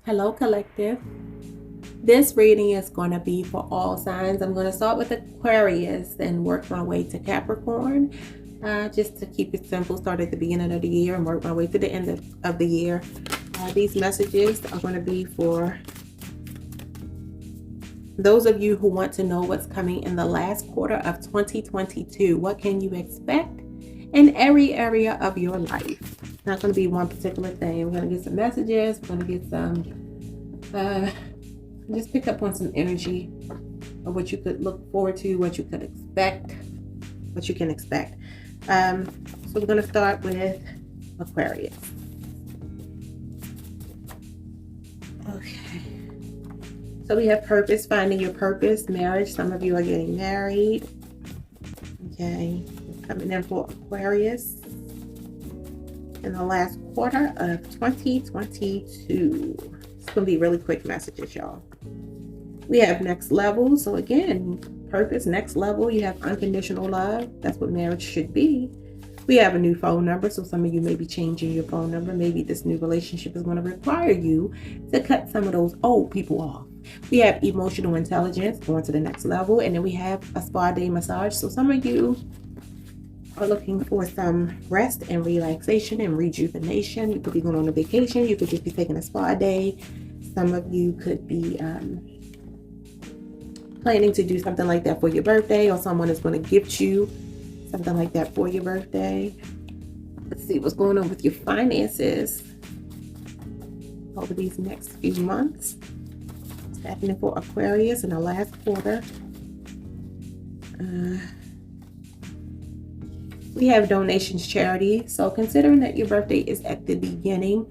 Hello, collective. This reading is going to be for all signs. I'm going to start with Aquarius and work my way to Capricorn. Just to keep it simple, start at the beginning of the year and work my way to the end of the year. These messages are going to be for those of you who want to know what's coming in the last quarter of 2022. What can you expect in every area of your life? Not going to be one particular thing. We're going to get some messages. We're going to get some, just pick up on some energy of what you could look forward to, what you could expect, what you can expect. So we're going to start with Aquarius. Okay. So we have purpose, finding your purpose, marriage. Some of you are getting married. Okay. Coming in for Aquarius in the last quarter of 2022. It's going to be really quick messages, y'all. We have next level. So again, purpose, next level. You have unconditional love. That's what marriage should be. We have a new phone number. So some of you may be changing your phone number. Maybe this new relationship is going to require you to cut some of those old people off. We have emotional intelligence going to the next level. And then we have a spa day massage. So some of you are looking for some rest and relaxation and rejuvenation. You could be going on a vacation. You could just be taking a spa day. Some of you could be planning to do something like that for your birthday, or someone is going to gift you something like that for your birthday. Let's see what's going on with your finances over these next few months. It's happening for Aquarius in the last quarter. We have donations, charity. So considering that your birthday is at the beginning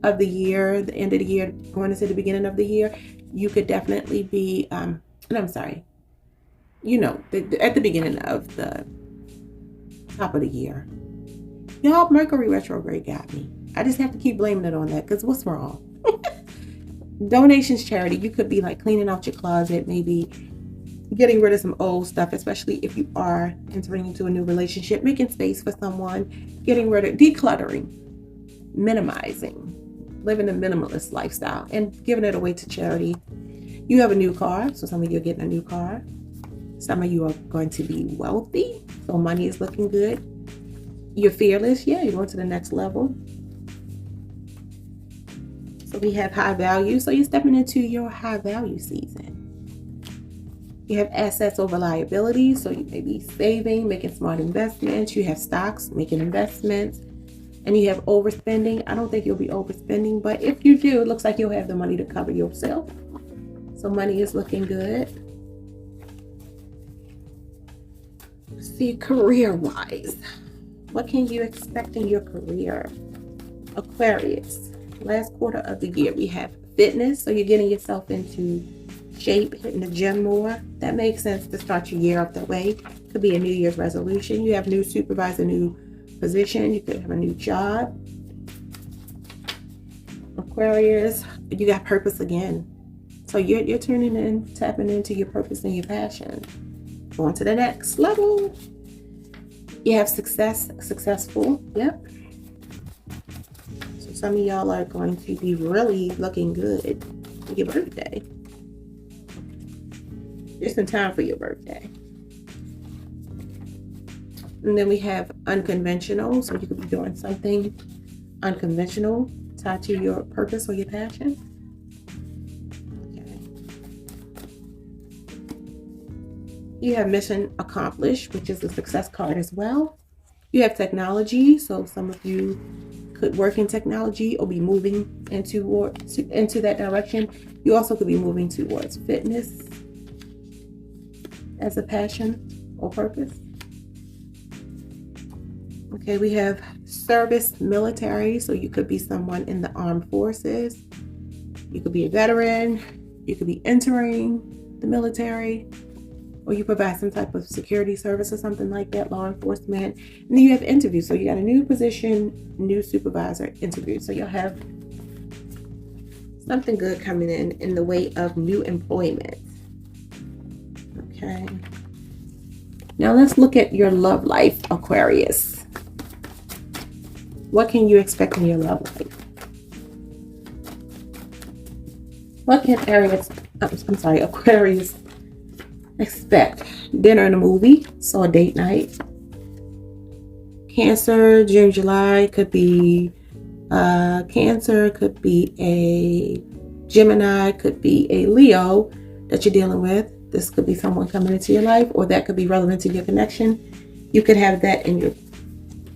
of the year, the end of the year, going into the beginning of the year, you could definitely be, at the beginning of the top of the year. Y'all, Mercury retrograde got me. I just have to keep blaming it on that because what's wrong? Donations, charity. You could be like cleaning out your closet, maybe getting rid of some old stuff, especially if you are entering into a new relationship, making space for someone, getting rid of, decluttering, minimizing, living a minimalist lifestyle, and giving it away to charity. You have a new car, so some of you are getting a new car. Some of you are going to be wealthy, so money is looking good. You're fearless, yeah, you're going to the next level. So we have high value, so you're stepping into your high value season. You have assets over liabilities, so you may be saving, making smart investments. You have stocks, making investments. And you have overspending. I don't think you'll be overspending, but if you do, it looks like you'll have the money to cover yourself. So money is looking good. Let's see, career-wise. What can you expect in your career? Aquarius, last quarter of the year, we have fitness, so you're getting yourself into shape, hitting the gym more. That makes sense to start your year off that way. Could be a New Year's resolution. You have new supervisor, new position. You could have a new job. Aquarius, you got purpose again. So you're turning in, tapping into your purpose and your passion. Going to the next level. You have successful. Yep. So some of y'all are going to be really looking good for your birthday. Just in time for your birthday. And then we have unconventional. So you could be doing something unconventional tied to your purpose or your passion. Okay. You have mission accomplished, which is a success card as well. You have technology. So some of you could work in technology or be moving into that direction. You also could be moving towards fitness as a passion or purpose. Okay, we have service, military. So you could be someone in the armed forces. You could be a veteran. You could be entering the military, or you provide some type of security service or something like that, law enforcement. And then you have interviews. So you got a new position, new supervisor interview. So you'll have something good coming in the way of new employment. Okay. Now let's look at your love life, Aquarius. What can you expect in your love life? What can Aquarius expect? Dinner and a movie, so a date night. Cancer, June, July, could be Cancer, could be a Gemini, could be a Leo that you're dealing with. This could be someone coming into your life, or that could be relevant to your connection. You could have that in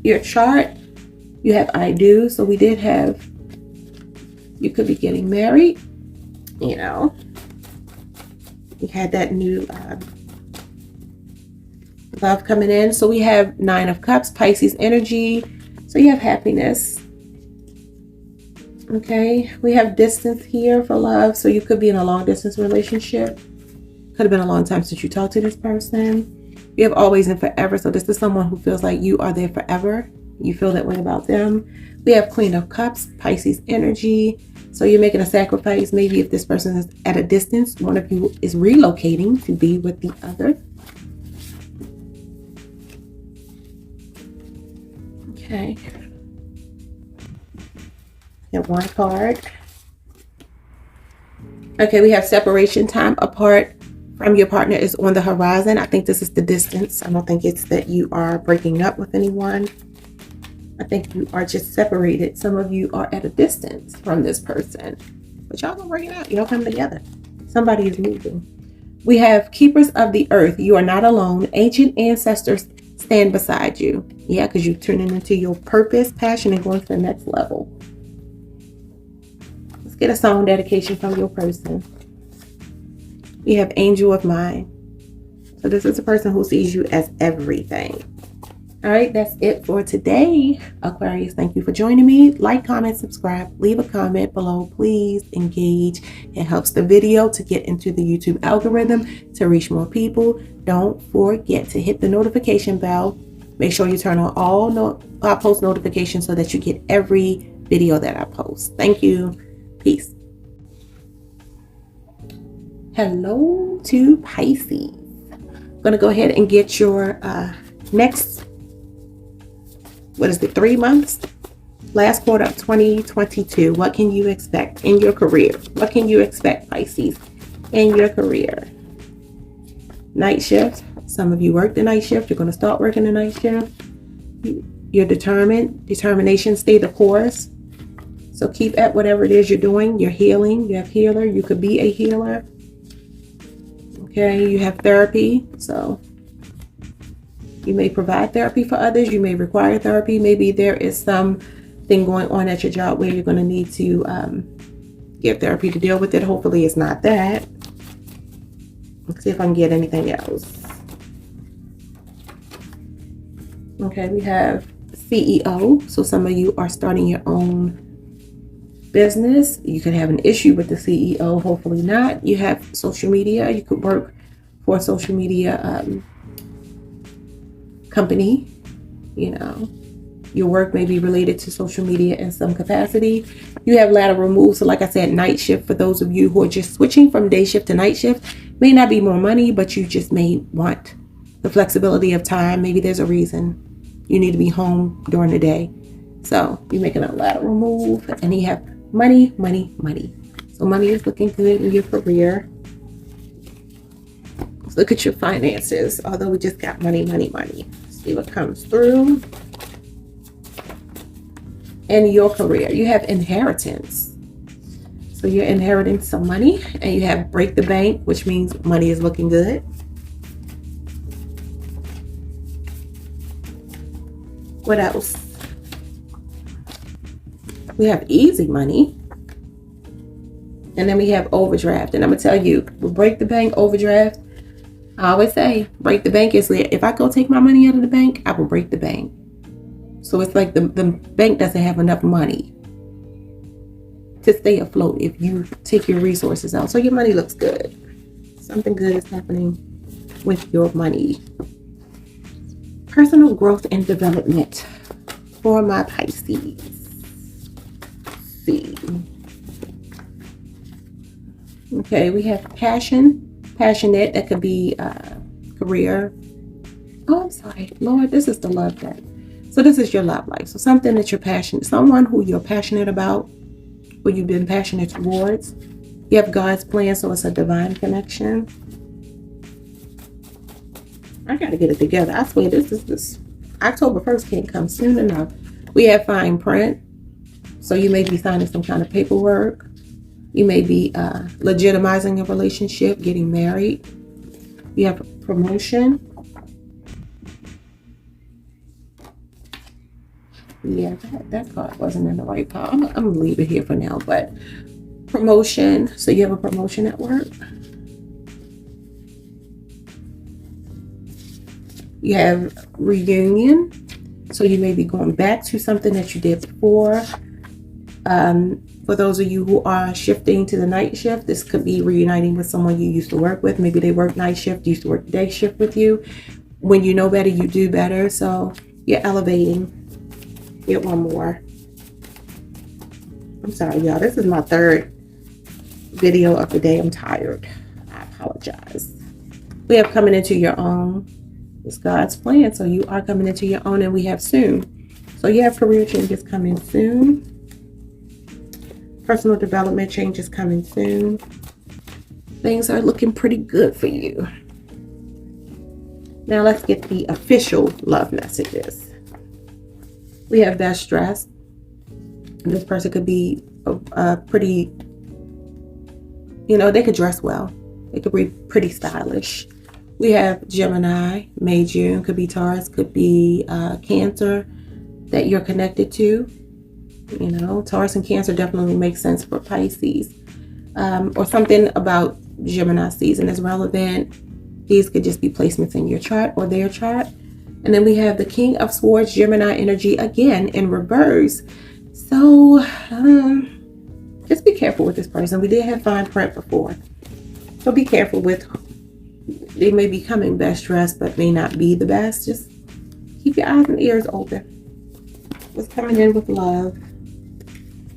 your chart. You have I do. So we did have, you could be getting married, you know. You had that new love coming in. So we have 9 of Cups, Pisces energy. So you have happiness. Okay, we have distance here for love. So you could be in a long distance relationship. Could have been a long time since you talked to this person. You have always and forever. So this is someone who feels like you are there forever. You feel that way about them. We have Queen of Cups, Pisces energy. So you're making a sacrifice. Maybe if this person is at a distance, one of you is relocating to be with the other. Okay. Get one card. Okay, we have separation time apart from your partner is on the horizon. I think this is the distance. I don't think it's that you are breaking up with anyone. I think you are just separated. Some of you are at a distance from this person, but y'all gonna work it out. Y'all come together. Somebody is moving. We have Keepers of the Earth. You are not alone. Ancient ancestors stand beside you. Yeah, because you're turning into your purpose, passion, and going to the next level. Let's get a song dedication from your person. We have Angel of Mine. So this is a person who sees you as everything. All right, that's it for today. Aquarius, thank you for joining me. Like, comment, subscribe, leave a comment below. Please engage. It helps the video to get into the YouTube algorithm to reach more people. Don't forget to hit the notification bell. Make sure you turn on all post notifications so that you get every video that I post. Thank you. Peace. Hello to Pisces. I'm going to go ahead and get your next, 3 months? Last quarter of 2022. What can you expect in your career? What can you expect, Pisces, in your career? Night shift. Some of you work the night shift. You're going to start working the night shift. You're determined. Determination, stay the course. So keep at whatever it is you're doing. You're healing. You have healer. You could be a healer. Okay, you have therapy. So you may provide therapy for others. You may require therapy. Maybe there is something going on at your job where you're going to need to get therapy to deal with it. Hopefully it's not that. Let's see if I can get anything else. Okay, we have CEO. So some of you are starting your own business. You could have an issue with the CEO. Hopefully not. You have social media. You could work for a social media company. You know, your work may be related to social media in some capacity. You have lateral moves. So like I said, night shift. For those of you who are just switching from day shift to night shift, may not be more money, but you just may want the flexibility of time. Maybe there's a reason you need to be home during the day. So you're making a lateral move, and you have money, money, money. So money is looking good in your career. Let's look at your finances. Although we just got money, money, money. See what comes through. In your career, you have inheritance. So you're inheriting some money, and you have break the bank, which means money is looking good. What else? We have easy money. And then we have overdraft. And I'm going to tell you, with break the bank, overdraft, I always say, break the bank is, if I go take my money out of the bank, I will break the bank. So it's like the bank doesn't have enough money to stay afloat if you take your resources out. So your money looks good. Something good is happening with your money. Personal growth and development for my Pisces. See. Okay, we have passion, passionate. That could be career. Oh, I'm sorry, Lord. This is the love deck. So this is your love life. So something that you're passionate, someone who you're passionate about, or you've been passionate towards. You have God's plan, so it's a divine connection. I gotta get it together. I swear this October 1st can't come soon enough. We have fine print. So you may be signing some kind of paperwork. You may be legitimizing a relationship, getting married. You have promotion. Yeah, that card wasn't in the right pile. I'm gonna leave it here for now, but promotion. So you have a promotion at work. You have reunion. So you may be going back to something that you did before. For those of you who are shifting to the night shift, this could be reuniting with someone you used to work with. Maybe they work night shift, used to work day shift with you. When you know better, you do better. So you're elevating. Get one more. I'm sorry, y'all. This is my third video of the day. I'm tired. I apologize. We have coming into your own. It's God's plan. So you are coming into your own, and we have soon. So you have career changes coming soon. Personal development changes coming soon. Things are looking pretty good for you. Now let's get the official love messages. We have best dressed. This person could be pretty, they could dress well. They could be pretty stylish. We have Gemini, May, June, could be Taurus, could be Cancer that you're connected to. Taurus and Cancer definitely makes sense for Pisces. Or something about Gemini season is relevant. These could just be placements in your chart or their chart. And then we have the King of Swords, Gemini energy again in reverse. So just be careful with this person. We did have fine print before. So be careful with, they may be coming best dressed, but may not be the best. Just keep your eyes and ears open. What's coming in with love?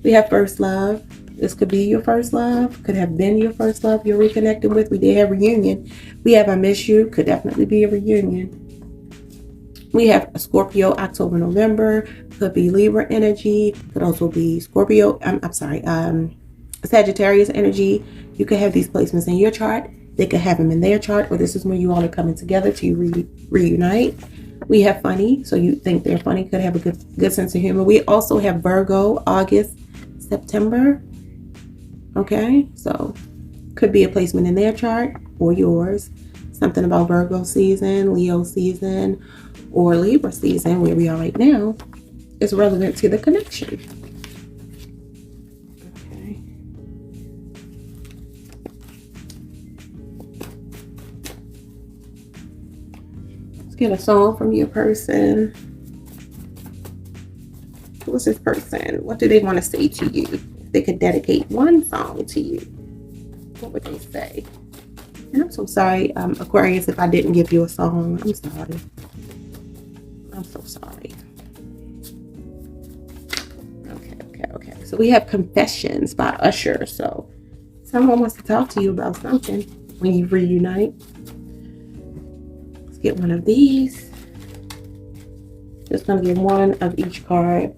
We have first love. This could be your first love. Could have been your first love you're reconnecting with. We did have reunion. We have I miss you. Could definitely be a reunion. We have a Scorpio, October, November. Could be Libra energy. Could also be Scorpio. Sagittarius energy. You could have these placements in your chart. They could have them in their chart. Or this is when you all are coming together to reunite. We have funny. So you think they're funny. Could have a good sense of humor. We also have Virgo, August, September. Okay. So could be a placement in their chart or yours. Something about Virgo season, Leo season, or Libra season, where we are right now, is relevant to the connection. Okay. Let's get a song from your person. Who is this person? What do they want to say to you? If they could dedicate one song to you, what would they say? And I'm so sorry, Aquarius, if I didn't give you a song. I'm sorry. I'm so sorry. Okay. So we have Confessions by Usher. So someone wants to talk to you about something when you reunite. Let's get one of these. Just gonna get one of each card.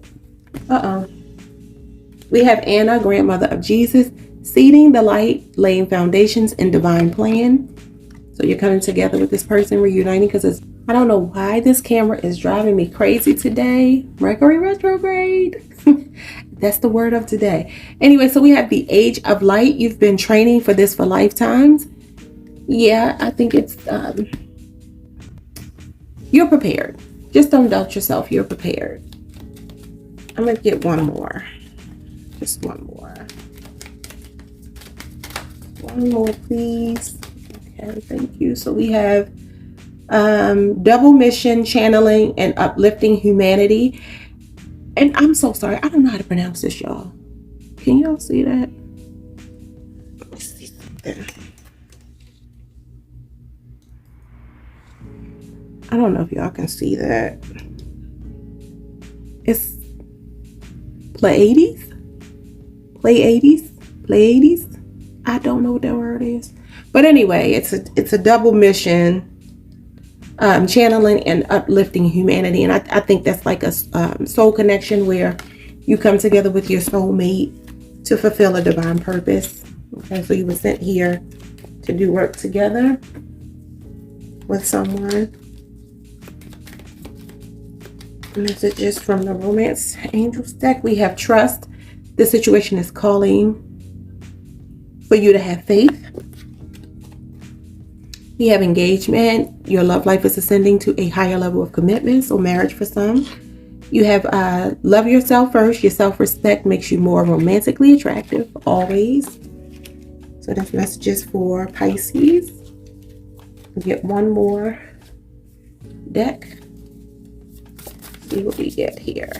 We have Anna, grandmother of Jesus, seeding the light, laying foundations in divine plan. So you're coming together with this person, reuniting, because I don't know why this camera is driving me crazy today. Mercury retrograde. That's the word of today. Anyway, so we have the Age of Light. You've been training for this for lifetimes. Yeah, I think it's, you're prepared. Just don't doubt yourself. You're prepared. I'm going to get one more. Just one more. One more, please. Okay, thank you. So we have double mission, channeling, and uplifting humanity. And I'm so sorry. I don't know how to pronounce this, y'all. Can y'all see that? Let me see something. I don't know if y'all can see that. It's Pleiades? I don't know what that word is. But anyway, it's a double mission, channeling and uplifting humanity. And I think that's like a soul connection where you come together with your soulmate to fulfill a divine purpose. Okay, so you were sent here to do work together with someone. Messages from the Romance Angels deck. We have trust. This situation is calling for you to have faith. We have engagement. Your love life is ascending to a higher level of commitment, so marriage for some. You have love yourself first. Your self-respect makes you more romantically attractive, always. So that's messages for Pisces. We'll get one more deck. See what we get here.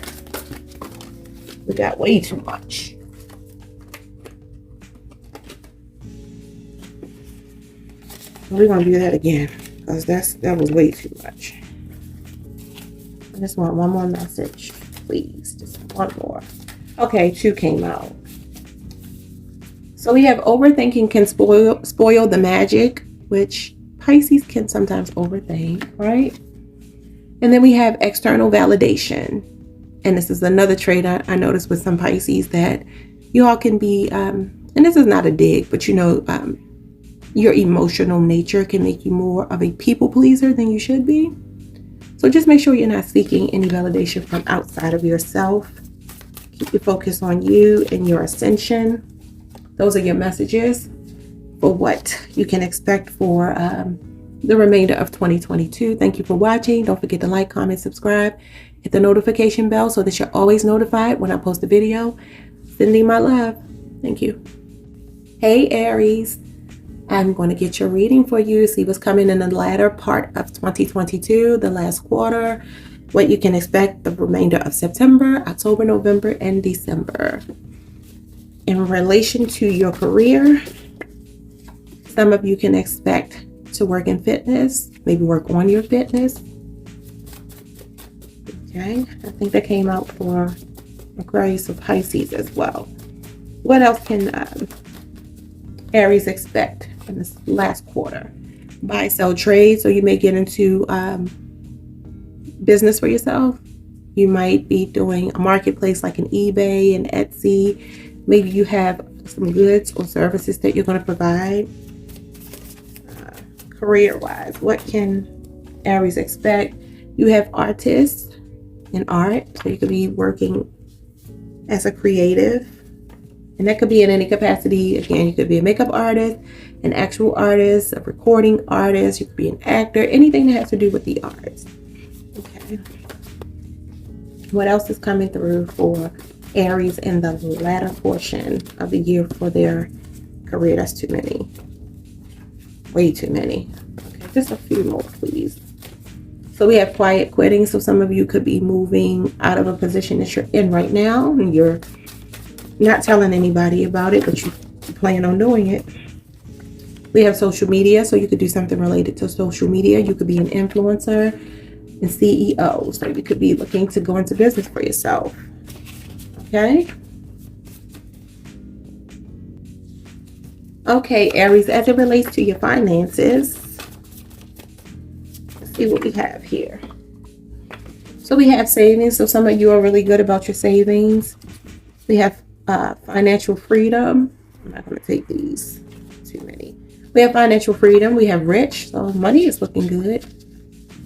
We got way too much. We're gonna do that again because that was way too much. I just want one more message, please. Just one more. Okay, 2 came out. So we have overthinking can spoil the magic, which Pisces can sometimes overthink, right? And then we have external validation. And this is another trait I noticed with some Pisces, that you all can be, and this is not a dig, but your emotional nature can make you more of a people pleaser than you should be. So just make sure you're not seeking any validation from outside of yourself. Keep your focus on you and your ascension. Those are your messages for what you can expect for the remainder of 2022. Thank you for watching. Don't forget to like, comment, subscribe, hit the notification bell so that you're always notified when I post a video. Sending my love. Thank you. Hey Aries, I'm going to get your reading for you. See what's coming in the latter part of 2022, the last quarter, what you can expect the remainder of September, October, November, and December. In relation to your career, some of you can expect to work in fitness, maybe work on your fitness. Okay, I think that came out for Aquarius or Pisces as well. What else can Aries expect in this last quarter? Buy, sell, trade. So you may get into business for yourself. You might be doing a marketplace like an eBay and Etsy. Maybe you have some goods or services that you're going to provide. Career-wise, what can Aries expect? You have artists in art, so you could be working as a creative, and that could be in any capacity. Again, you could be a makeup artist, an actual artist, a recording artist, you could be an actor, anything that has to do with the arts. Okay. What else is coming through for Aries in the latter portion of the year for their career? That's too many. Way too many. Okay, just a few more, please. So we have quiet quitting. So some of you could be moving out of a position that you're in right now, and you're not telling anybody about it, but you plan on doing it. We have social media. So you could do something related to social media. You could be an influencer and CEO. So you could be looking to go into business for yourself. Okay. Okay, Aries, as it relates to your finances, let's see what we have here. So we have savings. So some of you are really good about your savings. We have financial freedom. I'm not going to take these, too many. We have financial freedom. We have rich. So money is looking good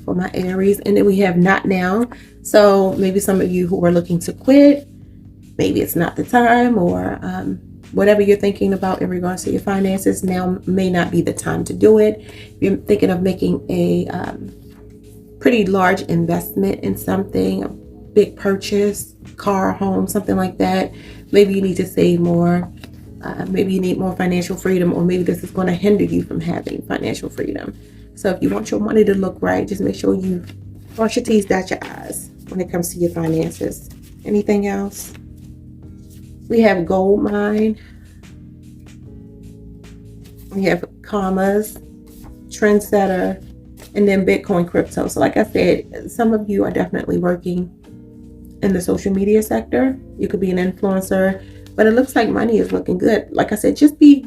for my Aries. And then we have not now. So maybe some of you who are looking to quit, maybe it's not the time, or whatever you're thinking about in regards to your finances, now may not be the time to do it. If you're thinking of making a pretty large investment in something, a big purchase, car, home, something like that, maybe you need to save more. Maybe you need more financial freedom, or maybe this is going to hinder you from having financial freedom. So if you want your money to look right, just make sure you cross your T's, dot your I's when it comes to your finances. Anything else? We have gold mine. We have commas, trendsetter, and then Bitcoin crypto. So like I said, some of you are definitely working in the social media sector. You could be an influencer, but it looks like money is looking good. Like I said, just be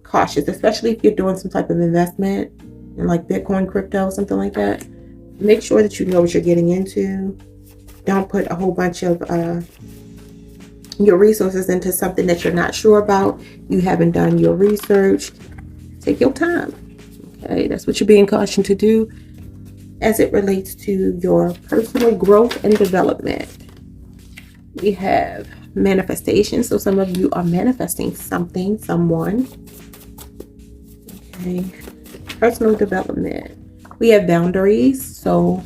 cautious, especially if you're doing some type of investment in like Bitcoin, crypto, something like that. Make sure that you know what you're getting into. Don't put a whole bunch of your resources into something that you're not sure about, you haven't done your research, take your time. Okay, that's what you're being cautioned to do as it relates to your personal growth and development. We have manifestation. So some of you are manifesting something, someone. Okay, personal development. We have boundaries. So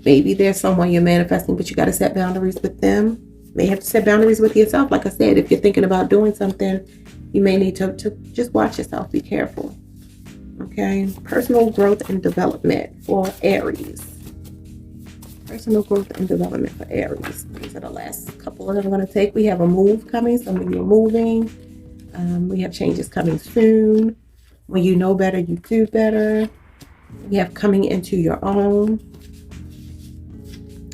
maybe there's someone you're manifesting, but you got to set boundaries with them. You may have to set boundaries with yourself. Like I said, if you're thinking about doing something, you may need to just watch yourself. Be careful. Okay. Personal growth and development for Aries. Personal growth and development for Aries. These are the last couple that I'm going to take. We have a move coming. Some of you are moving. We have changes coming soon. When you know better, you do better. We have coming into your own.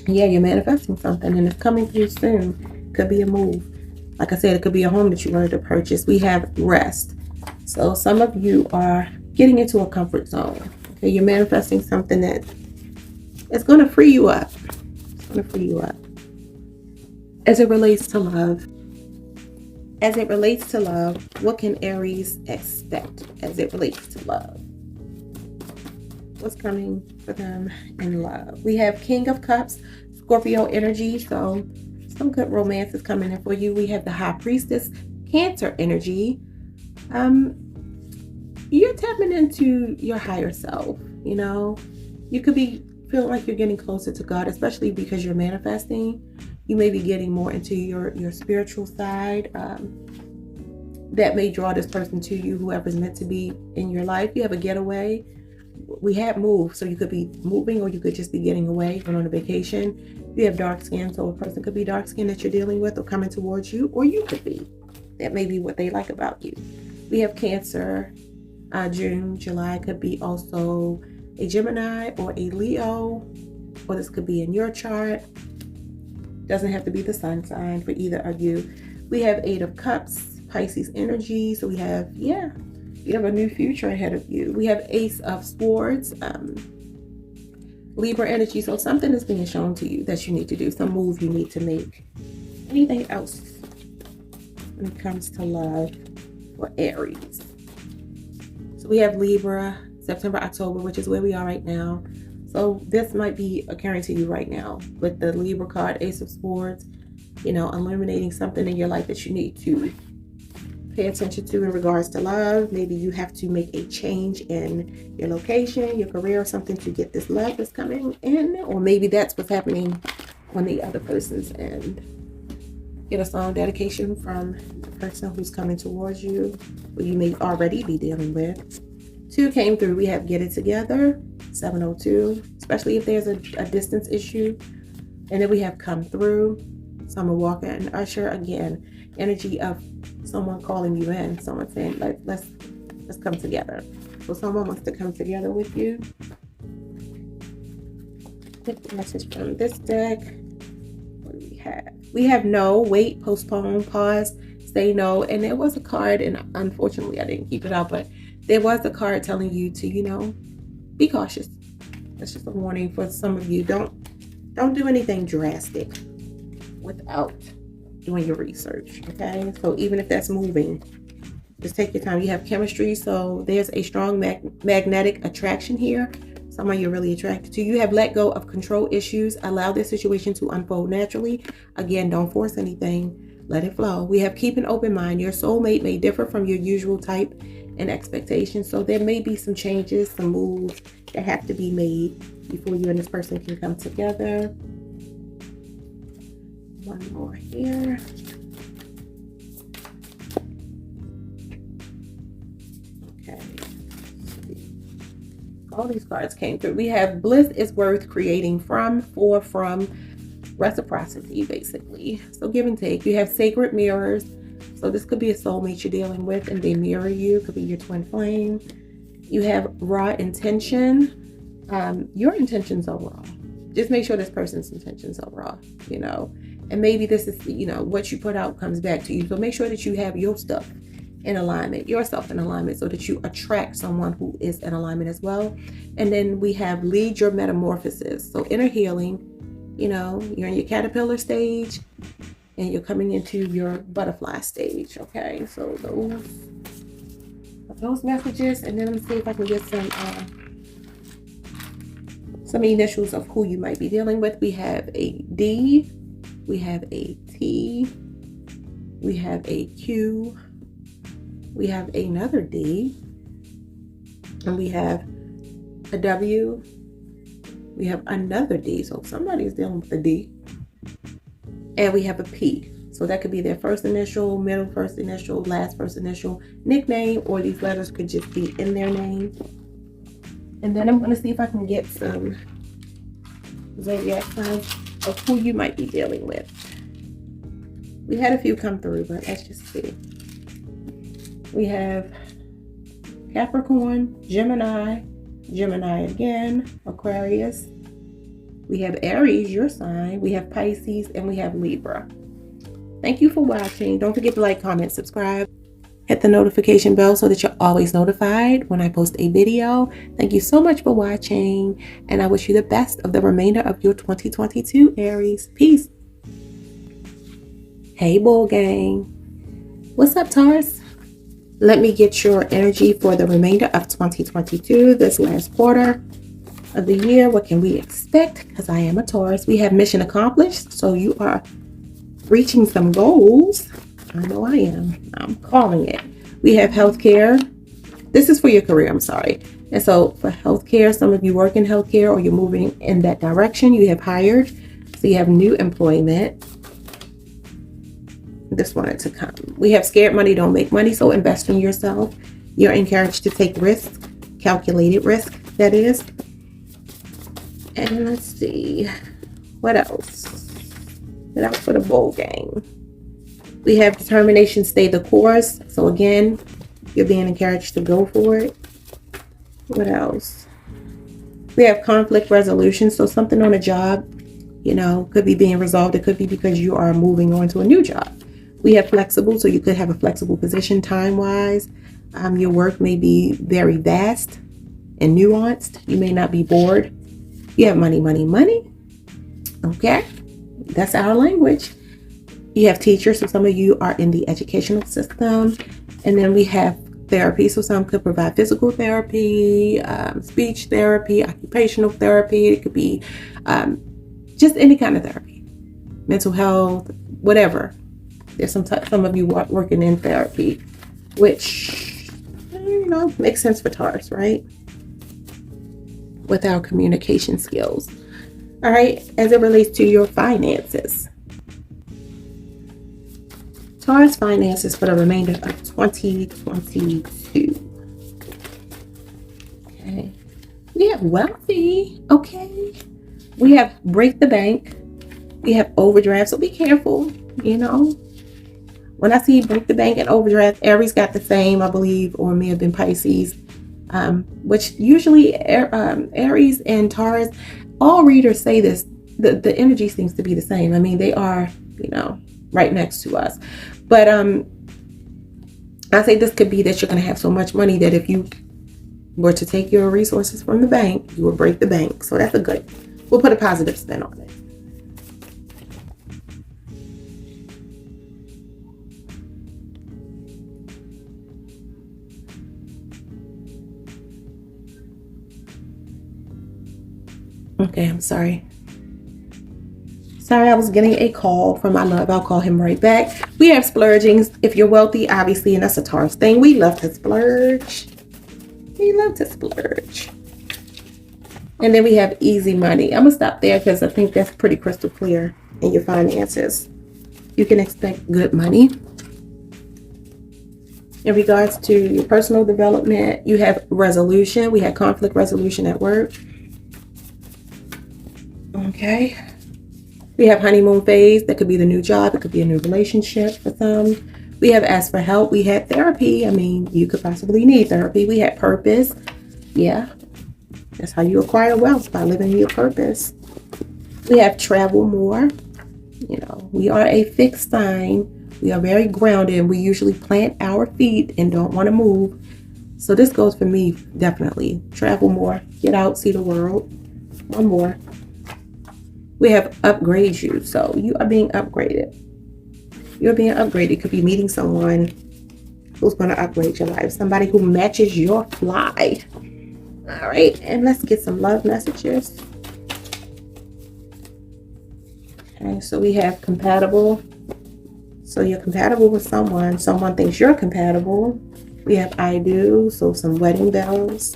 Yeah, you're manifesting something and it's coming through soon. Could be a move. Like I said, it could be a home that you wanted to purchase. We have rest. So some of you are getting into a comfort zone. Okay, you're manifesting something that is going to free you up. It's going to free you up. As it relates to love. As it relates to love, what can Aries expect as it relates to love? What's coming for them in love? We have King of Cups, Scorpio energy. So some good romance is coming in for you. We have the High Priestess, Cancer energy. You're tapping into your higher self. You know, you could be feeling like you're getting closer to God, especially because you're manifesting. You may be getting more into your spiritual side. That may draw this person to you, whoever's meant to be in your life. You have a getaway. We have moved, so you could be moving or you could just be getting away, going on a vacation. You have dark skin, so a person could be dark skin that you're dealing with or coming towards you, or you could be. That may be what they like about you. We have Cancer. June, July could be also a Gemini or a Leo, or this could be in your chart. Doesn't have to be the sun sign for either of you. We have Eight of Cups, Pisces energy. So we have, you have a new future ahead of you. We have Ace of Swords, Libra energy. So something is being shown to you that you need to do, some move you need to make. Anything else when it comes to love for Aries? So we have Libra, September, October, which is where we are right now. So this might be occurring to you right now with the Libra card, Ace of Swords, illuminating something in your life that you need to pay attention to in regards to love. Maybe you have to make a change in your location, your career, or something to get this love that's coming in. Or maybe that's what's happening on the other person's end. Get a song dedication from the person who's coming towards you, who you may already be dealing with. 2 came through. We have Get It Together, 702, especially if there's a distance issue. And then we have Come Through, Summer Walker and Usher. Again, energy of someone calling you in, someone saying, let's come together. So someone wants to come together with you. Take the message from this deck. What do we have? We have no, wait, postpone, pause, say no. And there was a card, and unfortunately I didn't keep it out, but there was a card telling you to, be cautious. That's just a warning for some of you. Don't do anything drastic without doing your research, okay? So even if that's moving, just take your time. You have chemistry, so there's a strong magnetic attraction here. Someone you're really attracted to. You have let go of control issues. Allow this situation to unfold naturally. Again, don't force anything. Let it flow. We have keep an open mind. Your soulmate may differ from your usual type and expectations. So there may be some changes, some moves that have to be made before you and this person can come together. One more here. Okay. All these cards came through. We have bliss is worth creating from, for, from, reciprocity, basically. So give and take. You have sacred mirrors. So this could be a soulmate you're dealing with and they mirror you. Could be your twin flame. You have raw intention. Your intentions are raw. Just make sure this person's intentions are raw, and maybe this is, what you put out comes back to you. So make sure that you have your stuff in alignment, yourself in alignment, so that you attract someone who is in alignment as well. And then we have lead your metamorphosis. So inner healing, you're in your caterpillar stage. and you're coming into your butterfly stage. Okay, so those messages, and then let me see if I can get some initials of who you might be dealing with. We have a D, we have a T, we have a Q, we have another D, and we have a W, we have another D, so somebody's dealing with a D, and we have a P. So that could be their first initial, middle first initial, last first initial, nickname, or these letters could just be in their name. And then I'm going to see if I can get some zodiac signs of who you might be dealing with. We had a few come through, but let's just see. We have Capricorn, Gemini, Gemini again, Aquarius. We have Aries, your sign. We have Pisces, and we have Libra. Thank you for watching. Don't forget to like, comment, subscribe. Hit the notification bell so that you're always notified when I post a video. Thank you so much for watching, and I wish you the best of the remainder of your 2022, Aries. Peace. Hey, Bull Gang. What's up, Taurus? Let me get your energy for the remainder of 2022, this last quarter of the year. What can we expect? Because I am a Taurus. We have mission accomplished, so you are reaching some goals. I know I am. I'm calling it. We have healthcare. This is for your career, I'm sorry. And so for healthcare, some of you work in healthcare or you're moving in that direction. You have hired. So you have new employment. This wanted to come. We have scared money don't make money. So invest in yourself. You're encouraged to take risks, calculated risk, that is. And let's see. What else? What else for the Bull Gang? We have determination, stay the course. So again, you're being encouraged to go for it. What else? We have conflict resolution. So something on a job, could be being resolved. It could be because you are moving on to a new job. We have flexible. So you could have a flexible position time-wise. Your work may be very vast and nuanced. You may not be bored. You have money, money, money. Okay. That's our language. You have teachers, so some of you are in the educational system. And then we have therapy, so some could provide physical therapy, speech therapy, occupational therapy. It could be just any kind of therapy, mental health, whatever. There's some of you working in therapy, which makes sense for Taurus, right? With our communication skills. All right, as it relates to your finances. Taurus finances for the remainder of 2022. Okay. We have wealthy. Okay. We have break the bank. We have overdraft. So be careful, When I see break the bank and overdraft, Aries got the same, I believe, or it may have been Pisces. Which usually Aries and Taurus, all readers say this, the energy seems to be the same. I mean, they are, right next to us. But I say this could be that you're going to have so much money that if you were to take your resources from the bank, you will break the bank. So that's we'll put a positive spin on it. Okay, I'm sorry. Sorry, I was getting a call from my love. I'll call him right back. We have splurgings. If you're wealthy, obviously, and that's a Taurus thing. We love to splurge. We love to splurge. And then we have easy money. I'm going to stop there because I think that's pretty crystal clear in your finances. You can expect good money. In regards to your personal development, you have resolution. We have conflict resolution at work. Okay. We have honeymoon phase. That could be the new job. It could be a new relationship for some. We have asked for help. We had therapy. I mean, you could possibly need therapy. We had purpose. Yeah. That's how you acquire wealth, by living your purpose. We have travel more. We are a fixed sign. We are very grounded. We usually plant our feet and don't want to move. So this goes for me, definitely. Travel more. Get out, see the world. One more. We have upgrade you. So you are being upgraded. You're being upgraded. You could be meeting someone who's going to upgrade your life. Somebody who matches your fly. All right. And let's get some love messages. Okay. So we have compatible. So you're compatible with someone. Someone thinks you're compatible. We have I do. So some wedding bells.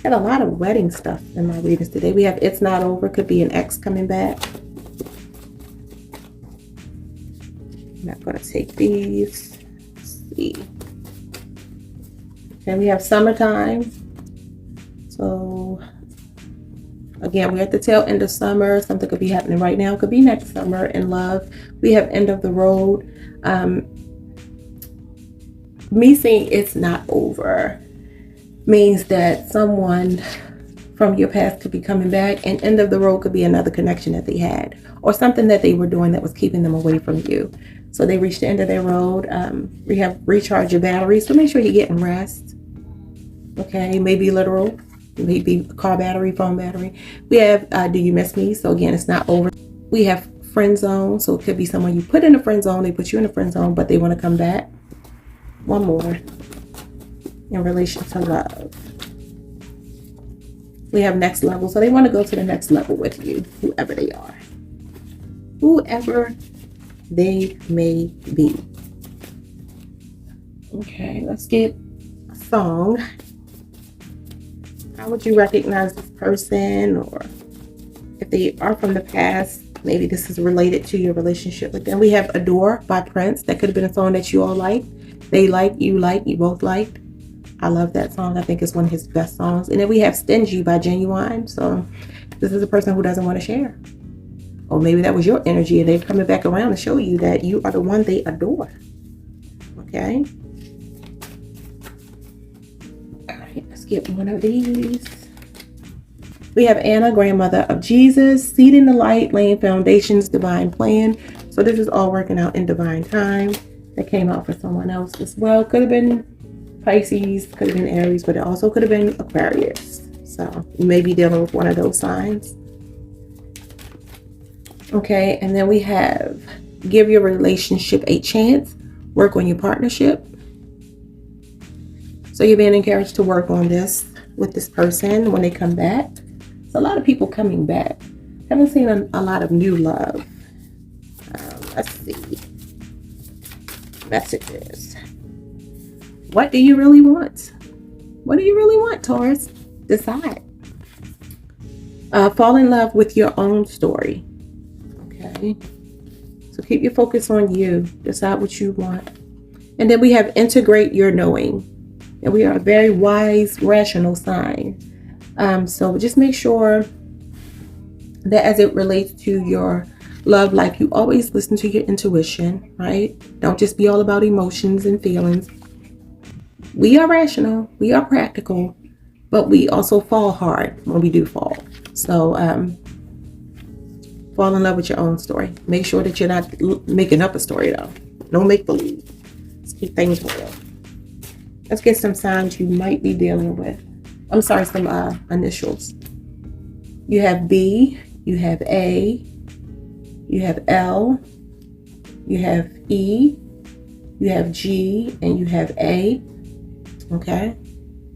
Got a lot of wedding stuff in my readings today. We have it's not over. Could be an ex coming back. I'm not going to take these. Let's see. Okay, we have summertime. So, again, we're at the tail end of summer. Something could be happening right now. Could be next summer in love. We have end of the road. Me saying it's not over means that someone from your past could be coming back, and end of the road could be another connection that they had or something that they were doing that was keeping them away from you. So they reached the end of their road. We have recharge your batteries. So make sure you're getting rest. Okay, maybe literal, maybe car battery, phone battery. We have do you miss me? So again, it's not over. We have friend zone. So it could be someone you put in a friend zone. They put you in a friend zone, but they want to come back. One more in relation to love. We have next level. So they want to go to the next level with you, whoever they are. Whoever they may be. Okay, let's get a song. How would you recognize this person? Or if they are from the past, maybe this is related to your relationship with them. We have Adore by Prince. That could have been a song that you all liked. They liked, you both liked. I love that song. I think it's one of his best songs. And then we have Stingy by Genuine. So this is a person who doesn't want to share. Or maybe that was your energy and they're coming back around to show you that you are the one they adore. Okay. All right, let's get one of these. We have Anna, grandmother of Jesus, seed in the light, laying foundations, divine plan. So this is all working out in divine time. That came out for someone else as well. Could have been Pisces, could have been Aries, but it also could have been Aquarius. So you may be dealing with one of those signs. Okay, and then we have give your relationship a chance. Work on your partnership. So you're being encouraged to work on this with this person when they come back. So a lot of people coming back. Haven't seen a lot of new love. Let's see. Messages. What do you really want? What do you really want, Taurus? Decide. Fall in love with your own story. Okay. So keep your focus on you. Decide what you want. And then we have integrate your knowing. And we are a very wise, rational sign. So just make sure that as it relates to your love life, you always listen to your intuition, right? Don't just be all about emotions and feelings. We are rational, we are practical, but we also fall hard when we do fall. So fall in love with your own story. Make sure that you're not making up a story though. No make believe. Let's keep things real. Let's get some signs you might be dealing with. I'm sorry, some initials. You have B, you have A, you have L, you have E, you have G, and you have A. Okay,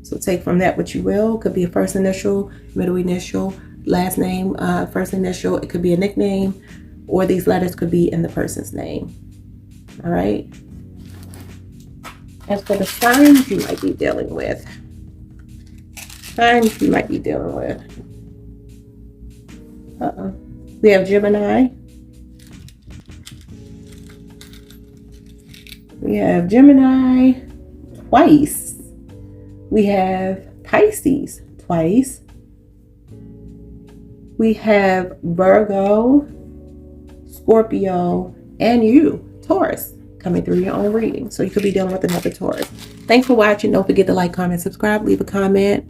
so take from that what you will. Could be a first initial, middle initial, last name, first initial. It could be a nickname, or these letters could be in the person's name. All right. As for the signs you might be dealing with, we have Gemini. We have Gemini twice. We have Pisces twice. We have Virgo, Scorpio, and you, Taurus, coming through your own reading. So you could be dealing with another Taurus. Thanks for watching. Don't forget to like, comment, subscribe, leave a comment.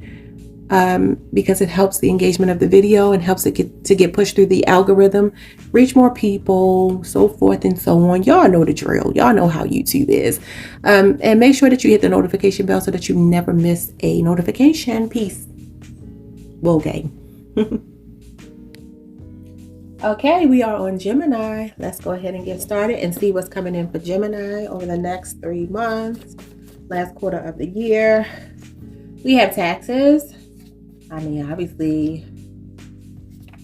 Because it helps the engagement of the video and helps it get pushed through the algorithm, reach more people, so forth and so on. Y'all know the drill. Y'all know how YouTube is. And make sure that you hit the notification bell so that you never miss a notification. Peace. Well, gang. Okay, we are on Gemini. Let's go ahead and get started and see what's coming in for Gemini over the next 3 months, last quarter of the year. We have taxes. I mean, obviously,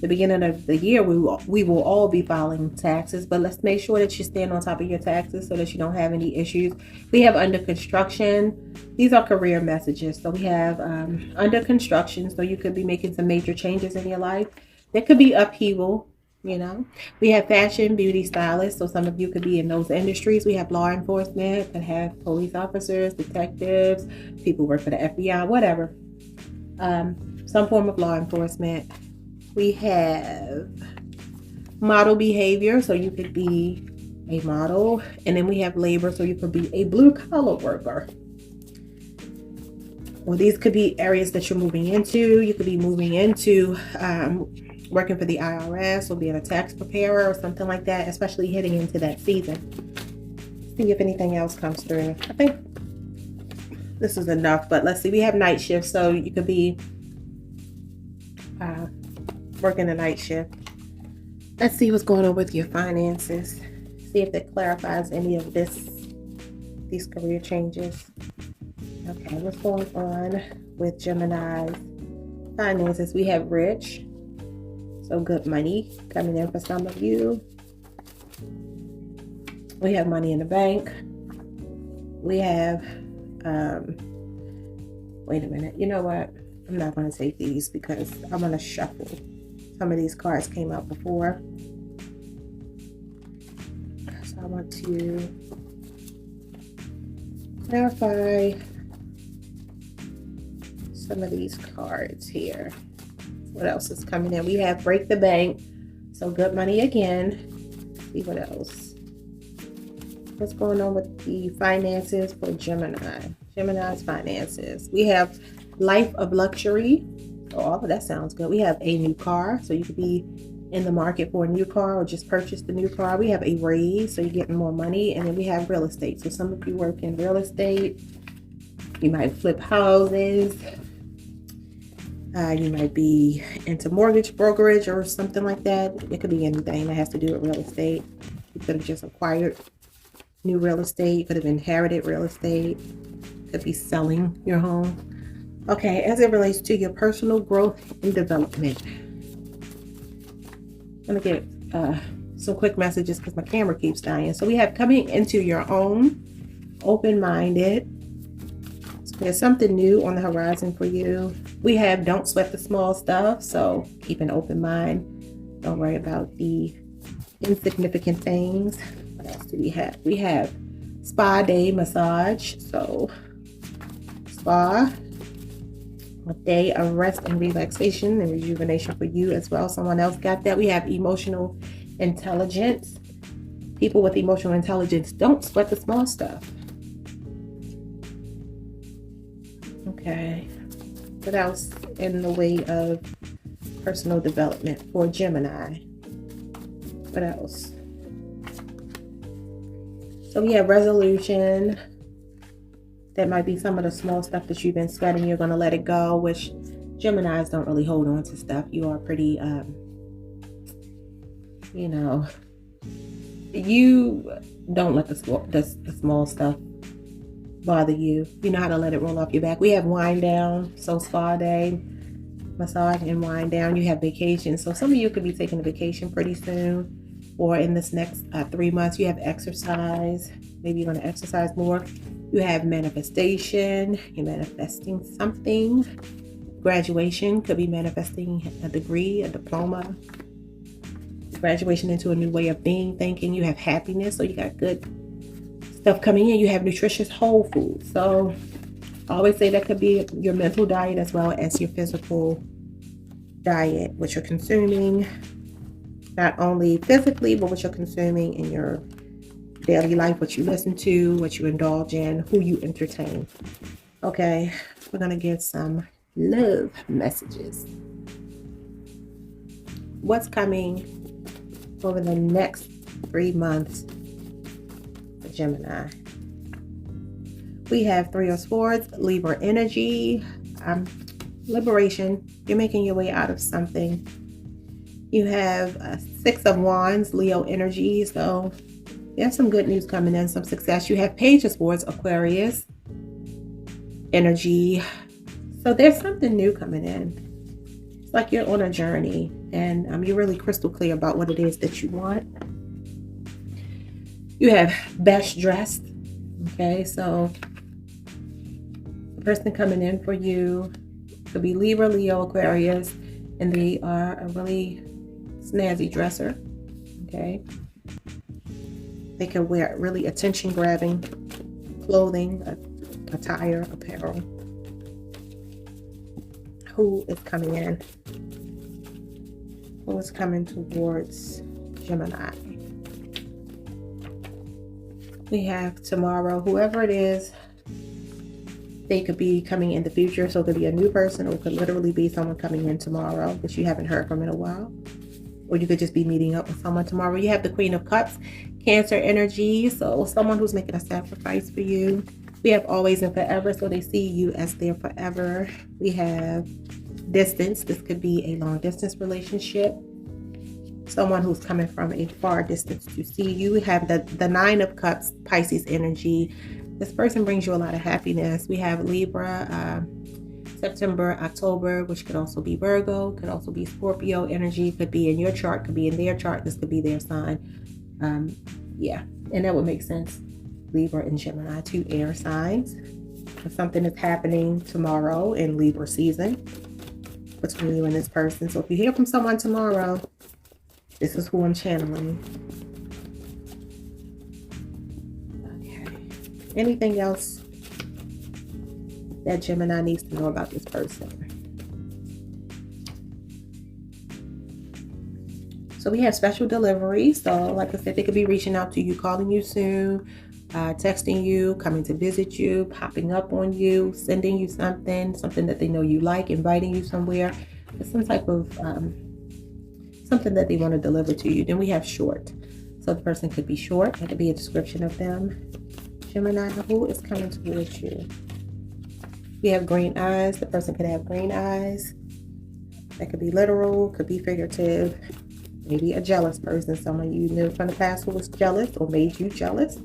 the beginning of the year, we will all be filing taxes, but let's make sure that you stand on top of your taxes so that you don't have any issues. We have under construction. These are career messages. So we have under construction. So you could be making some major changes in your life. There could be upheaval. We have fashion, beauty, stylists. So some of you could be in those industries. We have law enforcement, could have police officers, detectives, people who work for the FBI, whatever. Some form of law enforcement. We have model behavior, so you could be a model. And then we have labor, so you could be a blue collar worker. Well, these could be areas that you're moving into. You could be moving into working for the IRS or being a tax preparer or something like that, especially heading into that season. See if anything else comes through. I think this is enough, but let's see. We have night shifts, so you could be working a night shift. Let's see what's going on with your finances. See if that clarifies any of these career changes. Okay, what's going on with Gemini's finances? We have rich. So good money coming in for some of you. We have money in the bank. We have, wait a minute. You know what? I'm not going to take these because I'm going to shuffle. Some of these cards came out before. So I want to clarify some of these cards here. What else is coming in? We have break the bank. So good money again. Let's see what else. What's going on with the finances for Gemini? Gemini's finances. We have life of luxury. So all of that sounds good. We have a new car. So you could be in the market for a new car or just purchase the new car. We have a raise. So you're getting more money. And then we have real estate. So some of you work in real estate. You might flip houses. You might be into mortgage brokerage or something like that. It could be anything that has to do with real estate. You could have just acquired new real estate. You could have inherited real estate. Could be selling your home. Okay, as it relates to your personal growth and development. I'm going to get some quick messages because my camera keeps dying. So we have coming into your own, open-minded. There's something new on the horizon for you. We have don't sweat the small stuff. So keep an open mind. Don't worry about the insignificant things. What else do we have? We have spa day massage. So spa, a day of rest and relaxation and rejuvenation for you as well. Someone else got that. We have emotional intelligence. People with emotional intelligence don't sweat the small stuff. Okay, what else in the way of personal development for Gemini? What else? So we have resolution. That might be some of the small stuff that you've been sweating. You're going to let it go, which Geminis don't really hold on to stuff. You are pretty, you don't let the small stuff bother you. You know how to let it roll off your back. We have wind down, so spa day, massage and wind down. You have vacation. So some of you could be taking a vacation pretty soon or in this next 3 months. You have exercise. Maybe you're going to exercise more. You have manifestation. You're manifesting something. Graduation could be manifesting a degree, a diploma. Graduation into a new way of being, thinking. You have happiness. So you got good stuff coming in. You have nutritious whole food. So I always say that could be your mental diet as well as your physical diet, what you're consuming, not only physically, but what you're consuming in your daily life, what you listen to, what you indulge in, who you entertain. Okay, we're going to get some love messages. What's coming over the next 3 months for Gemini? We have 3 of Swords, Libra energy, liberation. You're making your way out of something. You have 6 of Wands, Leo energy. So you have some good news coming in, some success. You have Page of Swords, Aquarius energy. So there's something new coming in. It's like you're on a journey, and you're really crystal clear about what it is that you want. You have best dressed. Okay, so the person coming in for you could be Libra, Leo, Aquarius, and they are a really snazzy dresser. Okay, they can wear really attention-grabbing clothing, attire, apparel. Who is coming in? Who is coming towards Gemini? We have tomorrow. Whoever it is, they could be coming in the future. So it could be a new person, or it could literally be someone coming in tomorrow that you haven't heard from in a while. Or you could just be meeting up with someone tomorrow. You have the Queen of Cups, Cancer energy. So someone who's making a sacrifice for you. We have always and forever. So they see you as their forever. We have distance. This could be a long distance relationship. Someone who's coming from a far distance to see you. We have the 9 of Cups, Pisces energy. This person brings you a lot of happiness. We have Libra, September, October, which could also be Virgo, could also be Scorpio energy, could be in your chart, could be in their chart. This could be their sign. Yeah, and that would make sense. Libra and Gemini, 2 air signs. If something is happening tomorrow in Libra season between you and this person. So if you hear from someone tomorrow, this is who I'm channeling. Okay. Anything else that Gemini needs to know about this person? So we have special delivery. So like I said, they could be reaching out to you, calling you soon, texting you, coming to visit you, popping up on you, sending you something that they know you like, inviting you somewhere. It's some type of something that they want to deliver to you. Then we have short. So the person could be short. That could be a description of them. Gemini, who is coming towards you? We have green eyes. The person could have green eyes. That could be literal, could be figurative. Maybe a jealous person, someone you knew from the past who was jealous or made you jealous.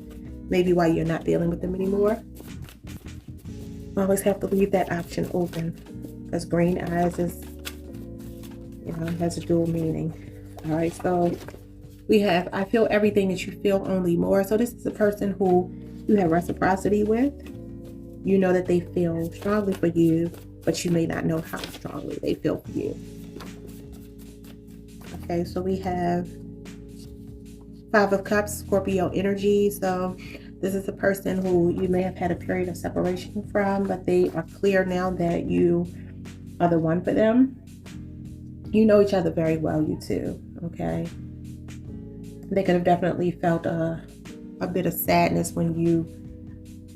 Maybe why you're not dealing with them anymore. Always have to leave that option open, because green eyes is, has a dual meaning. All right, so we have, I feel everything that you feel, only more. So this is a person who you have reciprocity with. You know that they feel strongly for you, but you may not know how strongly they feel for you. Okay, so we have 5 of Cups, Scorpio energy. So this is a person who you may have had a period of separation from, but they are clear now that you are the one for them. You know each other very well, you two, okay? They could have definitely felt a bit of sadness when you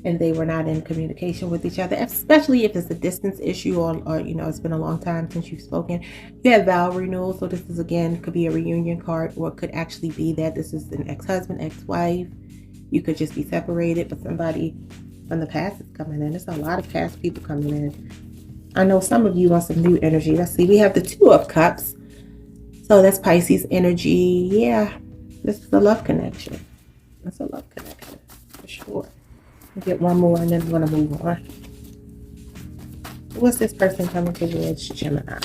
and they were not in communication with each other, especially if it's a distance issue or it's been a long time since you've spoken. You have vow renewal. So this is, again, could be a reunion card, or it could actually be that this is an ex-husband, ex-wife. You could just be separated, but somebody from the past is coming in. There's a lot of past people coming in. I know some of you want some new energy. Let's see. We have the 2 of Cups. So that's Pisces energy. Yeah, this is a love connection. That's a love connection for sure. I'll get one more and then I'm going to move on. What's this person coming towards Gemini?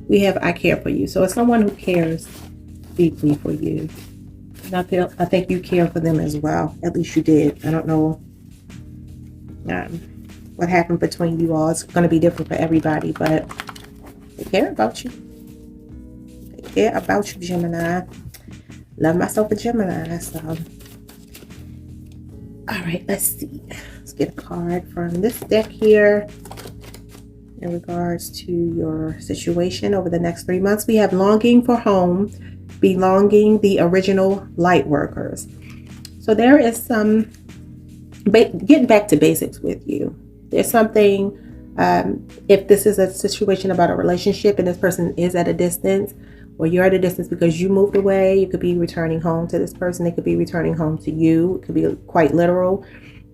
We have I care for you. So it's someone who cares deeply for you. And I think you care for them as well. At least you did. I don't know what happened between you all. It's going to be different for everybody, but they care about you. They care about you, Gemini. Love myself a Gemini. So, all right, let's see. Let's get a card from this deck here in regards to your situation over the next 3 months. We have longing for home, belonging, the original light workers. So there is some getting back to basics with you. There's something, if this is a situation about a relationship and this person is at a distance, or you're at a distance because you moved away, you could be returning home to this person. They could be returning home to you. It could be quite literal.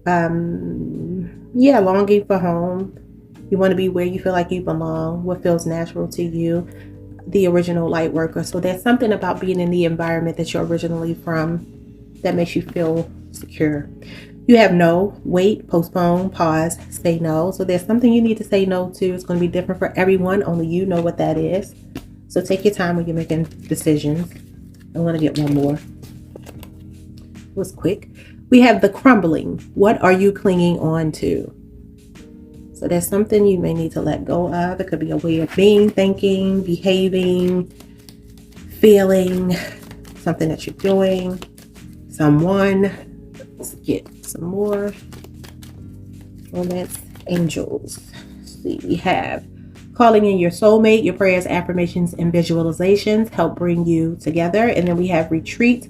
Yeah, longing for home. You want to be where you feel like you belong, what feels natural to you. the original light worker. So there's something about being in the environment that you're originally from that makes you feel secure. You have no, wait, postpone, pause, say no. So there's something you need to say no to. It's going to be different for everyone. Only you know what that is. So take your time when you're making decisions. I'm going to get one more. It was quick. We have the crumbling. What are you clinging on to? So there's something you may need to let go of. It could be a way of being, thinking, behaving, feeling, something that you're doing, someone. Let's get some more. Romance angels. Let's see, we have calling in your soulmate. Your prayers, affirmations, and visualizations help bring you together. And then we have retreat.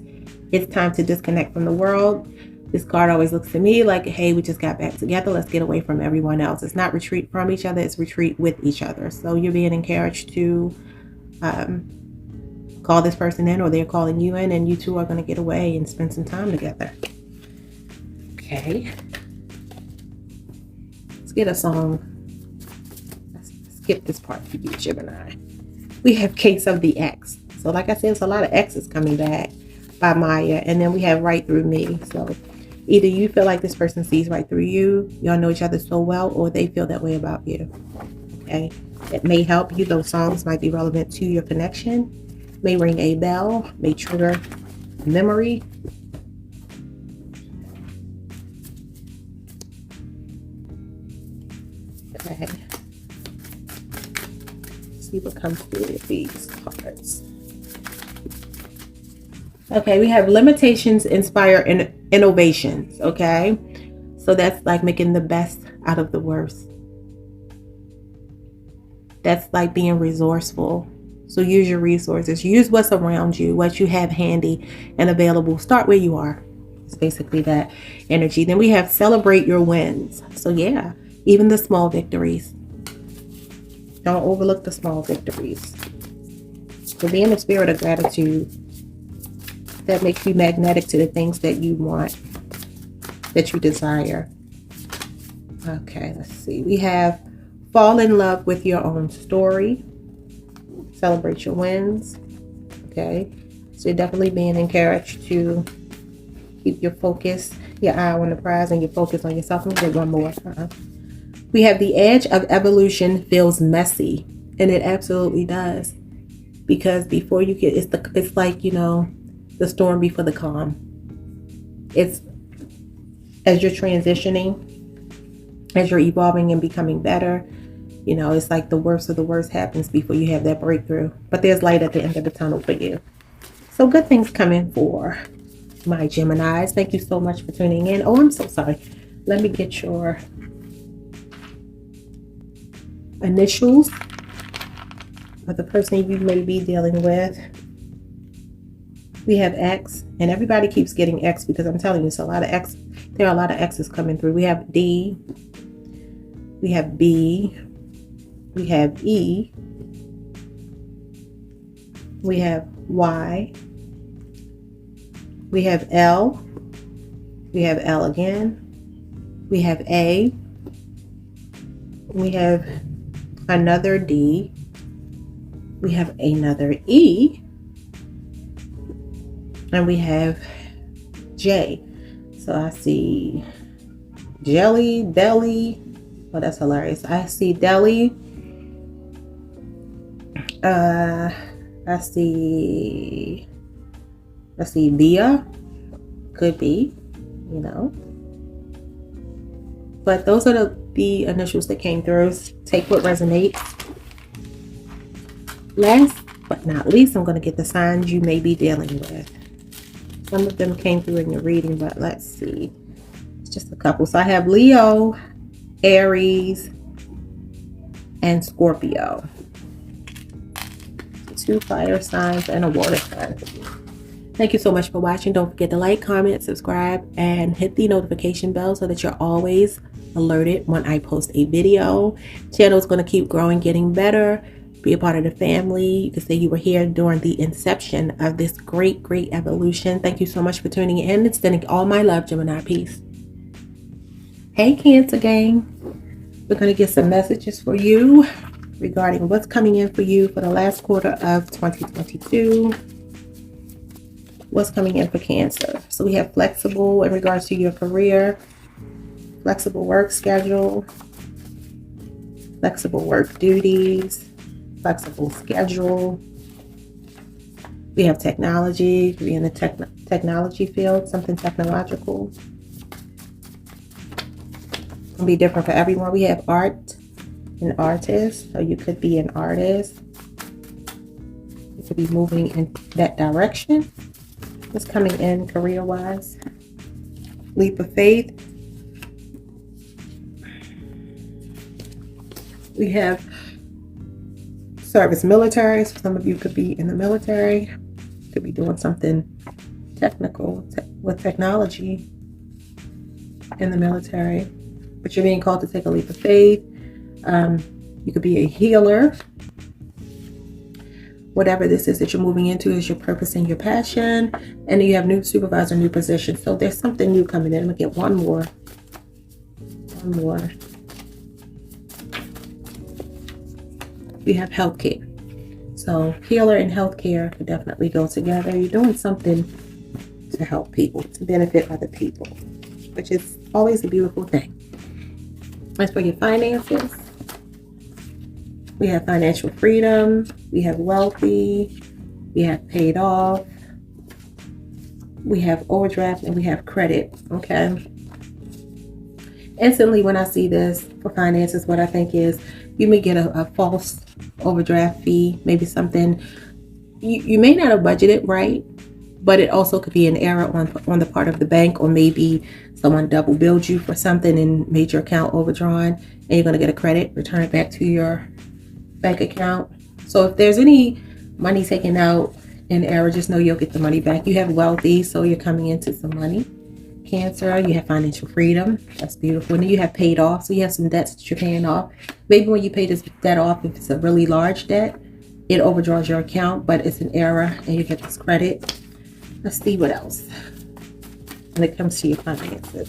It's time to disconnect from the world. This card always looks to me like, hey, we just got back together. Let's get away from everyone else. It's not retreat from each other. It's retreat with each other. So you're being encouraged to call this person in, or they're calling you in, and you two are going to get away and spend some time together. Okay. Let's get a song. Let's skip this part for you, Gemini. We have Case of the X. So like I said, it's a lot of X's coming back by Maya. And then we have Right Through Me. So either you feel like this person sees right through you, y'all know each other so well, or they feel that way about you. Okay. It may help you. Those songs might be relevant to your connection. May ring a bell. May trigger memory. Okay. Let's see what comes through with these cards. Okay, we have limitations inspire innovations. Okay, so that's like making the best out of the worst. That's like being resourceful. So use your resources, use what's around you, what you have handy and available. Start where you are. It's basically that energy. Then we have celebrate your wins. So yeah, even the small victories. Don't overlook the small victories. So be in the spirit of gratitude. That makes you magnetic to the things that you want, that you desire. Okay, let's see. We have fall in love with your own story. Celebrate your wins. Okay, so you're definitely being encouraged to keep your focus, your eye on the prize, and your focus on yourself. Let me get one more. We have the edge of evolution feels messy, and it absolutely does, because before you get, it's like, you know, the storm before the calm. It's as you're transitioning, as you're evolving and becoming better, you know, it's like the worst of the worst happens before you have that breakthrough. But there's light at the end of the tunnel for you. So good things coming for my Geminis. Thank you so much for tuning in. Oh, I'm so sorry. Let me get your initials of the person you may be dealing with. We have X, and everybody keeps getting X because I'm telling you, it's a lot of X. There are a lot of X's coming through. We have D, we have B, we have E, we have Y, we have L, we have L again, we have A, we have another D, we have another E, and we have J. So I see Jelly, Deli. Oh, that's hilarious. I see Deli. I see Bia. Could be, you know. But those are the initials that came through. Take what resonates. Last but not least, I'm going to get the signs you may be dealing with. Some of them came through in your reading, but let's see. It's just a couple. So I have Leo, Aries, and Scorpio. 2 fire signs and a water sign. Thank you so much for watching. Don't forget to like, comment, subscribe, and hit the notification bell so that you're always alerted when I post a video. Channel is going to keep growing, getting better. Be a part of the family. You can say you were here during the inception of this great evolution. Thank you so much for tuning in. It's sending all my love, Gemini. Peace. Hey, Cancer gang. We're going to get some messages for you. regarding what's coming in for you for the last quarter of 2022. What's coming in for Cancer? So we have flexible in regards to your career, flexible work schedule, flexible work duties, flexible schedule. We have technology, be in the technology field, something technological. It'll be different for everyone. We have art and artist, so you could be an artist. You could be moving in that direction. What's coming in career-wise? Leap of faith. We have service military. So some of you could be in the military, could be doing something technical with technology in the military, but you're being called to take a leap of faith. You could be a healer. Whatever this is that you're moving into is your purpose and your passion. And then you have new supervisor, new position. So there's something new coming in. I'm gonna get one more. We have healthcare. So healer and healthcare could definitely go together. You're doing something to help people, to benefit other people, which is always a beautiful thing. As for your finances, we have financial freedom, we have wealthy, we have paid off, we have overdraft, and we have credit. Okay. Instantly when I see this for finances, what I think is you may get a false overdraft fee, maybe something you may not have budgeted right, but it also could be an error on the part of the bank, or maybe someone double billed you for something and made your account overdrawn, and you're going to get a credit, return it back to your bank account. So if there's any money taken out in error, just know you'll get the money back. You have wealthy, so you're coming into some money. Cancer, you have financial freedom. That's beautiful. And then you have paid off, so you have some debts that you're paying off. Maybe when you pay this debt off, if it's a really large debt, it overdraws your account, but it's an error and you get this credit. Let's see what else when it comes to your finances.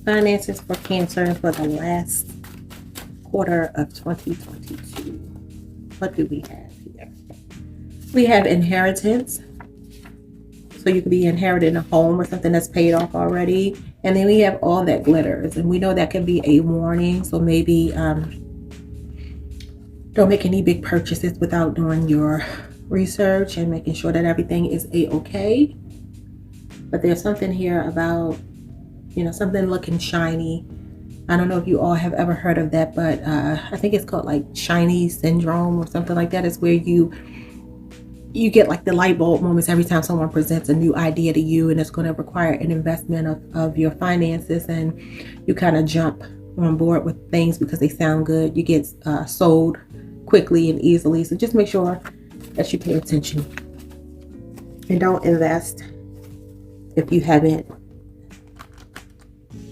Finances for Cancer for the last quarter of 2022. What do we have here? We have inheritance. So you could be inheriting a home or something that's paid off already. And then we have all that glitters. And we know that can be a warning. So maybe don't make any big purchases without doing your research and making sure that everything is a-okay. But there's something here about, something looking shiny. I don't know if you all have ever heard of that, but I think it's called like shiny syndrome or something like that. It's where you get like the light bulb moments every time someone presents a new idea to you, and it's going to require an investment of your finances, and you kind of jump on board with things because they sound good. You get sold quickly and easily. So just make sure that you pay attention and don't invest if you haven't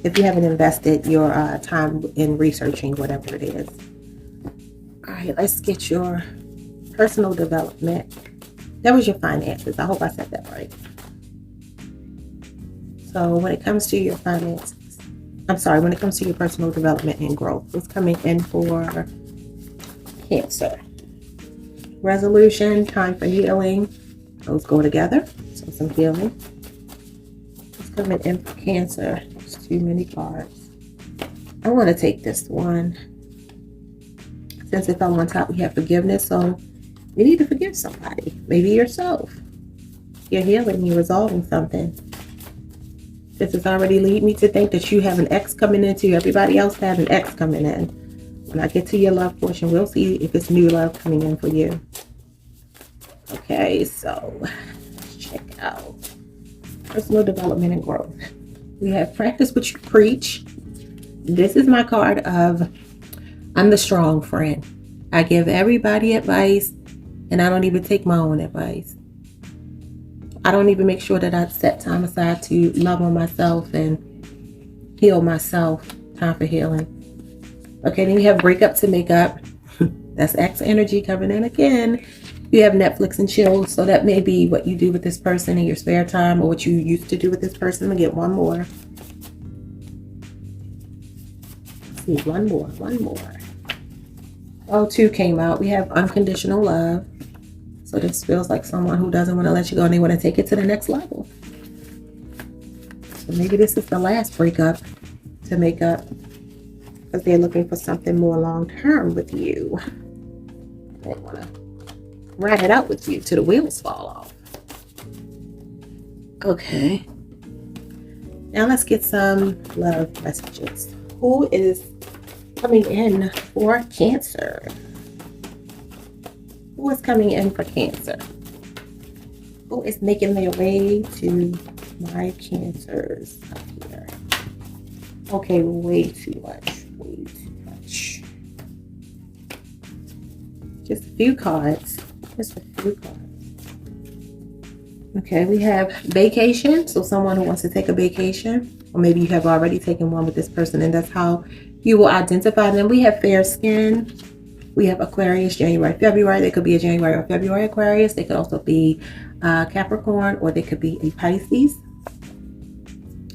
invested your time in researching whatever it is. All right, let's get your personal development. That was your finances. I hope I said that right. So when it comes to your finances, when it comes to your personal development and growth, what's coming in for Cancer? Resolution, time for healing. Those go together. So some healing. What's coming in for Cancer? There's too many cards. I want to take this one. Since it fell on top, we have forgiveness. So you need to forgive somebody, maybe yourself. You're healing, you're resolving something. This has already lead me to think that you have an ex coming into you. Everybody else has an ex coming in. When I get to your love portion, we'll see if it's new love coming in for you. Okay, so let's check out personal development and growth. We have practice what you preach. This is my card of I'm the strong friend. I give everybody advice, and I don't even take my own advice. I don't even make sure that I set time aside to love on myself and heal myself. Time for healing. Okay, then you have breakup to make up. That's X energy coming in again. You have Netflix and chill. So that may be what you do with this person in your spare time, or what you used to do with this person. I'm gonna get one more. Let's see, one more. Oh, two came out. We have unconditional love. So this feels like someone who doesn't want to let you go and they want to take it to the next level. So maybe this is the last breakup to make up, because they're looking for something more long-term with you. They want to ride it out with you till the wheels fall off. Okay. Now let's get some love messages. Who is coming in for Cancer? Who is coming in for Cancer? Who is making their way to my Cancers up here? Okay, way too much. Way too much. Just a few cards. Just a few cards. Okay, we have vacation. So someone who wants to take a vacation. Or maybe you have already taken one with this person and that's how you will identify them. We have fair skin. We have Aquarius, January, February. They could be a January or February Aquarius. They could also be Capricorn, or they could be a Pisces.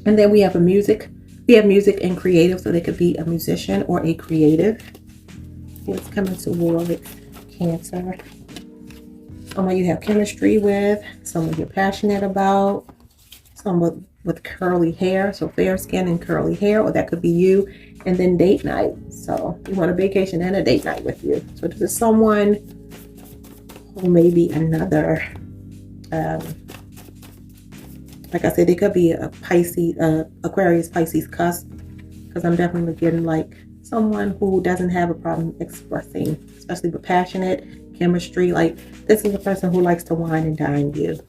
And then we have music. We have music and creative, so they could be a musician or a creative. What's coming toward Cancer? Someone you have chemistry with, someone you're passionate about, someone with curly hair, so fair skin and curly hair, or that could be you. And then date night. So you want a vacation and a date night with you. So this is someone who may be another, like I said, it could be a Pisces, Aquarius, Pisces cusp, because I'm definitely getting like someone who doesn't have a problem expressing, especially with passionate chemistry. Like this is a person who likes to wine and dine you.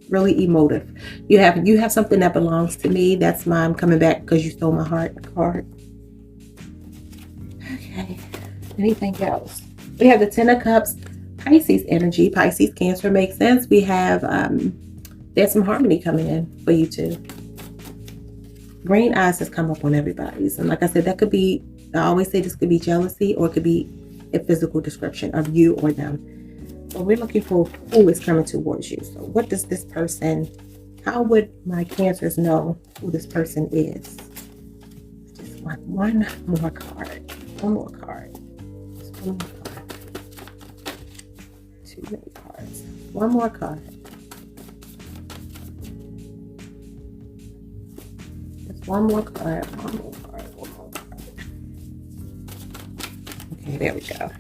Really emotive. You have something that belongs to me. That's my I'm coming back because you stole my heart card. Okay. Anything else? We have the Ten of Cups, Pisces energy. Pisces, Cancer makes sense. We have there's some harmony coming in for you too. Green eyes has come up on everybody's, and like I said, that could be. I always say this could be jealousy, or it could be a physical description of you or them. So we're looking for who is coming towards you. So what does this person, how would my Cancers know who this person is? Just want one more card. One more card. Just one more card. Too many cards. One more card. Just one more card. One more card. One more card. Okay, there we go.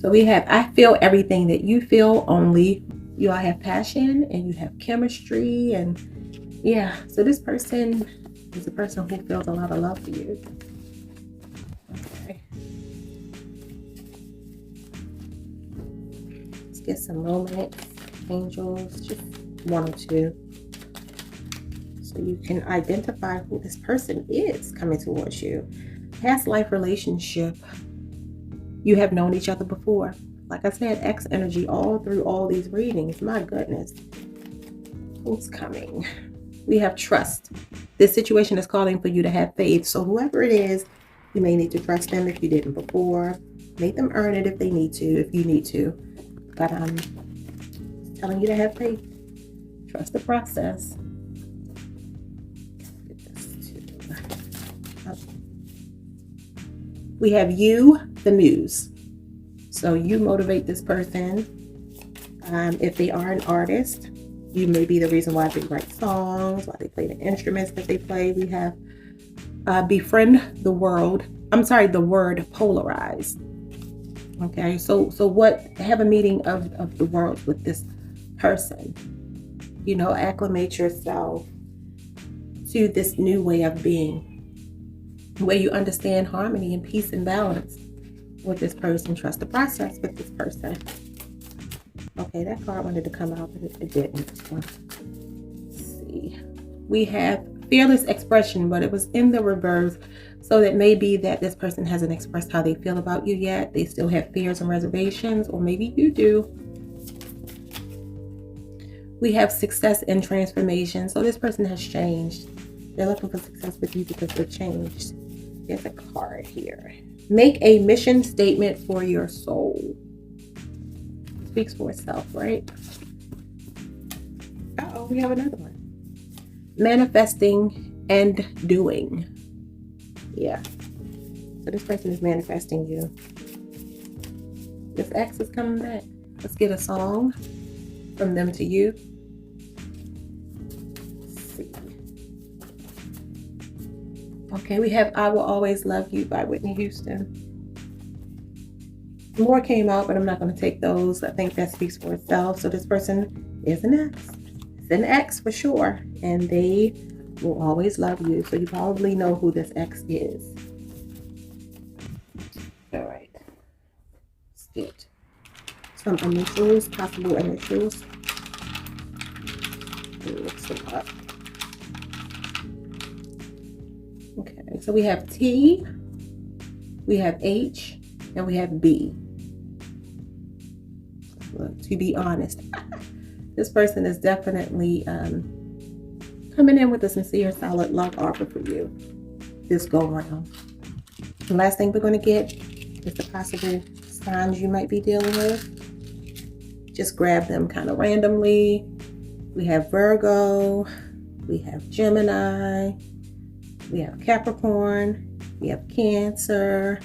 So we have, I feel everything that you feel, only you all have passion and you have chemistry. And yeah, so this person is a person who feels a lot of love for you. Okay. Let's get some romance, angels, just one or two. So you can identify who this person is coming towards you. Past life relationship. You have known each other before. Like I said, X energy all through all these readings. My goodness. Who's coming? We have trust. This situation is calling for you to have faith. So whoever it is, you may need to trust them if you didn't before. Make them earn it if they need to, if you need to. But I'm telling you to have faith. Trust the process. Get this too. We have you, the muse. So you motivate this person. If they are an artist, you may be the reason why they write songs, why they play the instruments that they play. We have befriend the world. I'm sorry, the word polarized. Okay, so what? Have a meeting of the world with this person. You know, acclimate yourself to this new way of being, where you understand harmony and peace and balance with this person. Trust the process with this person. Okay, that card wanted to come out, but it didn't. Let's see. We have fearless expression, but it was in the reverse. So that may be that this person hasn't expressed how they feel about you yet. They still have fears and reservations, or maybe you do. We have success and transformation. So this person has changed. They're looking for success with you because they've changed. There's a card here. Make a mission statement for your soul. Speaks for itself, right? Uh-oh, we have another one. Manifesting and doing. Yeah. So this person is manifesting you. This ex is coming back. Let's get a song from them to you. Let's see. Okay, we have I Will Always Love You by Whitney Houston. More came out, but I'm not going to take those. I think that speaks for itself. So this person is an ex. It's an ex for sure. And they will always love you. So you probably know who this ex is. All right. Let's get some initials, possible initials. Mix them up. Okay, so we have T, we have H, and we have B. Look, to be honest, this person is definitely coming in with a sincere, solid love offer for you this go around. The last thing we're going to get is the possible signs you might be dealing with. Just grab them kind of randomly. We have Virgo, we have Gemini, we have Capricorn, we have Cancer,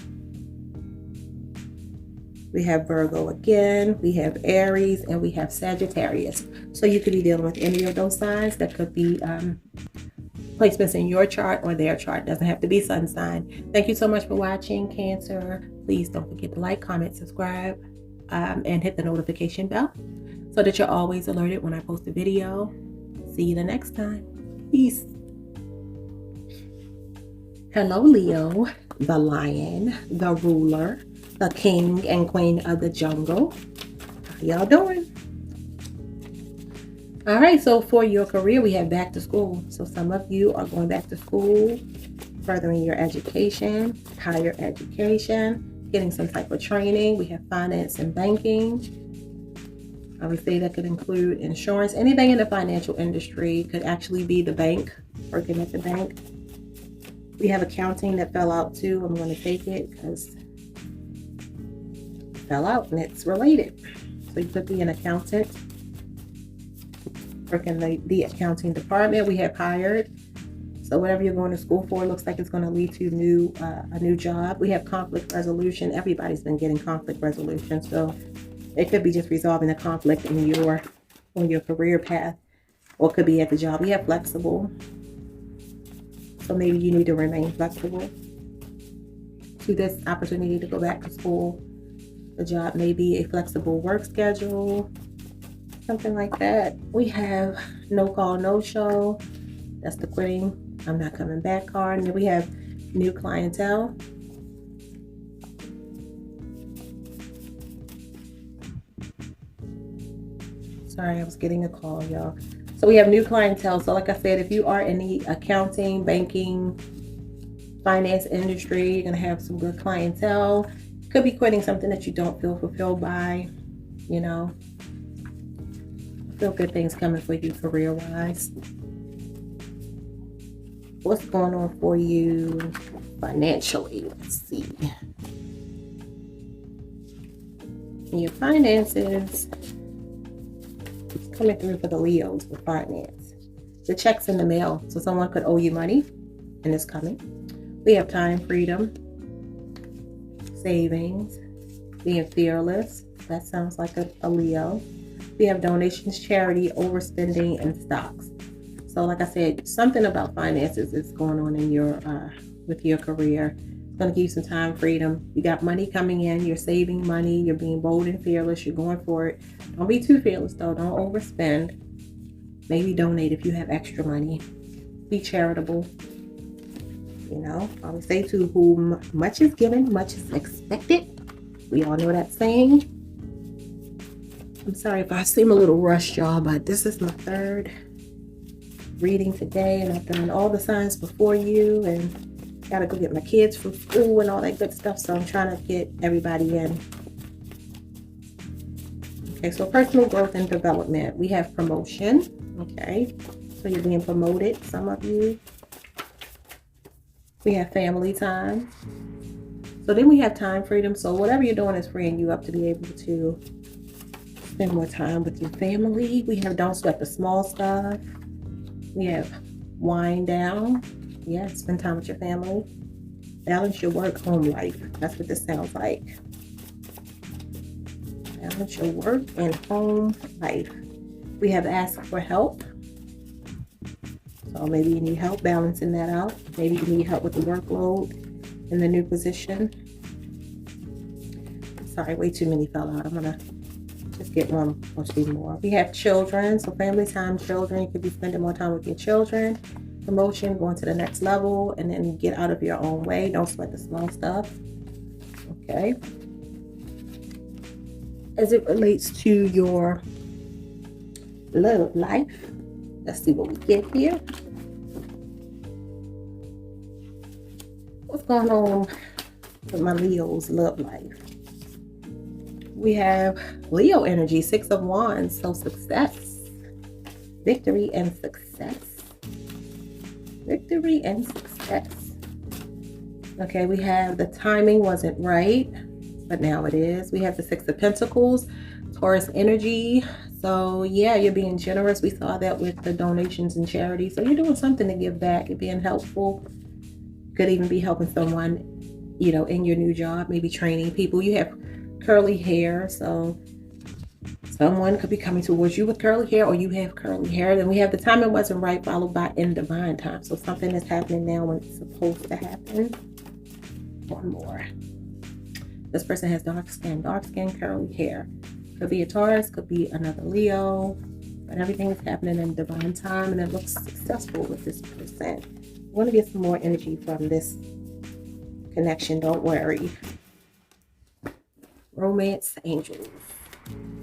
we have Virgo again, we have Aries, and we have Sagittarius. So you could be dealing with any of those signs. That could be placements in your chart or their chart. Doesn't have to be sun sign. Thank you so much for watching, Cancer. Please don't forget to like, comment, subscribe, and hit the notification bell so that you're always alerted when I post a video. See you the next time. Peace. Hello, Leo, the lion, the ruler, the king and queen of the jungle. How y'all doing? All right, so for your career, we have back to school. So some of you are going back to school, furthering your education, higher education, getting some type of training. We have finance and banking. I would say that could include insurance. Anything in the financial industry could actually be the bank, working at the bank. We have accounting that fell out too. I'm going to take it because it fell out and it's related. So you could be an accountant, work in the accounting department. We have hired. So whatever you're going to school for looks like it's going to lead to a new job. We have conflict resolution. Everybody's been getting conflict resolution. So it could be just resolving a conflict on your career path, or it could be at the job. We have flexible. So maybe you need to remain flexible to this opportunity to go back to school. The job may be a flexible work schedule, something like that. We have no call, no show. That's the quitting, I'm not coming back card. And then we have new clientele. Sorry, I was getting a call, y'all. So we have new clientele. So like I said, if you are in the accounting, banking, finance industry, you're going to have some good clientele. Could be quitting something that you don't feel fulfilled by, you know. Feel good things coming for you career-wise. What's going on for you financially? Let's see. In your finances, coming through for the Leos with finance. The check's in the mail, so someone could owe you money, and it's coming. We have time, freedom, savings, being fearless. That sounds like a Leo. We have donations, charity, overspending, and stocks. So like I said, something about finances is going on in your with your career. It's going to give you some time, freedom. You got money coming in. You're saving money. You're being bold and fearless. You're going for it. Don't be too fearless though. Don't overspend. Maybe donate if you have extra money. Be charitable. You know, I always say to whom much is given, much is expected. We all know that saying. I'm sorry if I seem a little rushed, y'all, but this is my third reading today, and I've done all the signs before you, and gotta go get my kids from school and all that good stuff. So I'm trying to get everybody in. Okay, so personal growth and development. We have promotion. Okay, so you're being promoted, some of you. We have family time. So then we have time freedom. So whatever you're doing is freeing you up to be able to spend more time with your family. We have don't sweat the small stuff. We have wind down. Yeah, spend time with your family. Balance your work, home life. That's what this sounds like. Balance your work and home life. We have asked for help. So maybe you need help balancing that out. Maybe you need help with the workload in the new position. Sorry, way too many fell out. I'm going to just get one or two more. We have children. So family time, children. You could be spending more time with your children. Promotion, going to the next level, and then get out of your own way. Don't sweat the small stuff. Okay. As it relates to your love life, let's see what we get here. What's going on with my Leo's love life? We have Leo energy, 6 of Wands, so success, victory, and success. Victory and success. Okay, we have the timing wasn't right, but now it is. We have the 6 of Pentacles, Taurus energy. So yeah, you're being generous. We saw that with the donations and charity. So you're doing something to give back. You're being helpful. Could even be helping someone, you know, in your new job, maybe training people. You have curly hair, so someone could be coming towards you with curly hair, or you have curly hair. Then we have the timing wasn't right, followed by in divine time. So something is happening now when it's supposed to happen. One more. This person has dark skin, curly hair. Could be a Taurus, could be another Leo, but everything is happening in divine time, and it looks successful with this person. I want to get some more energy from this connection. Don't worry. Romance angels.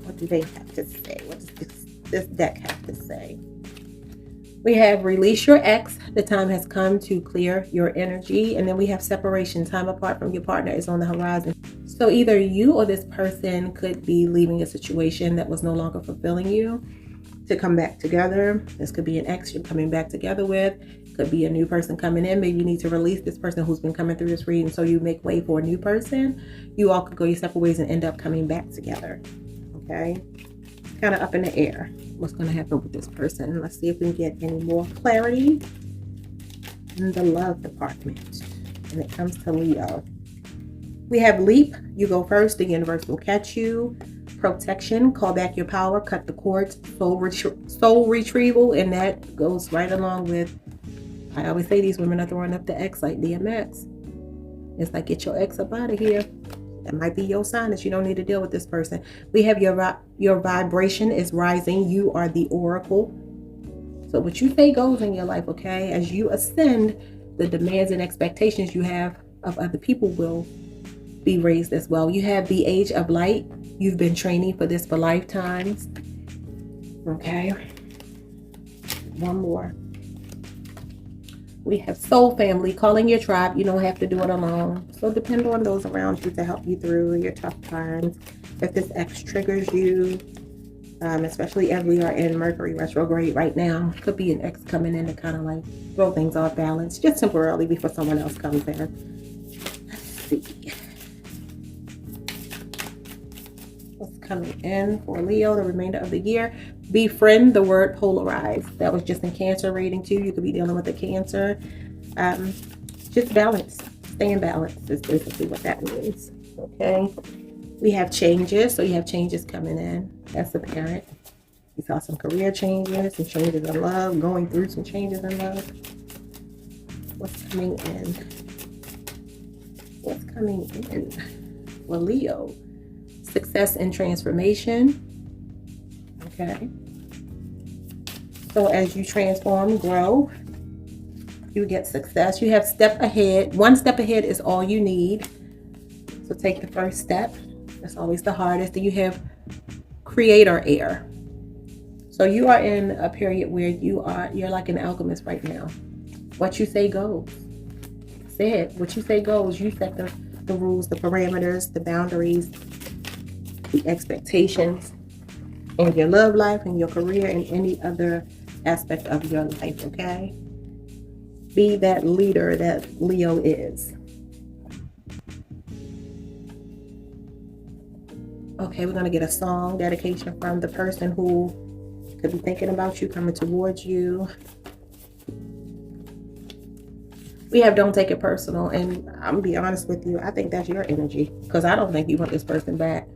What do they have to say? What does this deck have to say? We have release your ex. The time has come to clear your energy. And then we have separation. Time apart from your partner is on the horizon. So either you or this person could be leaving a situation that was no longer fulfilling you to come back together. This could be an ex you're coming back together with. Could be a new person coming in. Maybe you need to release this person who's been coming through this reading so you make way for a new person. You all could go your separate ways and end up coming back together. Okay, kind of up in the air what's going to happen with this person. Let's see if we can get any more clarity in the love department when it comes to Leo. We have leap. You go first. The universe will catch you. Protection. Call back your power. Cut the cords. Soul retrieval. And that goes right along with, I always say these women are throwing up the X like DMX. It's like, get your ex up out of here. That might be your sign that you don't need to deal with this person. We have your vibration is rising. You are the oracle. So what you say goes in your life, okay? As you ascend, the demands and expectations you have of other people will be raised as well. You have the age of light. You've been training for this for lifetimes. Okay. One more. We have soul family, calling your tribe. You don't have to do it alone. So depend on those around you to help you through your tough times. If this X triggers you, especially as we are in Mercury retrograde right now, could be an X coming in to kind of like throw things off balance just temporarily before someone else comes in. Let's see. What's coming in for Leo the remainder of the year? Befriend, the word polarize. That was just in Cancer reading too. You could be dealing with a Cancer. Just balance. Stay in balance is basically what that means. Okay. We have changes. So you have changes coming in. That's apparent. You saw some career changes, some changes in love, going through some changes in love. What's coming in? What's coming in? Well, Leo. Success and transformation. Okay. So as you transform, grow, you get success. You have step ahead. One step ahead is all you need. So take the first step. That's always the hardest. Then you have creator air. So you are in a period where you're like an alchemist right now. What you say goes. Say it. What you say goes. You set the rules, the parameters, the boundaries, the expectations in your love life, in your career, and any other aspect of your life, okay? Be that leader that Leo is. Okay, we're going to get a song dedication from the person who could be thinking about you, coming towards you. We have don't take it personal. And I'm going to be honest with you. I think that's your energy. Because I don't think you want this person back.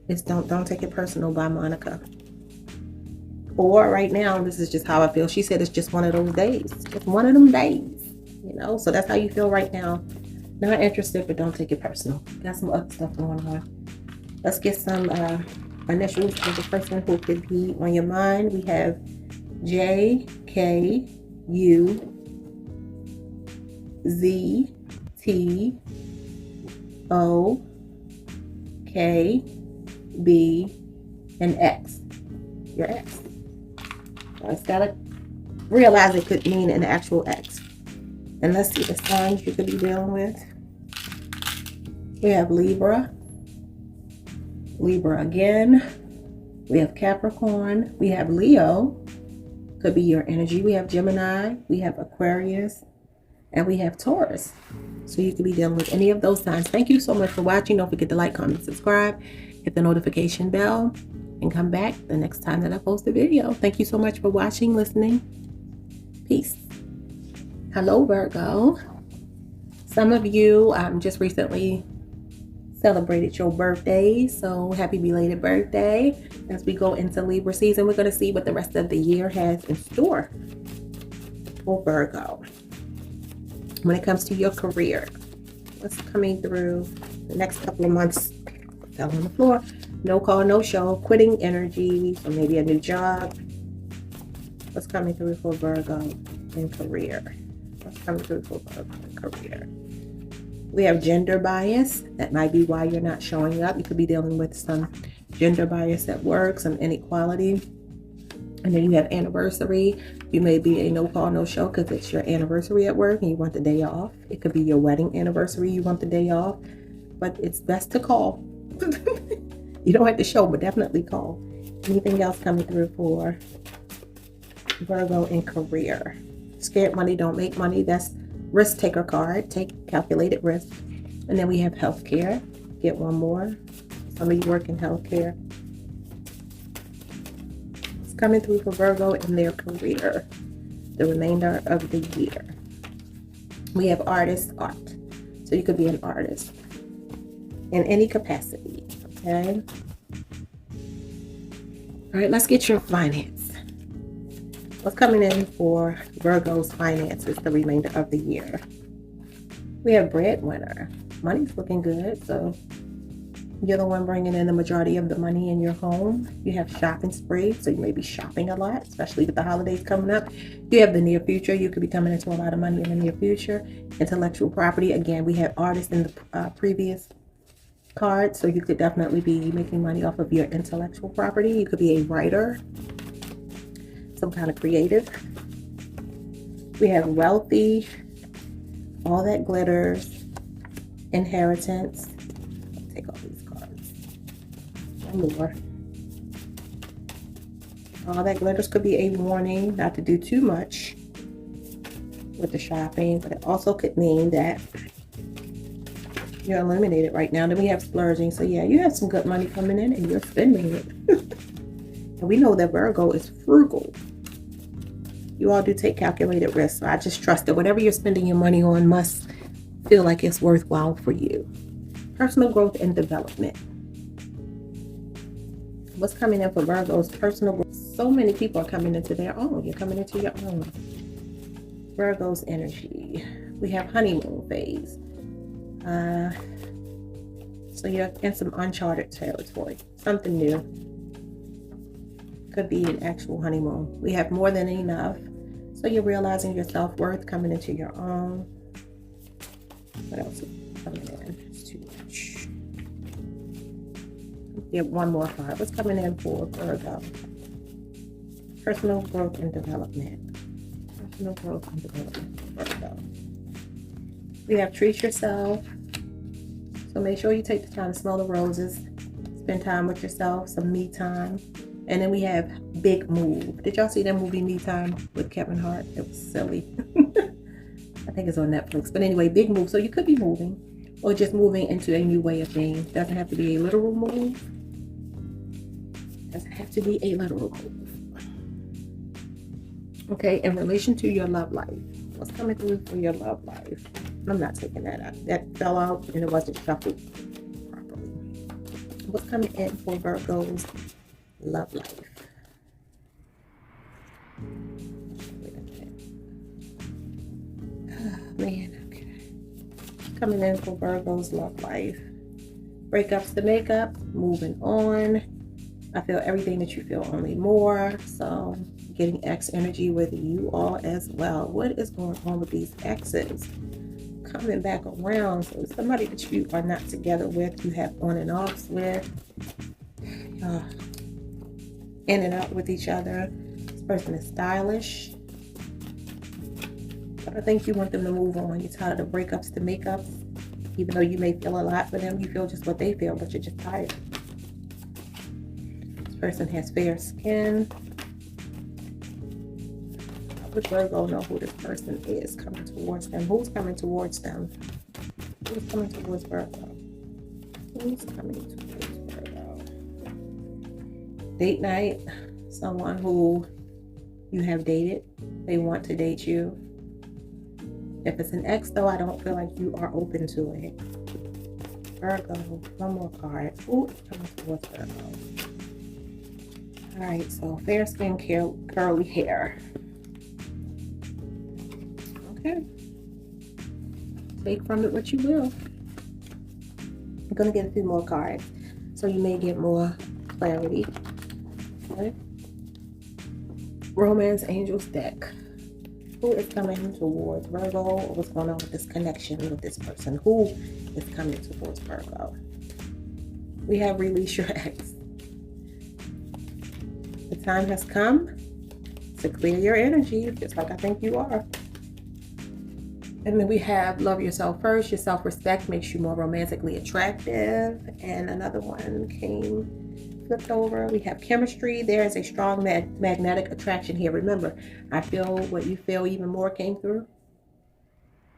It's don't take it personal by Monica. Or right now, this is just how I feel. She said it's just one of those days. Just one of them days. You know? So that's how you feel right now. Not interested, but don't take it personal. Got some other stuff going on. Let's get some initials of the person who could be on your mind. We have J, K, U, Z, T, O, K, B, and X. Your X. So it's gotta realize it could mean an actual X. And let's see the signs you could be dealing with. We have Libra. Libra again. We have Capricorn. We have Leo. Could be your energy. We have Gemini. We have Aquarius. And we have Taurus. So you could be dealing with any of those signs. Thank you so much for watching. Don't forget to like, comment, subscribe. Hit the notification bell. And come back the next time that I post a video. Thank you so much for watching, listening. Peace. Hello, Virgo. Some of you just recently celebrated your birthday, so happy belated birthday. As we go into Libra season, we're going to see what the rest of the year has in store for Virgo. When it comes to your career, what's coming through the next couple of months? Fell on the floor. No call, no show, quitting energy, so maybe a new job. What's coming through for Virgo in career? What's coming through for Virgo in career? We have gender bias. That might be why you're not showing up. You could be dealing with some gender bias at work, some inequality. And then you have anniversary. You may be a no call, no show because it's your anniversary at work and you want the day off. It could be your wedding anniversary. You want the day off, but it's best to call. You don't have to show, but definitely call. Anything else coming through for Virgo in career? Scared money, don't make money. That's risk taker card. Take calculated risk. And then we have healthcare. Get one more. Some of you work in healthcare. It's coming through for Virgo in their career. The remainder of the year. We have artist, art. So you could be an artist in any capacity. Okay. All right, let's get your finance. What's coming in for Virgo's finances the remainder of the year? We have breadwinner. Money's looking good, so you're the one bringing in the majority of the money in your home. You have shopping spree, so you may be shopping a lot, especially with the holidays coming up. You have the near future. You could be coming into a lot of money in the near future. Intellectual property. Again, we have artists in the previous card, so you could definitely be making money off of your intellectual property. You could be a writer, some kind of creative. We have wealthy, all that glitters, inheritance. Take all these cards. One more. All that glitters could be a warning not to do too much with the shopping, but it also could mean that you're eliminated right now. Then we have splurging. So yeah, you have some good money coming in and you're spending it. And we know that Virgo is frugal. You all do take calculated risks. So I just trust that whatever you're spending your money on must feel like it's worthwhile for you. Personal growth and development. What's coming in for Virgo's personal growth? So many people are coming into their own. You're coming into your own. Virgo's energy. We have honeymoon phase. So you're in some uncharted territory, something new. Could be an actual honeymoon. We have more than enough. So you're realizing your self-worth, coming into your own. What else is coming in? It's too much. Get one more card. What's coming in for Virgo? Personal growth and development. Personal growth and development for Virgo. We have treat yourself. So make sure you take the time to smell the roses. Spend time with yourself, some me time. And then we have Big Move. Did y'all see that movie Me Time with Kevin Hart? It was silly. I think it's on Netflix. But anyway, Big Move. So you could be moving or just moving into a new way of being. Doesn't have to be a literal move. Doesn't have to be a literal move. Okay, in relation to your love life. What's coming through for your love life? I'm not taking that out. That fell out and it wasn't shuffled properly. What's coming in for Virgo's love life? Wait a minute. Oh, man, okay. Coming in for Virgo's love life. Breakups to makeup, moving on. I feel everything that you feel, only more. So getting X energy with you all as well. What is going on with these X's? Coming back around. So it's somebody that you are not together with, you have on and offs with, in and out with each other. This person is stylish, but I think you want them to move on. You're tired of the breakups to makeups. Even though you may feel a lot for them, you feel just what they feel, but you're just tired. This person has fair skin. Would Virgo know who this person is coming towards them? Who's coming towards them? Who's coming towards Virgo? Who's coming towards Virgo? Date night. Someone who you have dated. They want to date you. If it's an ex, though, I don't feel like you are open to it. Virgo. One more card. Who is coming towards Virgo? All right, so fair skin, curly hair. Okay. Take from it what you will. I'm going to get a few more cards, so you may get more clarity. Okay. Romance Angels deck. Who is coming towards Virgo? What's going on with this connection with this person? Who is coming towards Virgo? We have release your ex. The time has come to clear your energy, just like I think you are. And then we have love yourself first. Your self-respect makes you more romantically attractive. And another one came flipped over. We have chemistry. There is a strong magnetic attraction here. Remember, I feel what you feel even more came through.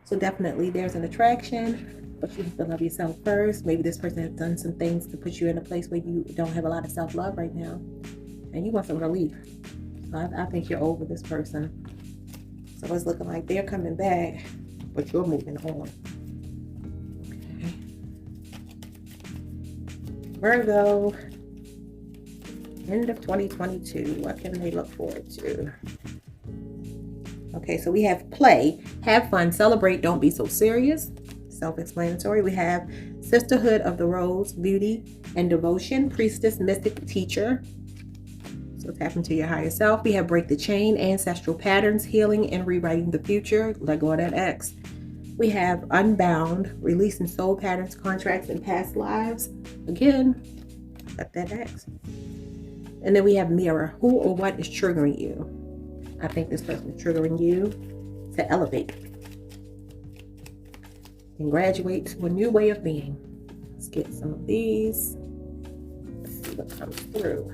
So definitely there's an attraction, but you have to love yourself first. Maybe this person has done some things to put you in a place where you don't have a lot of self-love right now. And you want some relief. So I think you're over this person. So it's looking like they're coming back, but you're moving on. Okay. Virgo, end of 2022. What can they look forward to? Okay, so we have play, have fun, celebrate, don't be so serious. Self-explanatory. We have sisterhood of the rose, beauty and devotion, priestess, mystic, teacher. So tap into your higher self. We have break the chain, ancestral patterns, healing and rewriting the future. Let go of that ex. We have unbound, releasing soul patterns, contracts, and past lives. Again, let that ex. And then we have mirror. Who or what is triggering you? I think this person is triggering you to elevate and graduate to a new way of being. Let's get some of these. Let's see what comes through.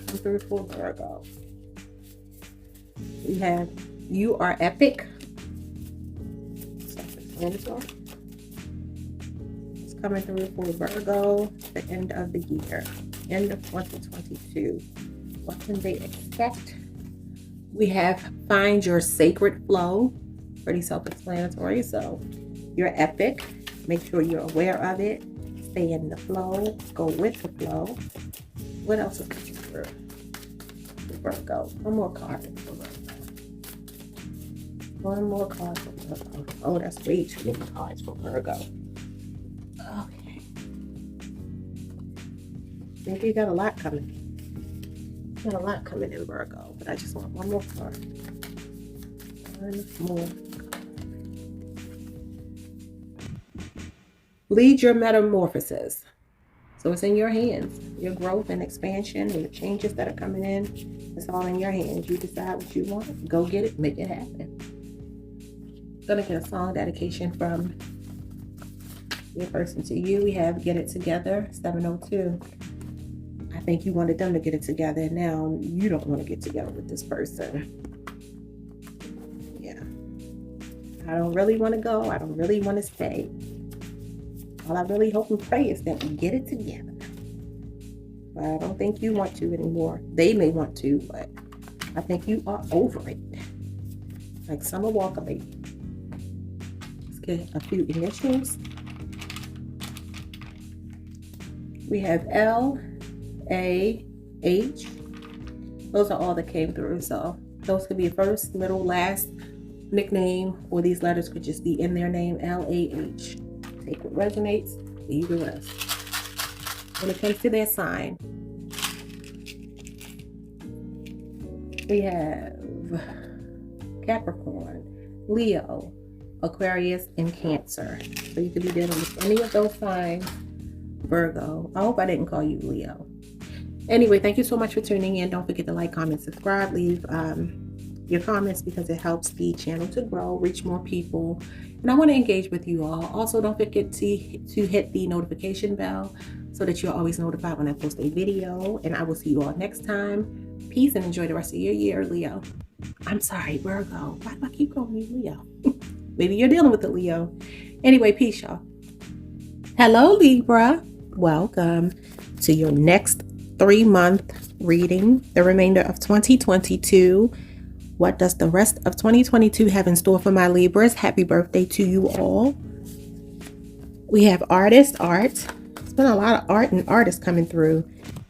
Come through for Virgo. We have you are epic. Self-explanatory. It's coming through for Virgo, the end of the year, end of 2022. What can they expect? We have find your sacred flow. Pretty self-explanatory. So you're epic. Make sure you're aware of it. Stay in the flow. Go with the flow. What else is coming through? Virgo. One more card for Virgo. One more card for Virgo. Oh, that's way too many cards for Virgo. Okay. Maybe you got a lot coming. You got a lot coming in Virgo, but I just want one more card. One more. Lead your metamorphosis. So it's in your hands. Your growth and expansion and the changes that are coming in, it's all in your hands. You decide what you want. Go get it. Make it happen. Gonna get a song dedication from your person to you. We have Get It Together, 702. I think you wanted them to get it together, and now you don't want to get together with this person. Yeah. I don't really want to go. I don't really want to stay. All I really hope and pray is that we get it together. But I don't think you want to anymore. They may want to, but I think you are over it. like Summer Walker baby. Let's get a few initials. We have L, A, H. Those are all that came through. So those could be a first, middle, last nickname, or these letters could just be in their name, L, A, H. Take what resonates, leave the rest. When it comes to their sign, we have Capricorn, Leo, Aquarius, and Cancer. So you could be dealing with any of those signs. Virgo. I hope I didn't call you Leo. Anyway, thank you so much for tuning in. Don't forget to like, comment, subscribe, leave your comments because it helps the channel to grow, reach more people. And I want to engage with you all. Also, don't forget to hit the notification bell so that you're always notified when I post a video. And I will see you all next time. Peace and enjoy the rest of your year, Leo. I'm sorry, Virgo. Why do I keep calling you Leo? Maybe you're dealing with a Leo. Anyway, peace, y'all. Hello, Libra. Welcome to your next 3-month reading, the remainder of 2022. What does the rest of 2022 have in store for my Libras? Happy birthday to you all. We have art. There's been a lot of art and artists coming through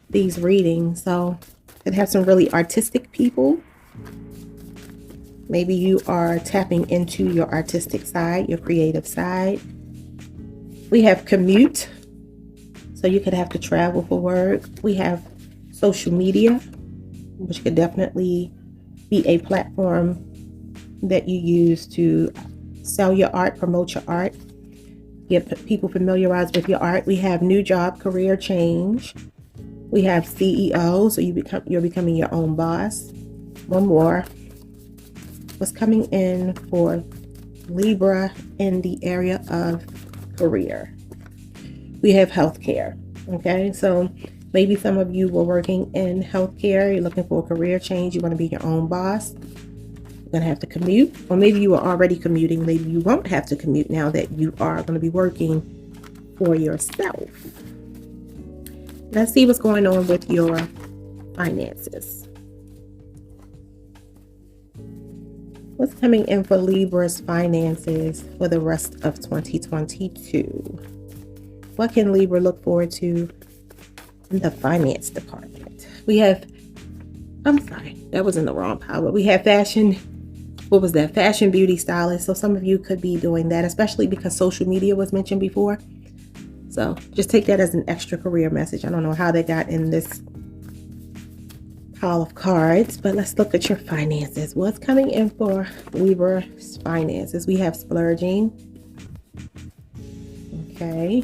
these readings. So it has some really artistic people. Maybe you are tapping into your artistic side, your creative side. We have commute. So you could have to travel for work. We have social media, which could definitely be a platform that you use to sell your art, promote your art, get people familiarized with your art. We have new job, career change. We have CEO, so you're becoming your own boss. One more. What's coming in for Libra in the area of career? We have healthcare. Okay, so maybe some of you were working in healthcare. You're looking for a career change. You want to be your own boss. You're going to have to commute. Or maybe you were already commuting. Maybe you won't have to commute now that you are going to be working for yourself. Let's see what's going on with your finances. What's coming in for Libra's finances for the rest of 2022? What can Libra look forward to in the finance department? We have, I'm sorry, that was in the wrong pile, but we have fashion. What was that? Fashion, beauty, stylist. So some of you could be doing that, especially because social media was mentioned before. So just take that as an extra career message. I don't know how they got in this pile of cards, but let's look at your finances. What's coming in for Libra's finances? We have splurging. Okay.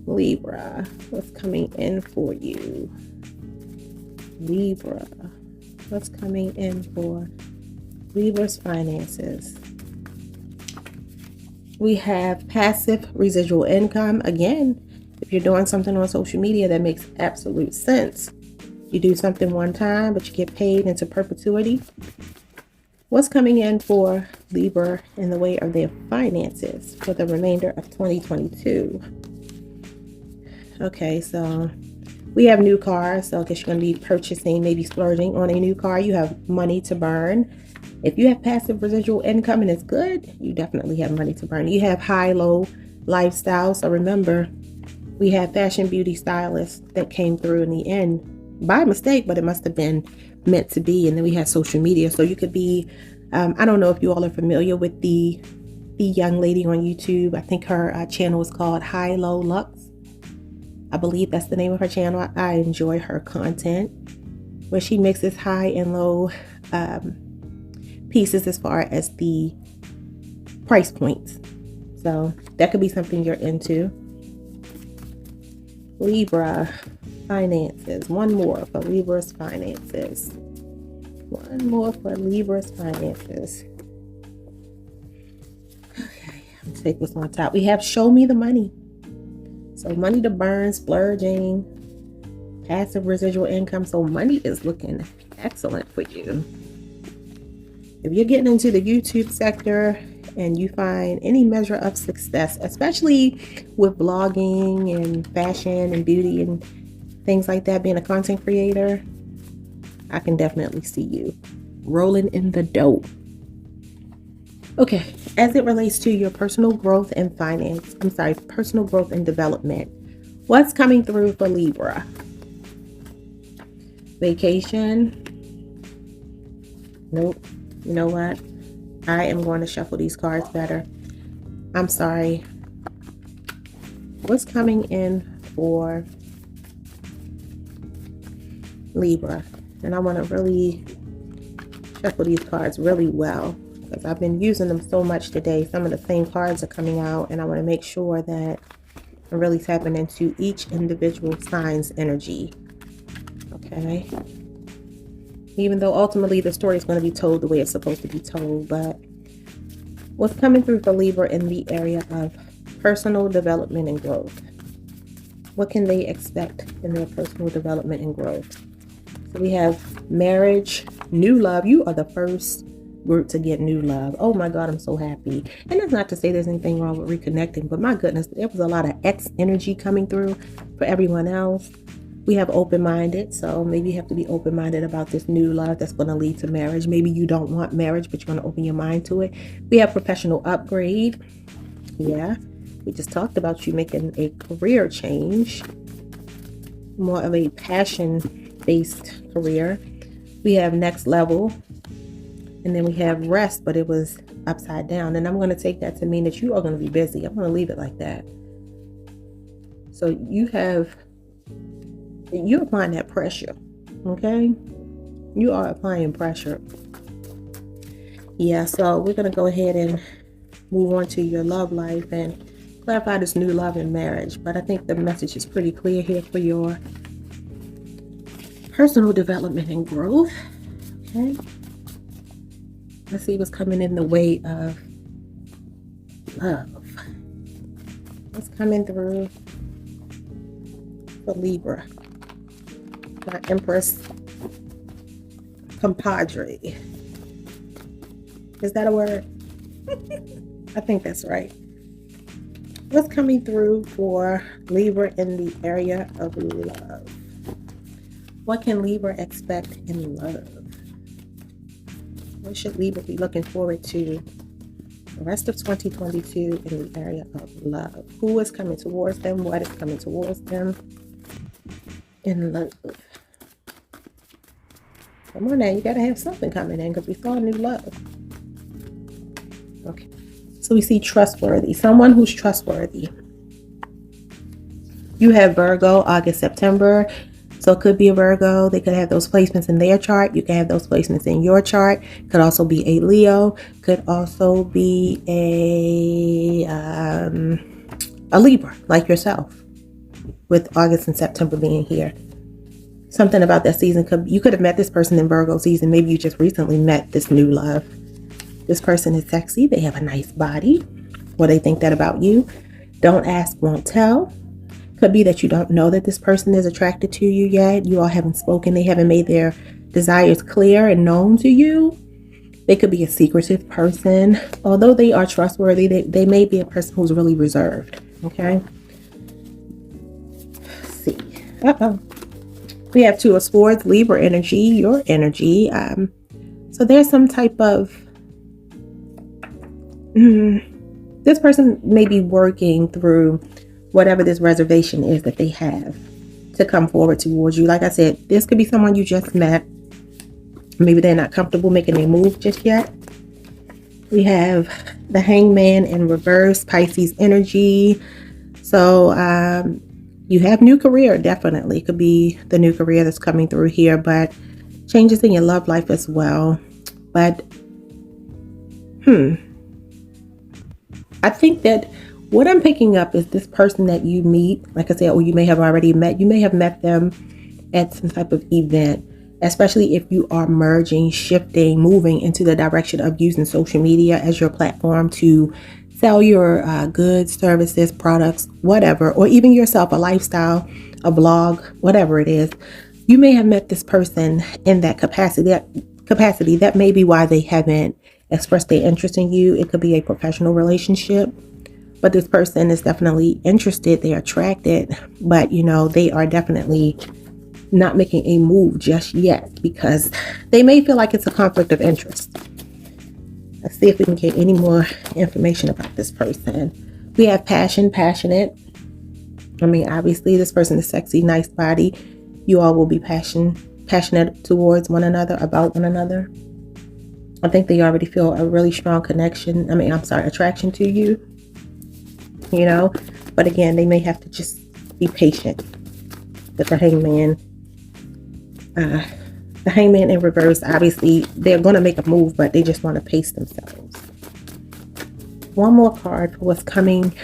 Libra, what's coming in for you? Libra, what's coming in for Libra's finances? We have passive residual income. Again, if you're doing something on social media, that makes absolute sense. You do something one time, but you get paid into perpetuity. What's coming in for Libra in the way of their finances for the remainder of 2022? Okay, so we have new cars. So I guess you're going to be purchasing, maybe splurging on a new car. You have money to burn. If you have passive residual income and it's good, you definitely have money to burn. You have high-low lifestyle. So remember, we have fashion, beauty, stylists that came through in the end by mistake, but it must have been meant to be. And then we have social media. So you could be, I don't know if you all are familiar with the young lady on YouTube. I think her channel is called High Low Lux. I believe that's the name of her channel. I enjoy her content where she mixes high and low pieces as far as the price points. So that could be something you're into. Libra finances. One more for Libra's finances. One more for Libra's finances. Okay, I'm gonna take what's on top. We have show me the money. So money to burn, splurging, passive residual income. So money is looking excellent for you. If you're getting into the YouTube sector and you find any measure of success, especially with blogging and fashion and beauty and things like that, being a content creator, I can definitely see you rolling in the dough. Okay, as it relates to your personal growth and personal growth and development, what's coming through for Libra? Vacation. Nope. You know what? I am going to shuffle these cards better. I'm sorry. What's coming in for Libra? And I want to really shuffle these cards really well, because I've been using them so much today. Some of the same cards are coming out, and I want to make sure that I'm really tapping into each individual sign's energy. Okay. Even though ultimately the story is going to be told the way it's supposed to be told, but what's coming through for Libra in the area of personal development and growth? What can they expect in their personal development and growth? So we have marriage, new love. You are the first group to get new love. Oh my God, I'm so happy. And that's not to say there's anything wrong with reconnecting, but my goodness, there was a lot of ex energy coming through for everyone else. We have open-minded, so maybe you have to be open-minded about this new love that's going to lead to marriage. Maybe you don't want marriage, but you're going to open your mind to it. We have professional upgrade. Yeah, we just talked about you making a career change, more of a passion-based career. We have next level, and then we have rest, but it was upside down. And I'm going to take that to mean that you are going to be busy. I'm going to leave it like that. So you're applying that pressure, okay? You are applying pressure. Yeah, so we're going to go ahead and move on to your love life and clarify this new love and marriage. But I think the message is pretty clear here for your personal development and growth. Okay. Let's see what's coming in the way of love. What's coming through for Libra? My Empress compadre. Is that a word? I think that's right. What's coming through for Libra in the area of love? What can Libra expect in love? What should Libra be looking forward to the rest of 2022 in the area of love? Who is coming towards them? What is coming towards them in love? Come on now, you gotta have something coming in, because we saw new love. Okay, so we see trustworthy, someone who's trustworthy. You have Virgo, August, September. So it could be a Virgo. They could have those placements in their chart. You can have those placements in your chart. Could also be a Leo. Could also be a Libra, like yourself, with August and September being here. Something about that season you could have met this person in Virgo season. Maybe you just recently met this new love. This person is sexy. They have a nice body. What they think that about you. Don't ask, won't tell. Could be that you don't know that this person is attracted to you yet. You all haven't spoken. They haven't made their desires clear and known to you. They could be a secretive person. Although they are trustworthy, they may be a person who's really reserved. Okay. Let's see. We have Two of Swords, Libra energy, your energy. So there's some type of... this person may be working through whatever this reservation is that they have to come forward towards you. Like I said, this could be someone you just met. Maybe they're not comfortable making a move just yet. We have the Hangman in reverse, Pisces energy. So you have new career, definitely. Could be the new career that's coming through here, but changes in your love life as well. But I think that what I'm picking up is this person that you meet, like I said, or you may have already met. You may have met them at some type of event, especially if you are merging, shifting, moving into the direction of using social media as your platform to sell your goods, services, products, whatever, or even yourself, a lifestyle, a blog, whatever it is. You may have met this person in that capacity. That may be why they haven't expressed their interest in you. It could be a professional relationship, but this person is definitely interested. They're attracted, but they are definitely not making a move just yet because they may feel like it's a conflict of interest. Let's see if we can get any more information about this person. We have passion, passionate. I mean, obviously this person is sexy, nice body. You all will be passionate towards one another, about one another. I think they already feel a really strong connection. Attraction to you, you know, but again, they may have to just be patient with the hangman. The hangman in reverse, obviously they're going to make a move, but they just want to pace themselves. One more card for what's coming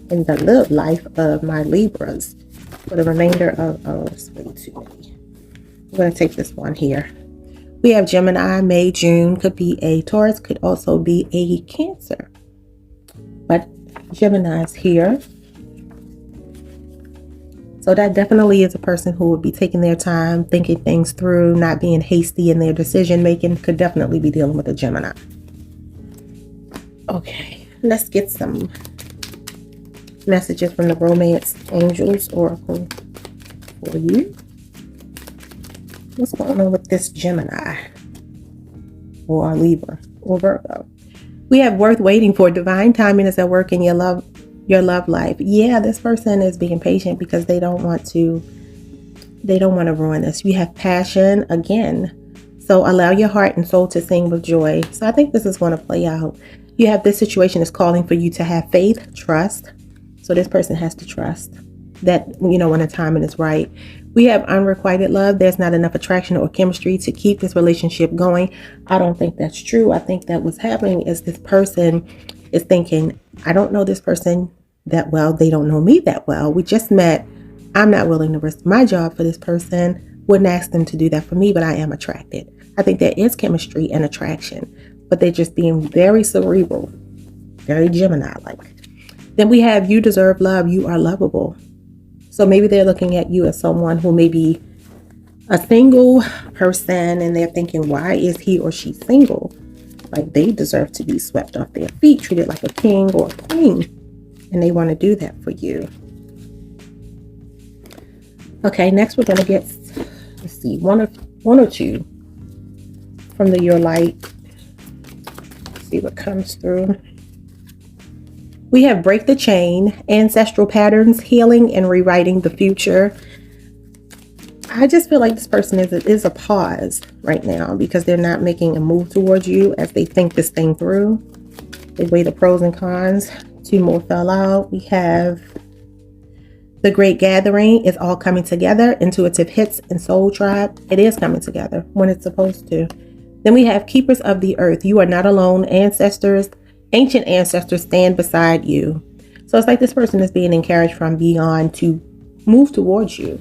in the love life of my Libras for the remainder of, it's way too many. I'm going to take this one here. We have Gemini, May, June, could be a Taurus, could also be a Cancer. But Gemini is here. So that definitely is a person who would be taking their time, thinking things through, not being hasty in their decision making. Could definitely be dealing with a Gemini. Okay, let's get some messages from the Romance Angels Oracle for you. What's going on with this Gemini or Libra or Virgo? We have worth waiting for. Divine timing is at work in your love life. Yeah, this person is being patient because they don't want to ruin this. You have passion again. So allow your heart and soul to sing with joy. So I think this is going to play out. You have this situation is calling for you to have faith, trust. So this person has to trust that, you know, when the timing is right. We have unrequited love. There's not enough attraction or chemistry to keep this relationship going. I don't think that's true. I think that what's happening is this person is thinking, I don't know this person that well. They don't know me that well. We just met. I'm not willing to risk my job for this person. Wouldn't ask them to do that for me, but I am attracted. I think there is chemistry and attraction, but they're just being very cerebral, very Gemini-like. Then we have you deserve love. You are lovable. So maybe they're looking at you as someone who may be a single person and they're thinking, why is he or she single? Like they deserve to be swept off their feet, treated like a king or a queen. And they want to do that for you. Okay, next we're going to get, let's see, one or two from the Your Light. Let's see what comes through. We have break the chain, ancestral patterns, healing and rewriting the future. I just feel like this person is a pause right now because they're not making a move towards you as they think this thing through. They weigh the pros and cons. Two more fell out. We have the Great Gathering is all coming together. Intuitive hits and soul tribe. It is coming together when it's supposed to. Then we have Keepers of the Earth. You are not alone. Ancestors, ancient ancestors stand beside you. So it's like this person is being encouraged from beyond to move towards you.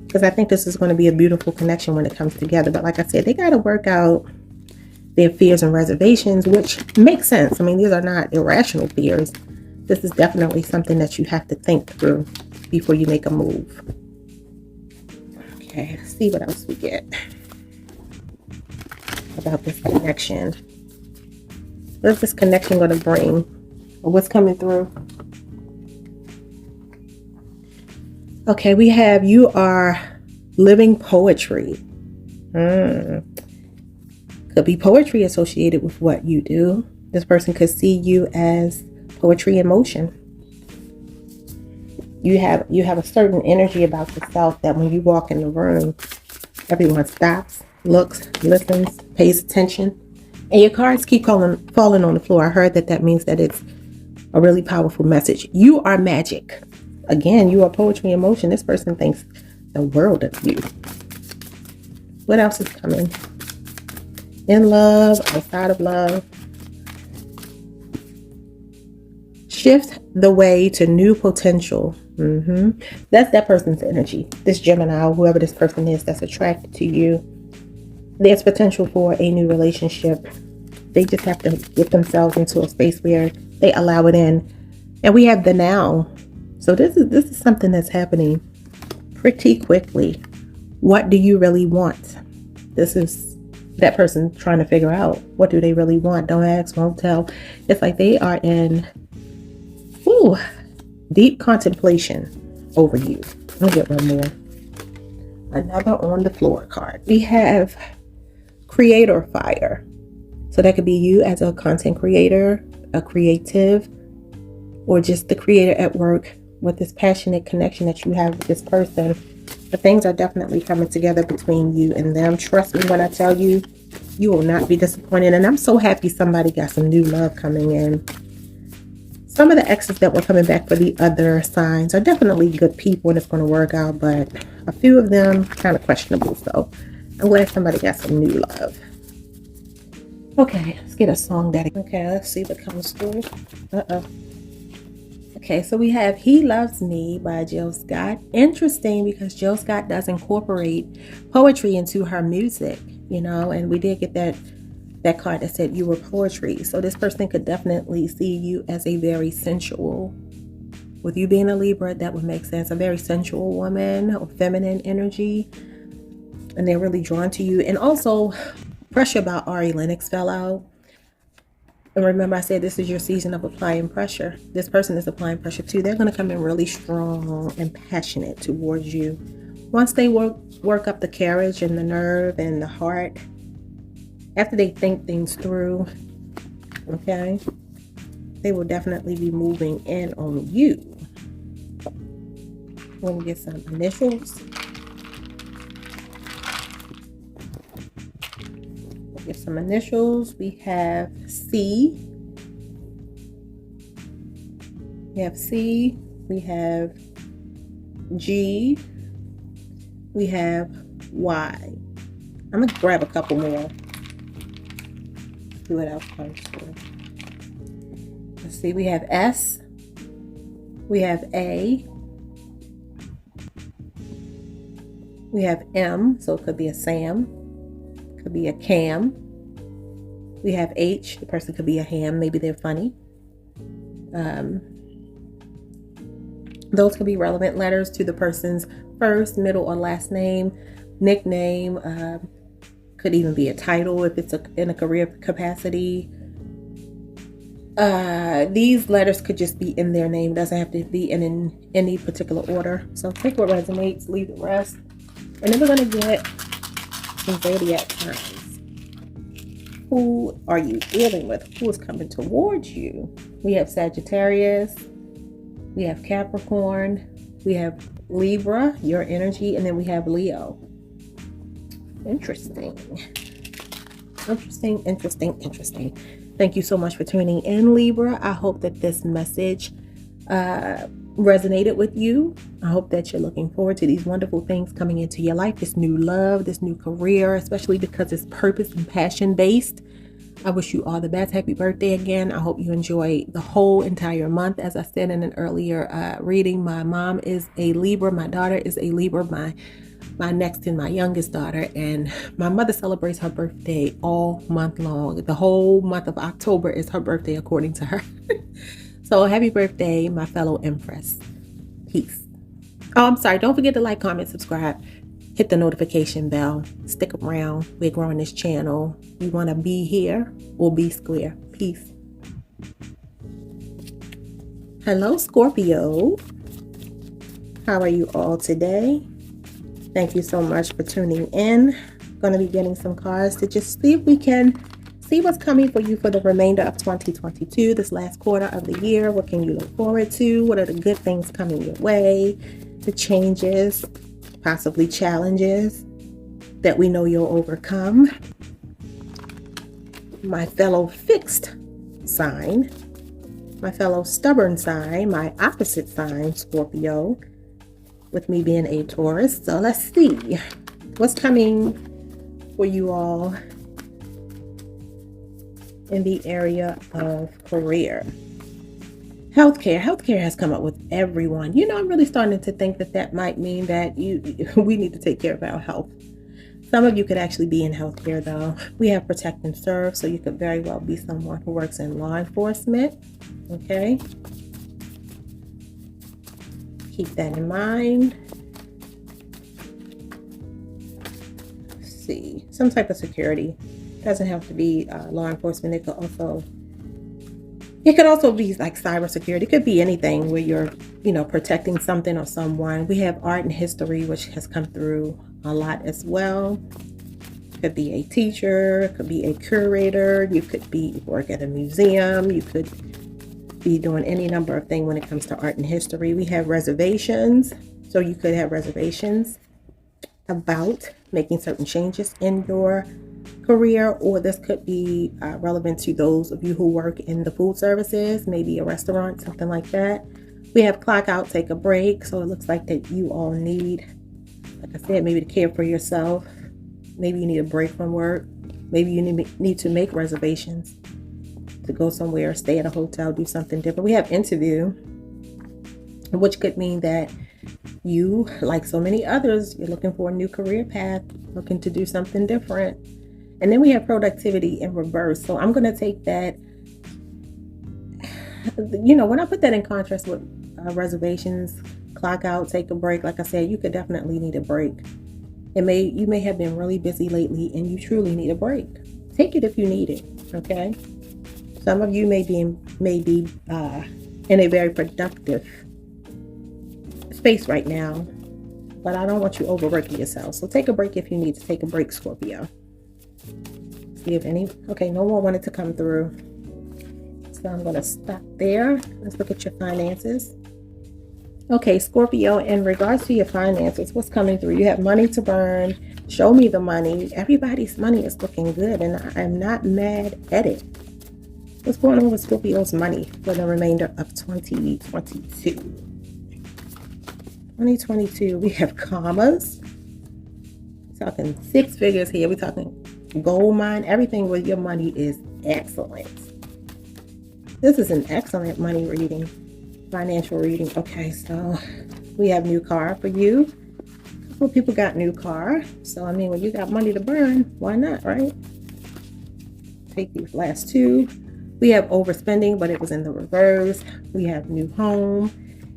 Because I think this is going to be a beautiful connection when it comes together. But like I said, they got to work out their fears and reservations, which makes sense. I mean, these are not irrational fears. This is definitely something that you have to think through before you make a move. Okay, let's see what else we get about this connection. What is this connection going to bring? Or what's coming through? Okay, we have you are living poetry. Could be poetry associated with what you do. This person could see you as poetry in motion. You have a certain energy about yourself that when you walk in the room, everyone stops, looks, listens, pays attention. And your cards keep falling on the floor. I heard that means that it's a really powerful message. You are magic. Again, you are poetry in motion. This person thinks the world of you. What else is coming? In love, outside of love. Shift the way to new potential. That's that person's energy. This Gemini, or whoever this person is that's attracted to you. There's potential for a new relationship. They just have to get themselves into a space where they allow it in. And we have the now. So this is something that's happening pretty quickly. What do you really want? This is that person trying to figure out what do they really want. Don't ask, won't tell. It's like they are in deep contemplation over you. I'll get one more. Another on the floor card. We have creator fire. So that could be you as a content creator, a creative, or just the creator at work with this passionate connection that you have with this person. But things are definitely coming together between you and them. Trust me when I tell you, you will not be disappointed. And I'm so happy somebody got some new love coming in. Some of the exes that were coming back for the other signs are definitely good people and it's going to work out. But a few of them kind of questionable. So I'm glad somebody got some new love. Okay, let's get a song dedicated. Okay, let's see what comes through. Okay, so we have He Loves Me by Jill Scott. Interesting because Jill Scott does incorporate poetry into her music, you know, and we did get that card that said you were poetry. So this person could definitely see you as a very sensual, with you being a Libra, that would make sense, a very sensual woman or feminine energy. And they're really drawn to you. And also, pressure about Ari Lennox fell out. And remember I said this is your season of applying pressure. This person is applying pressure too. They're going to come in really strong and passionate towards you. Once they work up the courage and the nerve and the heart, after they think things through, okay, they will definitely be moving in on you. We're going to get some initials. Get some initials. We have C. We have C. We have G. We have Y. I'm going to grab a couple more. See what else comes through. Let's see. We have S. We have A. We have M. So it could be a Sam. Could be a Cam. We have H. The person could be a ham. Maybe they're funny. Those could be relevant letters to the person's first, middle, or last name. Nickname. Could even be a title if it's in a career capacity. These letters could just be in their name. It doesn't have to be in any particular order. So take what resonates, leave the rest. And then we're going to get some zodiac signs. Who are you dealing with? Who is coming towards you? We have Sagittarius. We have Capricorn. We have Libra, your energy. And then we have Leo. Interesting. Interesting. Thank you so much for tuning in, Libra. I hope that this message resonated with you. I hope that you're looking forward to these wonderful things coming into your life, this new love, this new career, especially because it's purpose and passion based. I wish you all the best. Happy birthday again. I hope you enjoy the whole entire month. As I said in an earlier reading, my mom is a Libra, my daughter is a Libra, my next and my youngest daughter, and my mother celebrates her birthday all month long. The whole month of October is her birthday according to her. So happy birthday, my fellow Empress. Peace. Oh, I'm sorry. Don't forget to like, comment, subscribe. Hit the notification bell. Stick around. We're growing this channel. You want to be here or be square. Peace. Hello, Scorpio. How are you all today? Thank you so much for tuning in. Going to be getting some cards to just see if we can see what's coming for you for the remainder of 2022, this last quarter of the year. What can you look forward to? What are the good things coming your way? The changes, possibly challenges that we know you'll overcome. My fellow fixed sign, my fellow stubborn sign, my opposite sign, Scorpio, with me being a Taurus. So let's see what's coming for you all in the area of career. Healthcare has come up with everyone. You know, I'm really starting to think that might mean that we need to take care of our health. Some of you could actually be in healthcare though. We have protect and serve, so you could very well be someone who works in law enforcement. Okay. Keep that in mind. Let's see. Some type of security. Doesn't have to be law enforcement. It could also be like cybersecurity. It could be anything where you're, protecting something or someone. We have art and history, which has come through. a lot as well. Could be a teacher, could be a curator, you could be work at a museum, you could be doing any number of things when it comes to art and history. We have reservations, so you could have reservations about making certain changes in your career, or this could be relevant to those of you who work in the food services, maybe a restaurant, something like that. We have clock out, take a break. So it looks like that you all need, like I said, maybe to care for yourself. Maybe you need a break from work. Maybe you need to make reservations to go somewhere, stay at a hotel, do something different. We have interview, which could mean that you, like so many others, you're looking for a new career path, looking to do something different. And then we have productivity in reverse. So I'm going to take that, when I put that in contrast with reservations, clock out, take a break. Like I said, you could definitely need a break. You may have been really busy lately and you truly need a break. Take it if you need it. Okay. Some of you may be in a very productive space right now, but I don't want you overworking yourself. So take a break if you need to take a break, Scorpio. See if okay, no more wanted to come through. So I'm going to stop there. Let's look at your finances. Okay, Scorpio, in regards to your finances, what's coming through? You have money to burn. Show me the money. Everybody's money is looking good, and I'm not mad at it. What's going on with Scorpio's money for the remainder of 2022? 2022, we have commas. We're talking six figures here. We're talking gold mine. Everything with your money is excellent. This is an excellent money reading. Financial reading. Okay, so we have new car for you. A couple of people got new car. So, I mean, when you got money to burn, why not, right? Take these last two. We have overspending, but it was in the reverse. We have new home,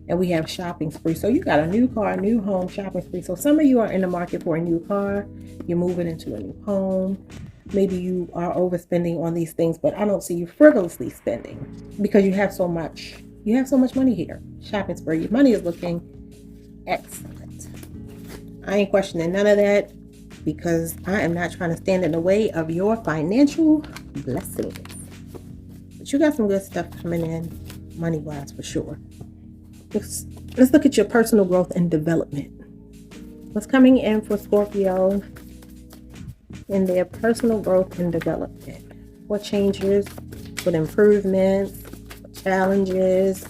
and we have shopping spree. So you got a new car, new home, shopping spree. So some of you are in the market for a new car. You're moving into a new home. Maybe you are overspending on these things, but I don't see you frivolously spending because you have so much. You have so much money here. Shopping spree. Your money is looking excellent. I ain't questioning none of that because I am not trying to stand in the way of your financial blessings. But you got some good stuff coming in money-wise for sure. Let's look at your personal growth and development. What's coming in for Scorpio in their personal growth and development? What changes? What improvements? Challenges?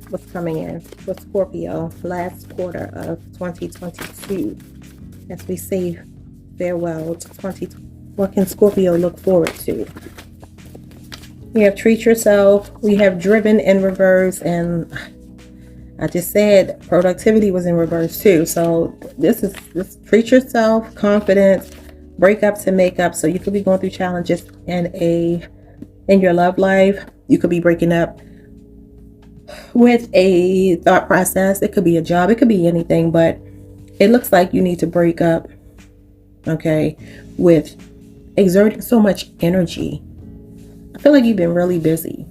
What's coming in for Scorpio last quarter of 2022 as we say farewell to 2020? What can Scorpio look forward to? We have treat yourself. We have driven in reverse, and I just said productivity was in reverse too. So this treat yourself, confidence, breakups and makeup. So you could be going through challenges in your love life. You could be breaking up with a thought process. It could be a job. It could be anything, but it looks like you need to break up, okay, with exerting so much energy. I feel like you've been really busy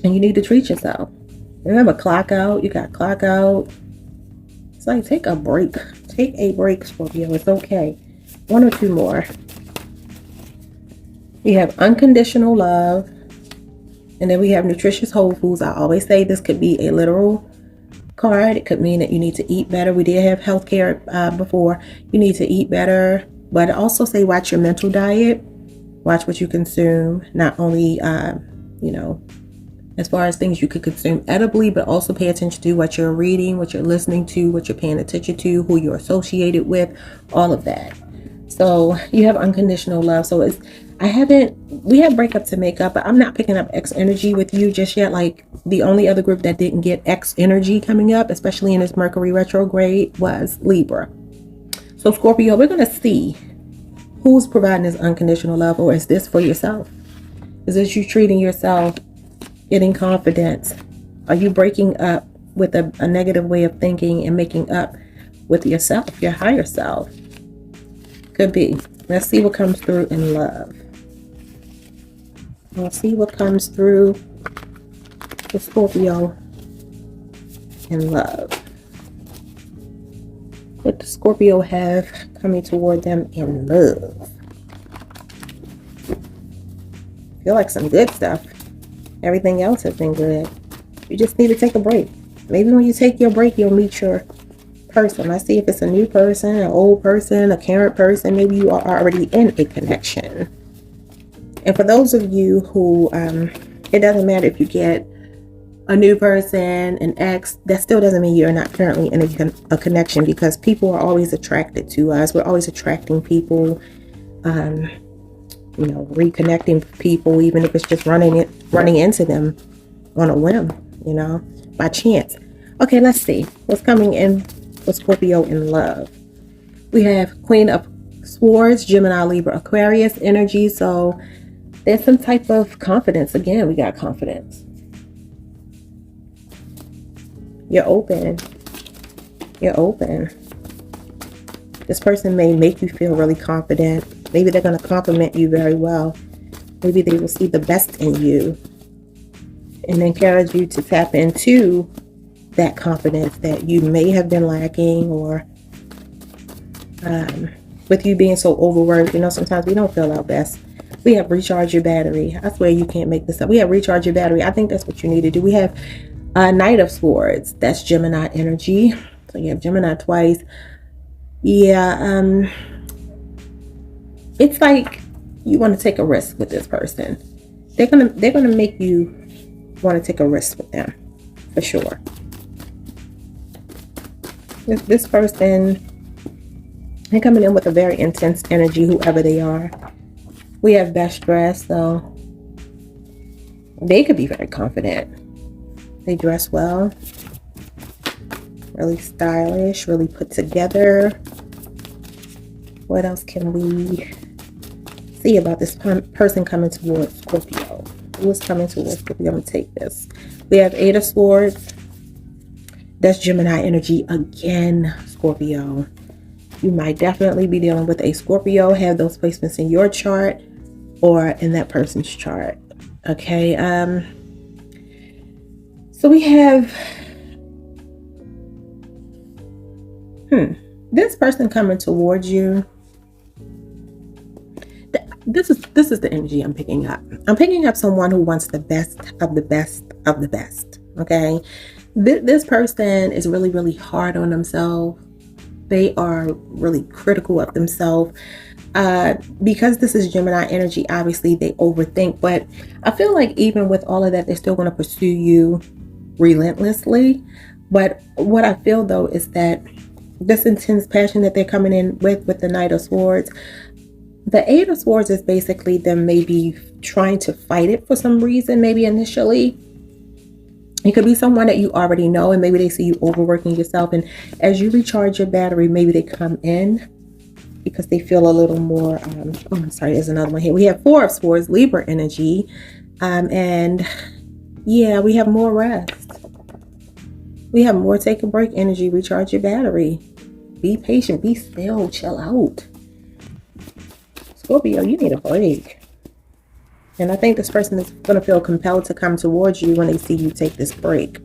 and you need to treat yourself. Remember, clock out. You got clock out. It's like, take a break. Take a break, Scorpio. It's okay. One or two more. We have unconditional love. And then we have nutritious whole foods. I always say this could be a literal card. It could mean that you need to eat better. We did have healthcare before. You need to eat better. But also say watch your mental diet. Watch what you consume. Not only, as far as things you could consume edibly, but also pay attention to what you're reading, what you're listening to, what you're paying attention to, who you're associated with, all of that. So you have unconditional love. So we have breakup to make up, but I'm not picking up X energy with you just yet. Like the only other group that didn't get X energy coming up, especially in this Mercury retrograde, was Libra. So Scorpio, we're going to see who's providing this unconditional love, or is this for yourself? Is this you treating yourself, getting confidence? Are you breaking up with a negative way of thinking and making up with yourself, your higher self? Could be. Let's see what comes through in love. Let's see what comes through for Scorpio in love. What does Scorpio have coming toward them in love? I feel like some good stuff. Everything else has been good. You just need to take a break. Maybe when you take your break, you'll meet your person. Let's see if it's a new person, an old person, a current person. Maybe you are already in a connection. And for those of you who, it doesn't matter if you get a new person, an ex, that still doesn't mean you're not currently in a connection, because people are always attracted to us. We're always attracting people, you know, reconnecting people, even if it's just running into them on a whim, you know, by chance. Okay, let's see what's coming in for Scorpio in love. We have Queen of Swords, Gemini, Libra, Aquarius energy. So there's some type of confidence. Again, we got confidence. You're open. You're open. This person may make you feel really confident. Maybe they're going to compliment you very well. Maybe they will see the best in you and encourage you to tap into that confidence that you may have been lacking, or with you being so overworked. You know, sometimes we don't feel our best. We have recharge your battery. I swear you can't make this up. We have recharge your battery. I think that's what you need to do. We have Knight of Swords. That's Gemini energy. So you have Gemini twice. Yeah, it's like you want to take a risk with this person. They're gonna make you want to take a risk with them, for sure. This person, they're coming in with a very intense energy, whoever they are. We have best dressed, so they could be very confident. They dress well, really stylish, really put together. What else can we see about this person coming towards Scorpio? Who is coming towards Scorpio? I'm going to take this. We have Eight of Swords. That's Gemini energy again, Scorpio. You might definitely be dealing with a Scorpio. Have those placements in your chart or in that person's chart. Okay. So we have this person coming towards you. This is the energy I'm picking up. I'm picking up someone who wants the best of the best of the best. Okay. This person is really, really hard on themselves. They are really critical of themselves. Because this is Gemini energy, obviously they overthink. But I feel like even with all of that, they're still going to pursue you relentlessly. But what I feel though is that this intense passion that they're coming in with the Knight of Swords, the Eight of Swords is basically them maybe trying to fight it for some reason, maybe initially. It could be someone that you already know, and maybe they see you overworking yourself. And as you recharge your battery, maybe they come in because they feel a little more, oh, I'm sorry, there's another one here. We have Four of Swords, Libra energy. And yeah, we have more rest. We have more take a break energy, recharge your battery. Be patient, be still, chill out. Scorpio, you need a break. And I think this person is going to feel compelled to come towards you when they see you take this break.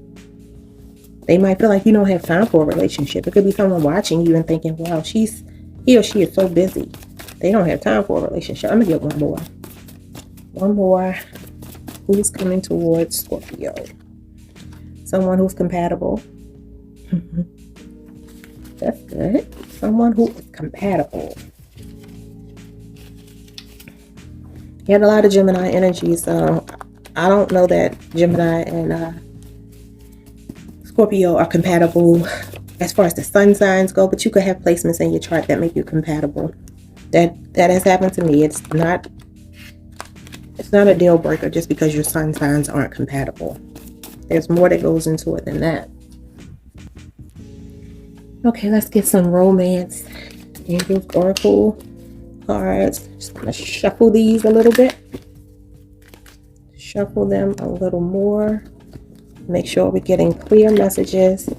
They might feel like you don't have time for a relationship. It could be someone watching you and thinking, wow, he or she is so busy. They don't have time for a relationship. I'm going to get one more. One more. Who's coming towards Scorpio? Someone who's compatible. That's good. Someone who is compatible. You had a lot of Gemini energy, so I don't know that Gemini and Scorpio are compatible as far as the sun signs go, but you could have placements in your chart that make you compatible. That has happened to me. It's not a deal breaker just because your sun signs aren't compatible. There's more that goes into it than that. Okay, let's get some romance. Angels, Oracle cards. Just gonna shuffle these a little bit. Shuffle them a little more. Make sure we're getting clear messages.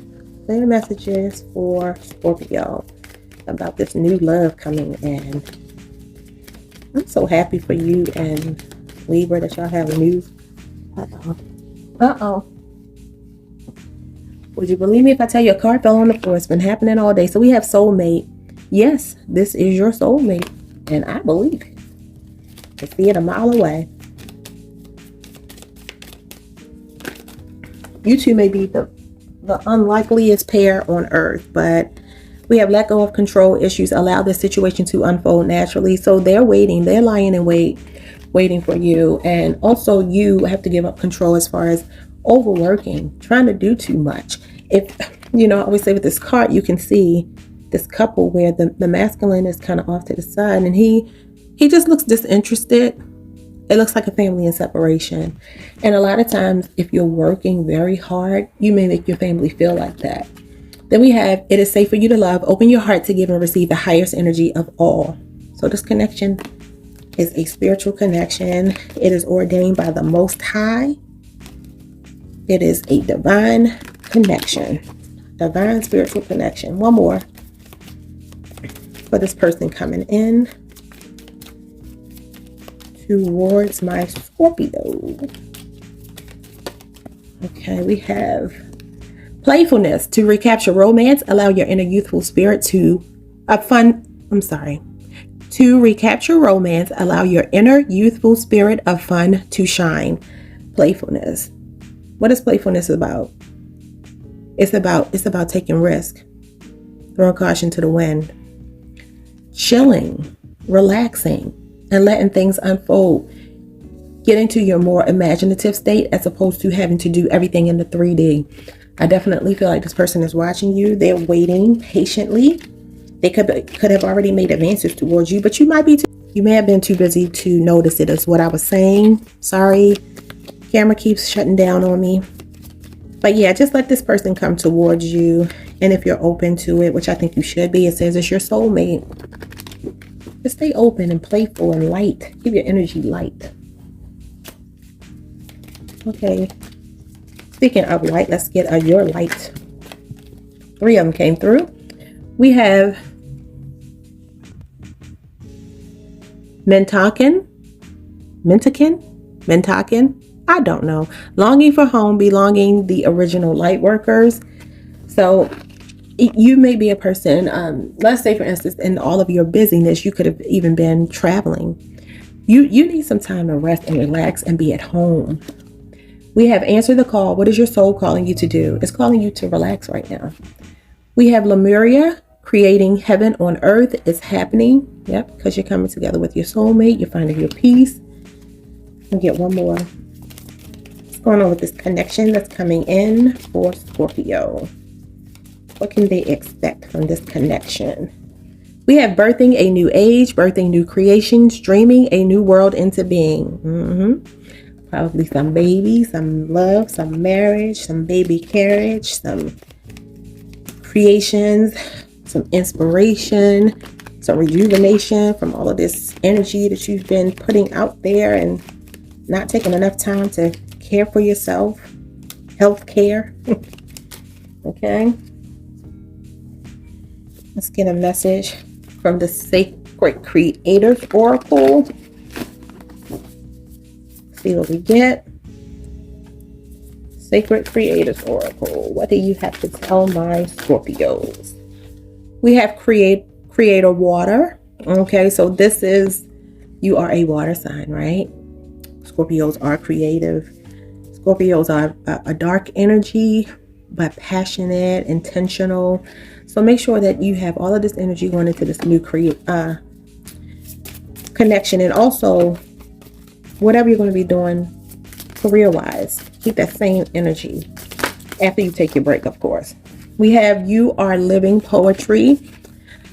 Clear messages for Scorpio about this new love coming in. I'm so happy for you and Libra that y'all have a new. Uh-oh. Would you believe me if I tell you a card fell on the floor? It's been happening all day. So we have soulmate. Yes, this is your soulmate. And I believe it. I see it a mile away. You two may be the unlikeliest pair on earth, but we have let go of control issues. Allow this situation to unfold naturally. So they're waiting. They're lying in wait, waiting for you. And also you have to give up control as far as overworking, trying to do too much. If, I always say with this card, you can see this couple where the masculine is kind of off to the side and he just looks disinterested. It looks like a family in separation. And a lot of times, if you're working very hard, you may make your family feel like that. Then we have, it is safe for you to love. Open your heart to give and receive the highest energy of all. So this connection is a spiritual connection. It is ordained by the Most High. It is a divine connection. Divine spiritual connection. One more for this person coming in towards my Scorpio. Okay, we have playfulness. To recapture romance, allow your inner youthful spirit to To recapture romance, allow your inner youthful spirit of fun to shine. Playfulness. What is playfulness about? It's about taking risk, throwing caution to the wind, chilling, relaxing, and letting things unfold. Get into your more imaginative state as opposed to having to do everything in the 3D. I definitely feel like this person is watching you. They're waiting patiently. They could have already made advances towards you, but you may have been too busy to notice it, is what I was saying. Sorry, camera keeps shutting down on me. But yeah, just let this person come towards you. And if you're open to it, which I think you should be, it says it's your soulmate. Just stay open and playful and light. Keep your energy light. Okay. Speaking of light, let's get your light. 3 of them came through. We have Mentakin. I don't know. Longing for home, belonging, the original light workers. So you may be a person, let's say for instance, in all of your busyness, you could have even been traveling. You need some time to rest and relax and be at home. We have answer the call. What is your soul calling you to do? It's calling you to relax right now. We have Lemuria, creating heaven on earth is happening. Yep, because you're coming together with your soulmate. You're finding your peace. We'll get one more. What's going on with this connection that's coming in for Scorpio? What can they expect from this connection? We have birthing a new age, birthing new creations, dreaming a new world into being. Probably some baby, some love, some marriage, some baby carriage, some creations, some inspiration, some rejuvenation from all of this energy that you've been putting out there and not taking enough time to care for yourself. Health care. Okay. Let's get a message from the Sacred Creators Oracle. See what we get. Sacred Creators Oracle. What do you have to tell my Scorpios? We have Creator Water. Okay, so this is, you are a water sign, right? Scorpios are creative. Scorpios are a dark energy, but passionate, intentional. So make sure that you have all of this energy going into this new connection. And also, whatever you're going to be doing career-wise, keep that same energy after you take your break, of course. We have you are living poetry.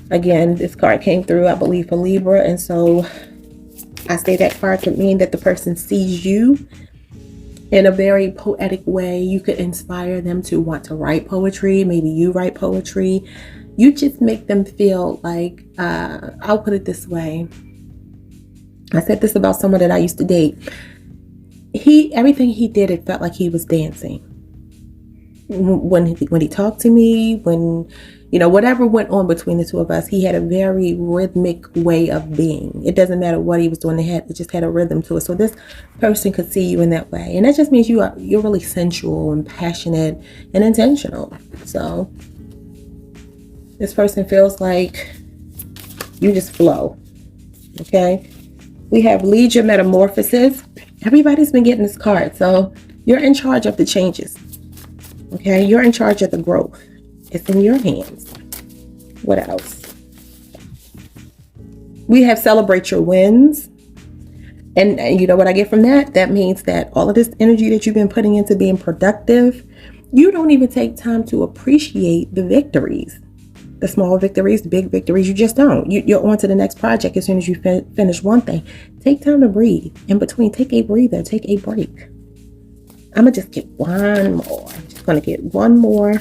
Again, this card came through, I believe, for Libra. And so I say that card could mean that the person sees you in a very poetic way. You could inspire them to want to write poetry. Maybe you write poetry. You just make them feel like, I'll put it this way. I said this about someone that I used to date. Everything he did, it felt like he was dancing. when he talked to me, when, you know, whatever went on between the two of us, he had a very rhythmic way of being. It doesn't matter what he was doing, it just had a rhythm to it. So this person could see you in that way. And that just means you're really sensual and passionate and intentional. So this person feels like you just flow. Okay. We have lead your metamorphosis. Everybody's been getting this card. So you're in charge of the changes. Okay. You're in charge of the growth. It's in your hands. What else? We have celebrate your wins. And you know what I get from that? That means that all of this energy that you've been putting into being productive, you don't even take time to appreciate the victories. The small victories, the big victories, you just don't. You're on to the next project as soon as you finish one thing. Take time to breathe. In between, take a breather, take a break. I'm going to just get one more. I'm just going to get one more.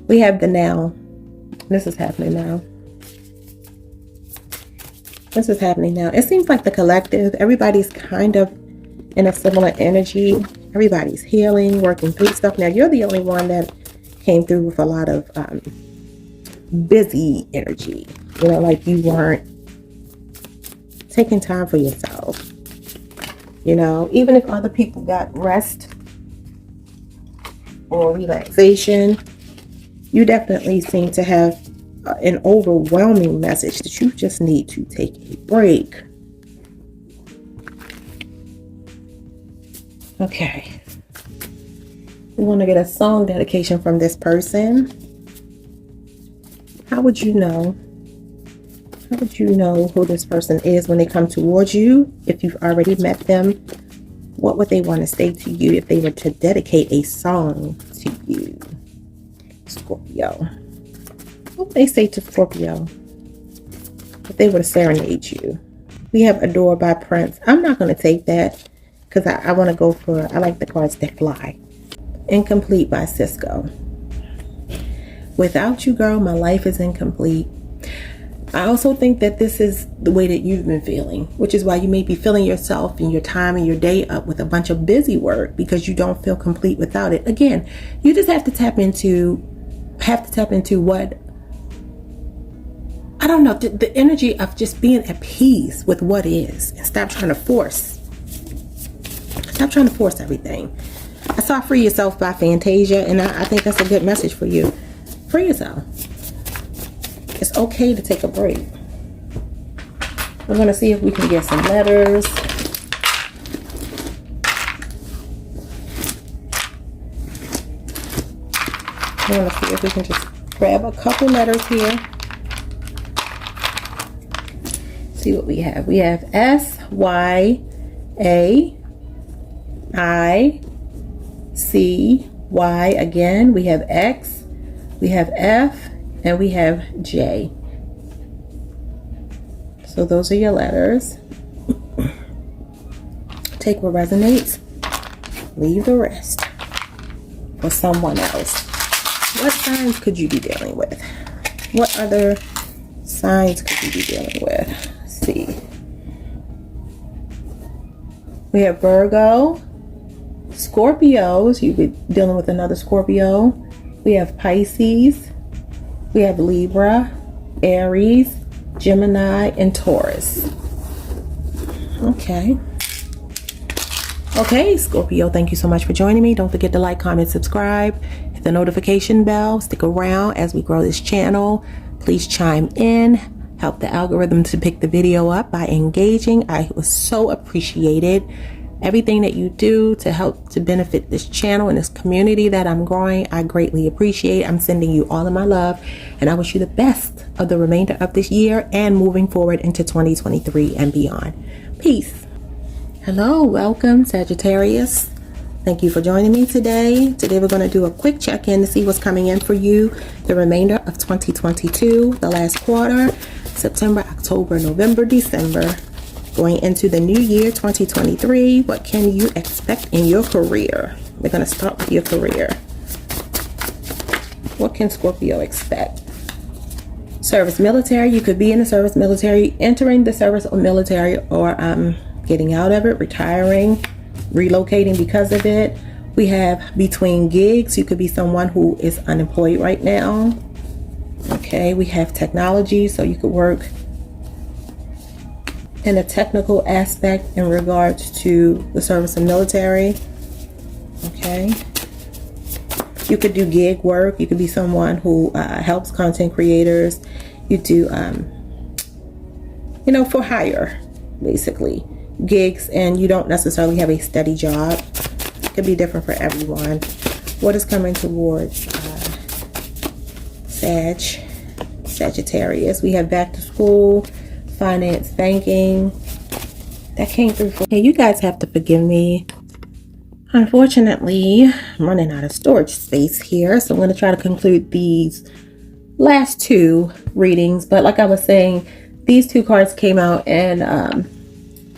We have the now. This is happening now. This is happening now. It seems like the collective, everybody's kind of in a similar energy. Everybody's healing, working through stuff. Now, you're the only one that came through with a lot of busy energy. You know, like you weren't taking time for yourself. You know, even if other people got rest or relaxation, you definitely seem to have an overwhelming message that you just need to take a break. Okay. We want to get a song dedication from this person. How would you know? How would you know who this person is when they come towards you? If you've already met them, what would they want to say to you if they were to dedicate a song to you? Scorpio. What would they say to Scorpio if they were to serenade you? We have Adored by Prince. I'm not going to take that because I want to go for, I like the cards that fly. Incomplete by Cisco. Without you, girl, my life is incomplete. I also think that this is the way that you've been feeling, which is why you may be filling yourself and your time and your day up with a bunch of busy work because you don't feel complete without it. Again, you just have to tap into what, I don't know, the energy of just being at peace with what is, and stop trying to force everything. I saw Free Yourself by Fantasia, and I think that's a good message for you. Free yourself. It's okay to take a break. We're going to see if we can get some letters. We're going to see if we can just grab a couple letters here. See what we have. We have S, Y, A, I, C, Y again. We have X, we have F, and we have J. So those are your letters. Take what resonates, leave the rest for someone else. What signs could you be dealing with? What other signs could you be dealing with? Let's see. We have Virgo, Scorpios. You'd be dealing with another Scorpio. We have Pisces. We have Libra, Aries, Gemini, and Taurus. Okay. Okay, Scorpio, thank you so much for joining me. Don't forget to like, comment, subscribe, hit the notification bell, stick around as we grow this channel. Please chime in, help the algorithm to pick the video up by engaging. I was so appreciated. Everything that you do to help to benefit this channel and this community that I'm growing, I greatly appreciate. I'm sending you all of my love, and I wish you the best of the remainder of this year and moving forward into 2023 and beyond. Peace. Hello, welcome Sagittarius. Thank you for joining me today. Today we're going to do a quick check-in to see what's coming in for you the remainder of 2022, the last quarter, September, October, November, December. Going into the new year 2023, what can you expect in your career? We're going to start with your career. What can Scorpio expect? Service military. You could be in the service military, entering the service or military, or getting out of it, retiring. relocating because of it. We have between gigs. You could be someone who is unemployed right now. Okay, we have technology, so you could work in a technical aspect in regards to the service and military. Okay, you could do gig work. You could be someone who helps content creators. You do for hire, basically gigs, and you don't necessarily have a steady job. It could be different for everyone. What is coming towards Sagittarius? We have back to school, finance, banking. That came through for you guys. Have to forgive me. Unfortunately, I'm running out of storage space here, so I'm going to try to conclude these last two readings. But like I was saying, these two cards came out in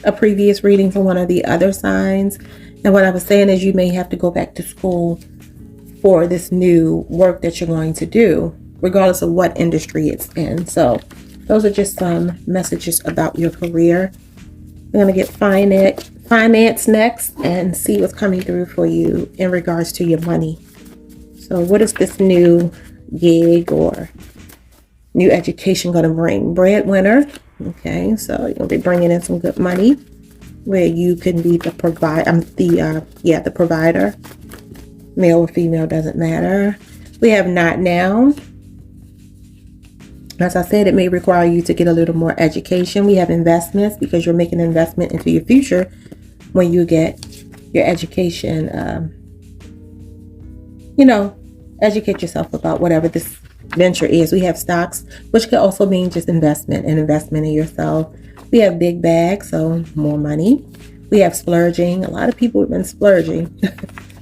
a previous reading for one of the other signs. And what I was saying is you may have to go back to school for this new work that you're going to do, regardless of what industry it's in. So those are just some messages about your career. I'm going to get finance next and see what's coming through for you in regards to your money. So what is this new gig or new education going to bring? Breadwinner. Okay, so you'll be bringing in some good money where you can be the provider. The provider. Male or female, doesn't matter. We have not now. As I said, it may require you to get a little more education. We have investments because you're making an investment into your future when you get your education. Educate yourself about whatever this venture is. We have stocks, which could also mean just investment and investment in yourself. We have big bags, so more money. We have splurging. A lot of people have been splurging.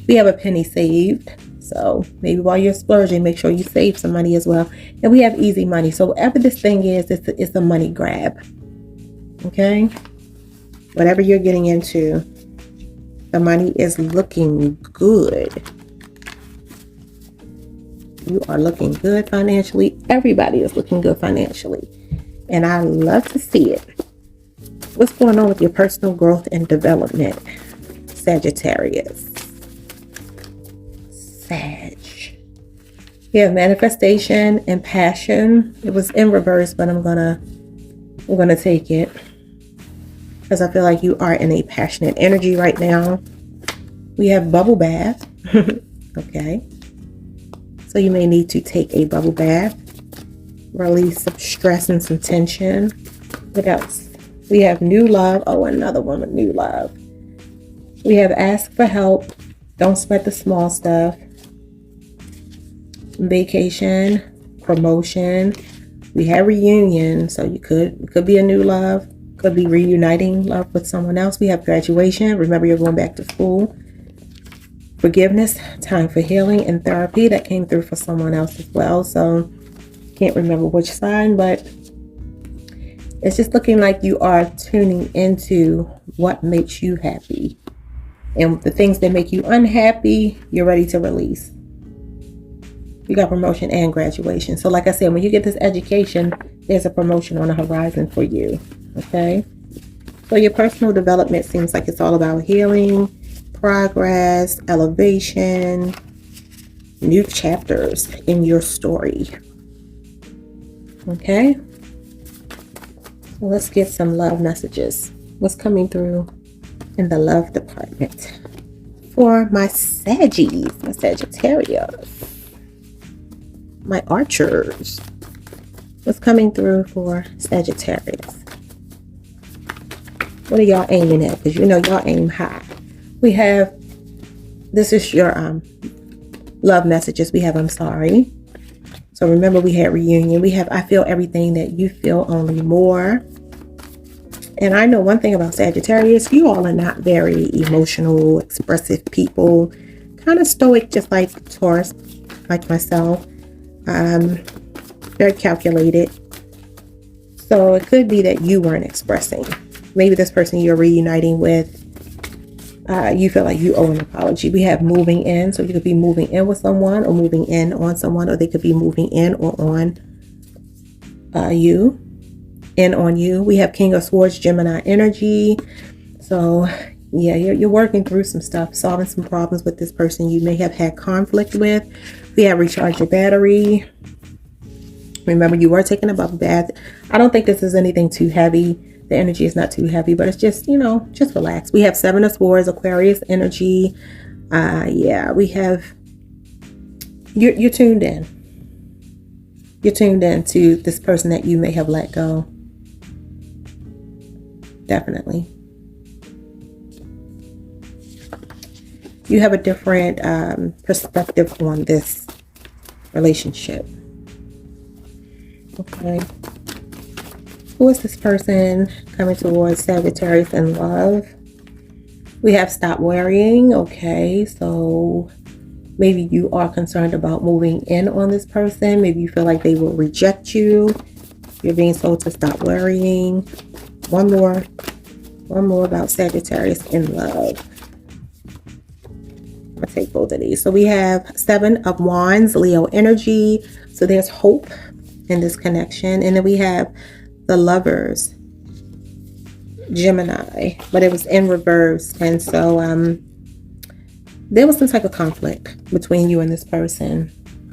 We have a penny saved. So maybe while you're splurging, make sure you save some money as well. And we have easy money. So whatever this thing is, it's a money grab. Okay? Whatever you're getting into, the money is looking good. You are looking good financially. Everybody is looking good financially. And I love to see it. What's going on with your personal growth and development, Sagittarius? Sag. You have manifestation and passion. It was in reverse, but I'm gonna take it because I feel like you are in a passionate energy right now. We have bubble bath. Okay. So you may need to take a bubble bath, release some stress and some tension. What else? We have new love. Oh, another one with new love. We have ask for help. Don't sweat the small stuff. Vacation, promotion. We have reunion. So it could be a new love. Could be reuniting love with someone else. We have graduation. Remember, you're going back to school. Forgiveness, time for healing and therapy. That came through for someone else as well. So can't remember which sign, but it's just looking like you are tuning into what makes you happy. And the things that make you unhappy, you're ready to release. You got promotion and graduation. So like I said, when you get this education, there's a promotion on the horizon for you. Okay? So your personal development seems like it's all about healing, progress, elevation, new chapters in your story. Okay? So let's get some love messages. What's coming through in the love department for my Saggies, my Sagittarius, my Archers? What's coming through for Sagittarius? What are y'all aiming at? Because you know y'all aim high. We have, this is your love messages. We have I'm sorry. So remember, we had reunion. We have I feel everything that you feel, only more. And I know one thing about Sagittarius, you all are not very emotional, expressive people. Kind of stoic, just like Taurus, like myself. Very calculated. So it could be that you weren't expressing. Maybe this person you're reuniting with, you feel like you owe an apology. We have moving in. So you could be moving in with someone or moving in on someone, or they could be moving in or on you. In on you. We have King of Swords, Gemini energy. So Yeah, you're working through some stuff, solving some problems with this person you may have had conflict with. We have recharge your battery. Remember, you were taking a bubble bath. I don't think this is anything too heavy. The energy is not too heavy, but it's just, just relax. We have Seven of Swords, Aquarius energy. Yeah, we have, you're tuned in. You're tuned in to this person that you may have let go. Definitely. You have a different perspective on this relationship. Okay. Who is this person coming towards Sagittarius in love? We have stop worrying. Okay, so maybe you are concerned about moving in on this person. Maybe you feel like they will reject you. You're being told to stop worrying. One more about Sagittarius in love. I'm gonna take both of these. So we have Seven of Wands, Leo energy. So there's hope in this connection. And then we have the Lovers, Gemini, but it was in reverse. And so there was some type of conflict between you and this person.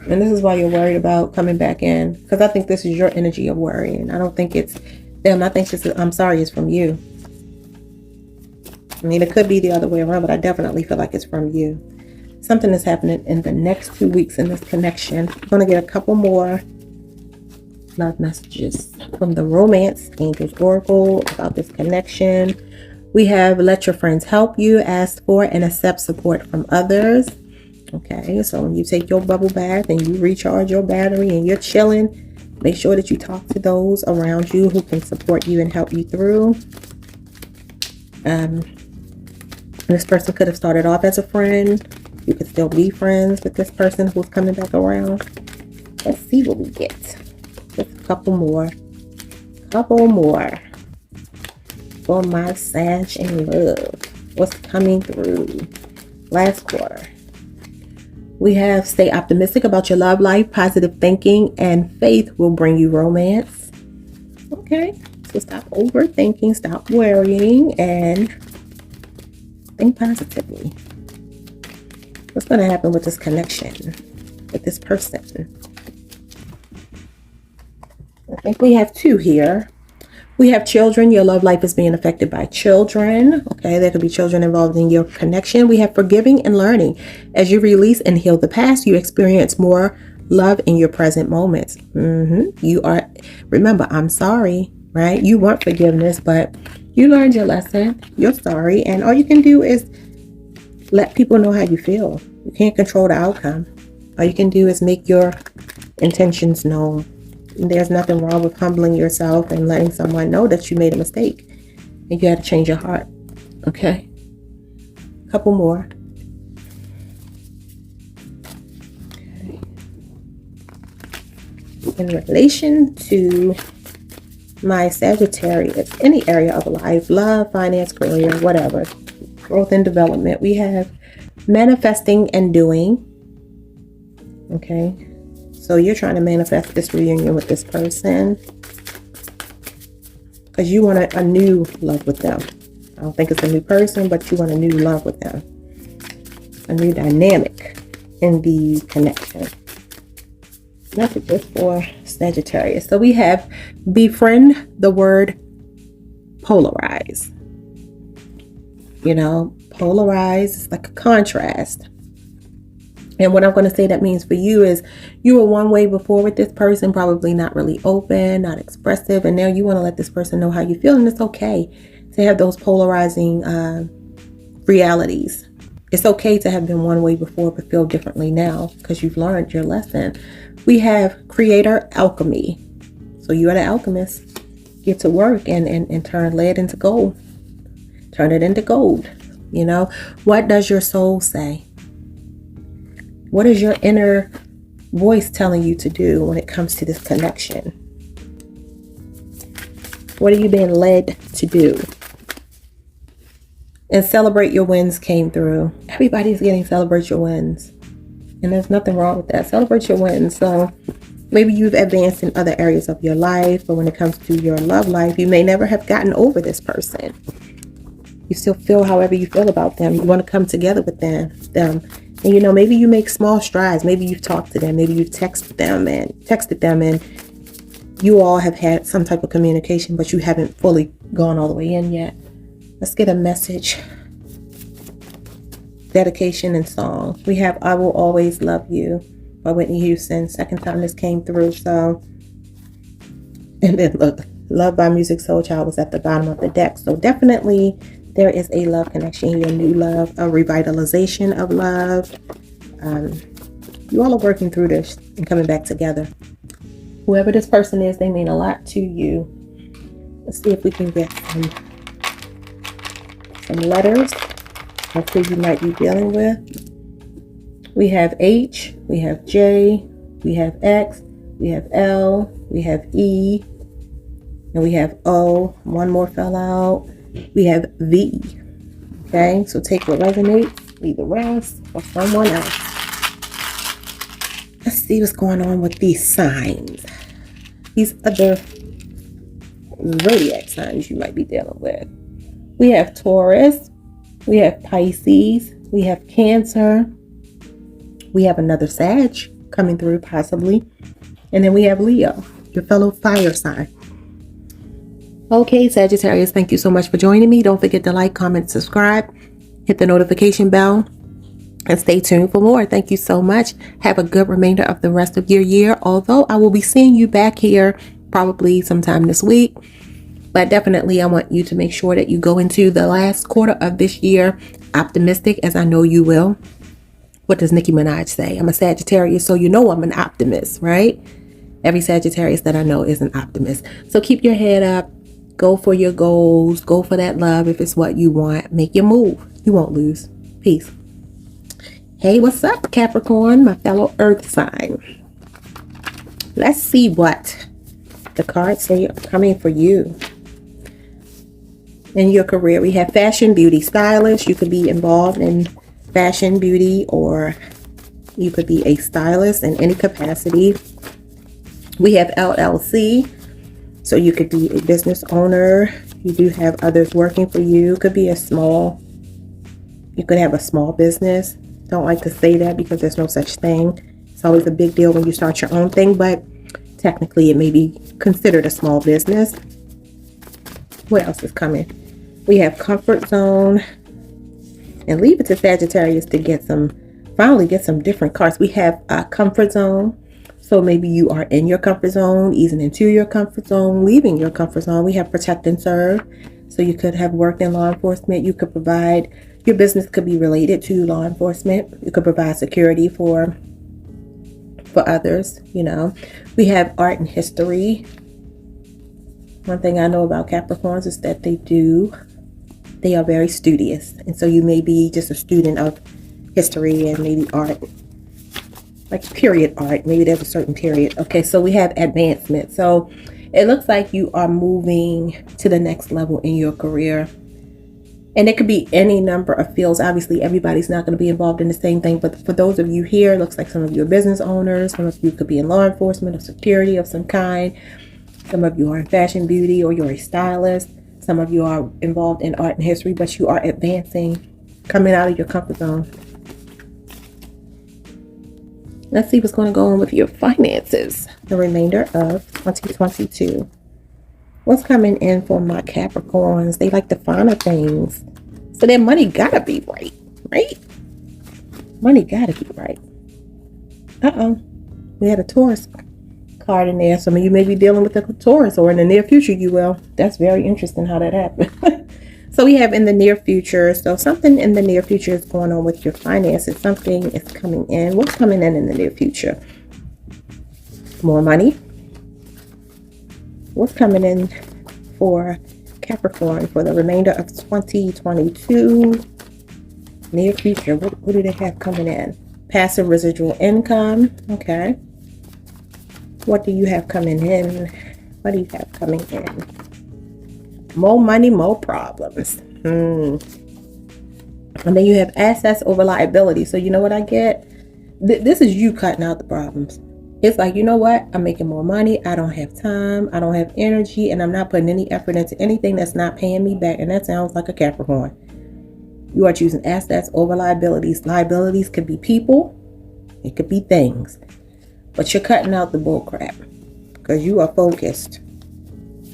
And this is why you're worried about coming back in. Because I think this is your energy of worrying. I don't think it's them. I think this is, I'm sorry, it's from you. I mean, it could be the other way around, but I definitely feel like it's from you. Something is happening in the next 2 weeks in this connection. I'm going to get a couple more love messages from the Romance Angels Oracle about this connection. We have let your friends help you, ask for and accept support from others. Okay, so when you take your bubble bath and you recharge your battery and you're chilling, make sure that you talk to those around you who can support you and help you through. This person could have started off as a friend. You could still be friends with this person who's coming back around. Let's see what we get. Just a couple more. For my Sag in love. What's coming through? Last quarter. We have stay optimistic about your love life. Positive thinking and faith will bring you romance. Okay. So stop overthinking. Stop worrying. And think positively. What's going to happen with this connection? With this person? I think we have two here. We have children. Your love life is being affected by children. Okay, there could be children involved in your connection. We have forgiving and learning. As you release and heal the past, you experience more love in your present moments. You are, remember, I'm sorry, right? You want forgiveness, but you learned your lesson. You're sorry. And all you can do is let people know how you feel. You can't control the outcome. All you can do is make your intentions known. There's nothing wrong with humbling yourself and letting someone know that you made a mistake and you had to change your heart. Okay. A couple more. Okay. In relation to my Sagittarius, any area of life, love, finance, career, whatever, growth and development, we have manifesting and doing. Okay. So you're trying to manifest this reunion with this person because you want a new love with them. I don't think it's a new person, but you want a new love with them. A new dynamic in the connection. Messages for Sagittarius. So we have befriend the word polarize. You know, polarize is like a contrast. And what I'm going to say that means for you is you were one way before with this person, probably not really open, not expressive. And now you want to let this person know how you feel. And it's okay to have those polarizing realities. It's okay to have been one way before, but feel differently now because you've learned your lesson. We have creator alchemy. So you are the alchemist. Get to work and turn lead into gold. Turn it into gold. You know, what does your soul say? What is your inner voice telling you to do when it comes to this connection? What are you being led to do? And celebrate your wins came through. Everybody's getting celebrate your wins. And there's nothing wrong with that. Celebrate your wins. So maybe you've advanced in other areas of your life, but when it comes to your love life, you may never have gotten over this person. You still feel however you feel about them. You want to come together with them. And you know, maybe you make small strides. Maybe you've talked to them. Maybe you've texted them and you all have had some type of communication, but you haven't fully gone all the way in yet. Let's get a message. Dedication and song. We have I Will Always Love You by Whitney Houston. Second time this came through. So, and then look, Love by Music Soul Child was at the bottom of the deck. So definitely there is a love connection here, new love, a revitalization of love. You all are working through this and coming back together. Whoever this person is, they mean a lot to you. Let's see if we can get some letters of who you might be dealing with. We have H, we have J, we have X, we have L, we have E, and we have O. One more fell out. We have V. Okay, so take what resonates, leave the rest for someone else. Let's see what's going on with these signs. These other zodiac signs you might be dealing with. We have Taurus. We have Pisces. We have Cancer. We have another Sag coming through possibly. And then we have Leo, your fellow fire sign. Okay, Sagittarius, thank you so much for joining me. Don't forget to like, comment, subscribe, hit the notification bell, and stay tuned for more. Thank you so much. Have a good remainder of the rest of your year. Although I will be seeing you back here probably sometime this week. But definitely I want you to make sure that you go into the last quarter of this year optimistic, as I know you will. What does Nicki Minaj say? I'm a Sagittarius, so you know I'm an optimist, right? Every Sagittarius that I know is an optimist. So keep your head up. Go for your goals. Go for that love if it's what you want. Make your move. You won't lose. Peace. Hey, what's up, Capricorn, my fellow earth sign? Let's see what the cards say are coming for you. In your career, we have fashion, beauty, stylist. You could be involved in fashion, beauty, or you could be a stylist in any capacity. We have LLC. So you could be a business owner. You do have others working for you. Could be you could have a small business. Don't like to say that because there's no such thing. It's always a big deal when you start your own thing, but technically it may be considered a small business. What else is coming? We have comfort zone. And leave it to Sagittarius to finally get some different cards. We have a comfort zone. So maybe you are in your comfort zone, easing into your comfort zone, leaving your comfort zone. We have protect and serve. So you could have worked in law enforcement. You could provide, your business could be related to law enforcement. You could provide security for others, you know. We have art and history. One thing I know about Capricorns is that they are very studious. And so you may be just a student of history and maybe art. Like period art, maybe there's a certain period. Okay, so we have advancement. So it looks like you are moving to the next level in your career. And it could be any number of fields. Obviously, everybody's not going to be involved in the same thing. But for those of you here, it looks like some of you are business owners. Some of you could be in law enforcement or security of some kind. Some of you are in fashion, beauty, or you're a stylist. Some of you are involved in art and history, but you are advancing, coming out of your comfort zone. Let's see what's going to go on with your finances the remainder of 2022. What's coming in for my Capricorns? They like the finer things. So their money gotta be right, right? Money gotta be right. Uh-oh. We had a Taurus card in there. Some of you may be dealing with a Taurus, or in the near future you will. That's very interesting how that happened. So we have in the near future. So something in the near future is going on with your finances. Something is coming in. What's coming in the near future? More money. What's coming in for Capricorn for the remainder of 2022? Near future. What do they have coming in? Passive residual income. Okay. What do you have coming in? What do you have coming in? More money, more problems. And then you have assets over liability. So you know what I get? This is you cutting out the problems. It's like, you know what? I'm making more money. I don't have time. I don't have energy. And I'm not putting any effort into anything that's not paying me back. And that sounds like a Capricorn. You are choosing assets over liabilities. Liabilities could be people. It could be things. But you're cutting out the bull crap. Because you are focused.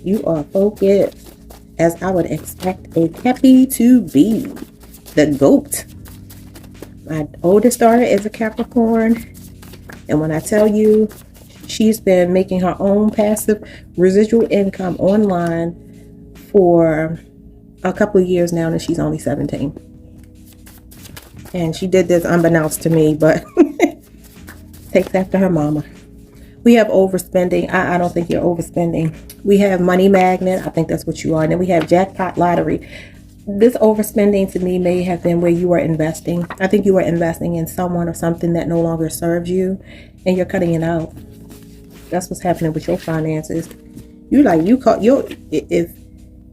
You are focused. As I would expect a Cappy to be. The GOAT. My oldest daughter is a Capricorn. And when I tell you, she's been making her own passive residual income online for a couple of years now, and she's only 17. And she did this unbeknownst to me, but takes after her mama. We have overspending. I don't think you're overspending. We have money magnet. I think that's what you are. And then we have jackpot lottery. This overspending to me may have been where you were investing. I think you were investing in someone or something that no longer serves you, and you're cutting it out. That's what's happening with your finances.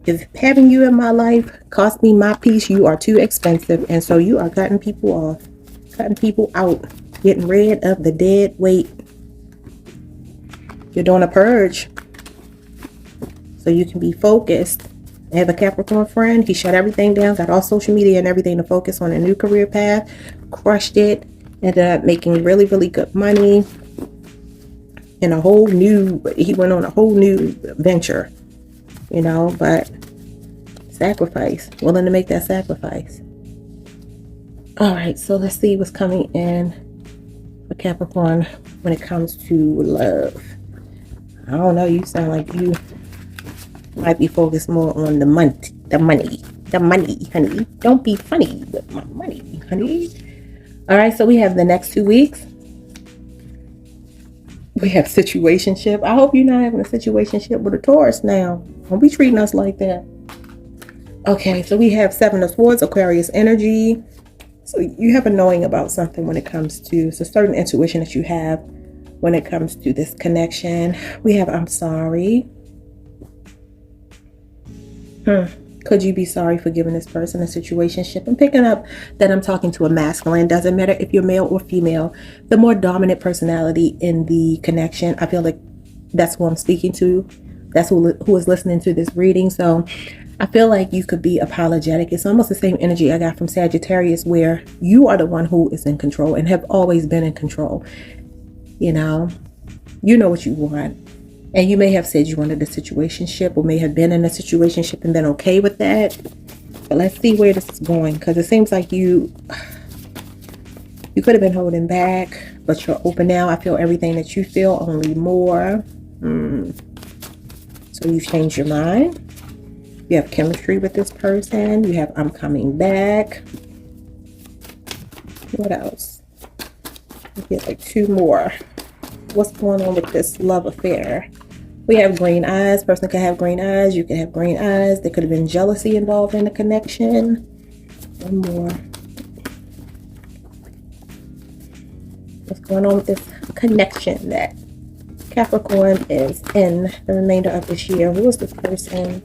If having you in my life cost me my peace, you are too expensive, and so you are cutting people off, cutting people out, getting rid of the dead weight. You're doing a purge so you can be focused. I have a Capricorn friend. He shut everything down, got all social media and everything to focus on a new career path, crushed it, ended up making really, really good money in he went on a whole new venture, you know, but sacrifice, willing to make that sacrifice. All right, so let's see what's coming in for Capricorn when it comes to love. I don't know, you sound like you might be focused more on the money, honey. Don't be funny with my money, honey. All right, so we have the next 2 weeks. We have situationship. I hope you're not having a situationship with a Taurus now. Don't be treating us like that. Okay, so we have 7 of Swords, Aquarius energy. So you have a knowing about something when it comes to, it's a certain intuition that you have when it comes to this connection. We have I'm sorry. Could you be sorry for giving this person a situationship? I'm picking up that I'm talking to a masculine. Doesn't matter if you're male or female. The more dominant personality in the connection, I feel like that's who I'm speaking to. That's who is listening to this reading. So I feel like you could be apologetic. It's almost the same energy I got from Sagittarius, where you are the one who is in control and have always been in control. You know what you want. And you may have said you wanted a situationship, or may have been in a situationship and been okay with that. But let's see where this is going, because it seems like you could have been holding back, but you're open now. I feel everything that you feel, only more. So you've changed your mind. You have chemistry with this person. You have I'm coming back. What else? We get like 2 more. What's going on with this love affair? We have green eyes. Person could have green eyes. You could have green eyes. There could have been jealousy involved in the connection. 1 more. What's going on with this connection that Capricorn is in the remainder of this year? Who is this person?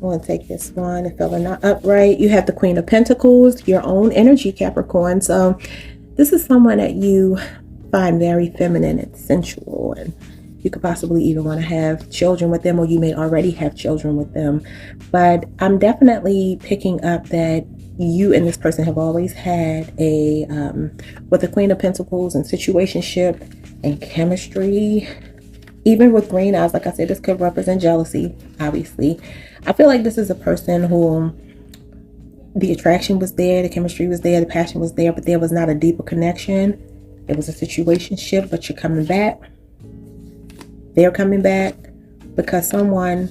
I want to take this one. If they're not upright, you have the Queen of Pentacles, your own energy, Capricorn. So this is someone that you find very feminine and sensual, and you could possibly even want to have children with them, or you may already have children with them. But I'm definitely picking up that you and this person have always had a with the Queen of Pentacles and situationship and chemistry. Even with green eyes, like I said, this could represent jealousy, obviously. I feel like this is a person who the attraction was there, the chemistry was there, the passion was there, but there was not a deeper connection. It was a situationship, but you're coming back. They're coming back because someone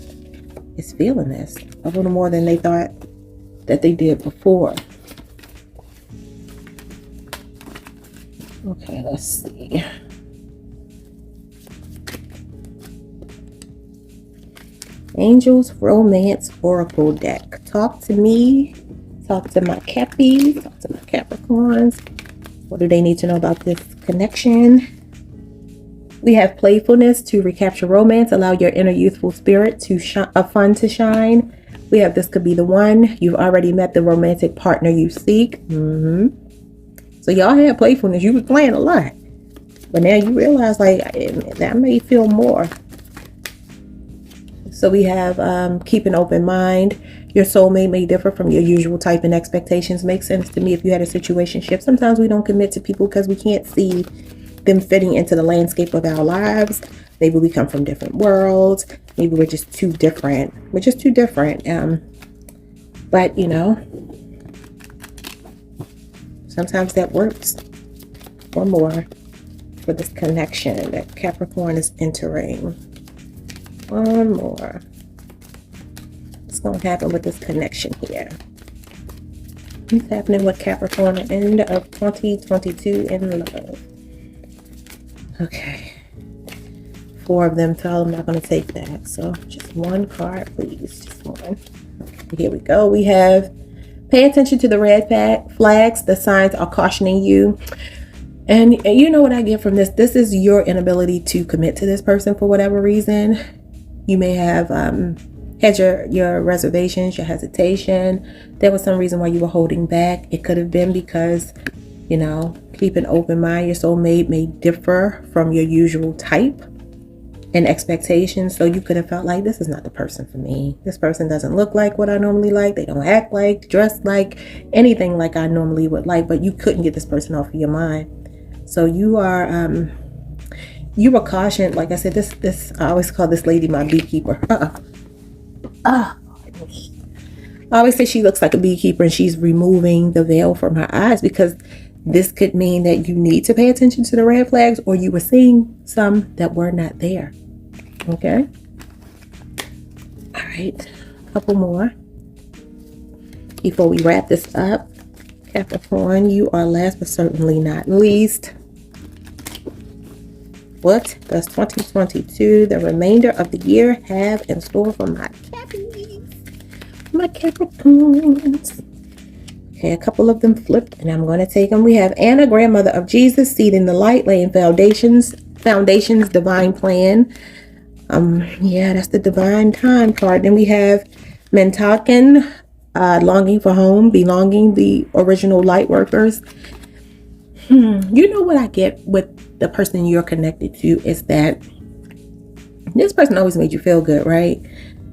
is feeling this a little more than they thought that they did before. Okay, let's see. Angels Romance Oracle deck. Talk to me. Talk to my Cappies. Talk to my Capricorns. What do they need to know about this connection? We have playfulness to recapture romance. Allow your inner youthful spirit to fun to shine. We have this could be the one. You've already met the romantic partner you seek. So y'all had playfulness. You were playing a lot. But now you realize, like, that may feel more. So we have keep an open mind. Your soulmate may differ from your usual type and expectations. Makes sense to me if you had a situationship. Sometimes we don't commit to people because we can't see them fitting into the landscape of our lives. Maybe we come from different worlds. Maybe we're just too different. We're just too different. But, you know, sometimes that works. One more for this connection that Capricorn is entering. One more. What's going to happen with this connection here? What's happening with Capricorn at the end of 2022 in love? Okay. 4 of them, so I'm not going to take that. So just one card, please. Just one. Okay, here we go. We have pay attention to the red flags. The signs are cautioning you. And you know what I get from this? This is your inability to commit to this person for whatever reason. You may have had your reservations, your hesitation. There was some reason why you were holding back. It could have been because, you know, keep an open mind. Your soulmate may differ from your usual type and expectations. So you could have felt like, this is not the person for me. This person doesn't look like what I normally like. They don't act like, dress like, anything like I normally would like. But you couldn't get this person off of your mind. So you are you were cautioned. Like I said, this I always call this lady my beekeeper. I always say she looks like a beekeeper, and she's removing the veil from her eyes, because this could mean that you need to pay attention to the red flags, or you were seeing some that were not there. Okay. All right. A couple more before we wrap this up. Capricorn, you are last but certainly not least. What does 2022, the remainder of the year, have in store for my Cappies? My Capricorns. Okay, a couple of them flipped, and I'm going to take them. We have Anna, grandmother of Jesus, seed in the light, laying foundations, divine plan. Yeah, that's the divine time card. Then we have Mentaken, longing for home, belonging, the original light workers. You know what I get with the person you're connected to is that this person always made you feel good, right?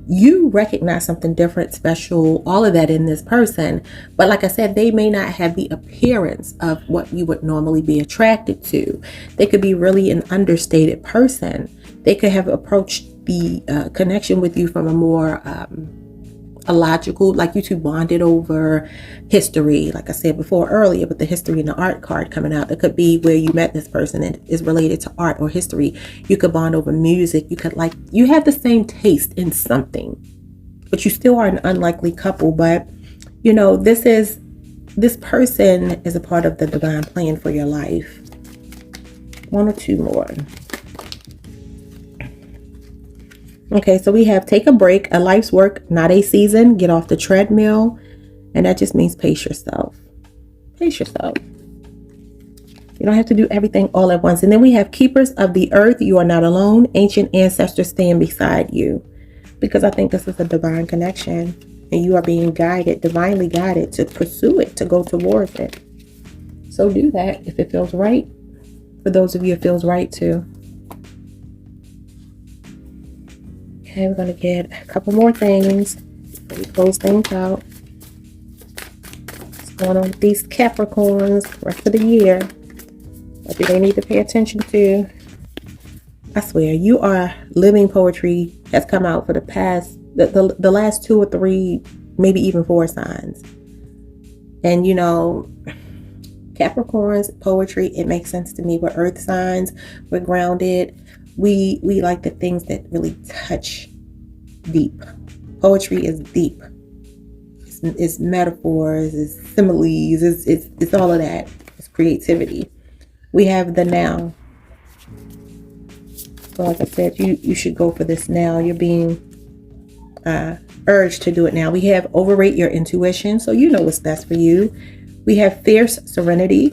You recognize something different, special, all of that in this person. But like I said, they may not have the appearance of what you would normally be attracted to. They could be really an understated person. They could have approached the connection with you from a more a logical, like you two bonded over history, like I said before earlier, with the history and the art card coming out. It could be where you met this person and is related to art or history. You could bond over music. You could, like, you have the same taste in something, but you still are an unlikely couple. But you know, this person is a part of the divine plan for your life. One or two more. Okay, so we have take a break, a life's work, not a season. Get off the treadmill. And that just means pace yourself. Pace yourself. You don't have to do everything all at once. And then we have keepers of the earth. You are not alone. Ancient ancestors stand beside you. Because I think this is a divine connection. And you are being guided, divinely guided, to pursue it, to go towards it. So do that if it feels right. For those of you, it feels right too. Okay, we're going to get a couple more things before we close things out. What's going on with these Capricorns rest of the year? What do they need to pay attention to? I swear, you are living poetry has come out for the past, the last 2 or 3, maybe even 4 signs. And you know, Capricorn's poetry, it makes sense to me. We're earth signs, we're grounded. We like the things that really touch deep. Poetry is deep. It's metaphors, it's similes, it's all of that. It's creativity. We have the now. So like I said, you should go for this now. You're being urged to do it now. We have overrate your intuition. So you know what's best for you. We have fierce serenity.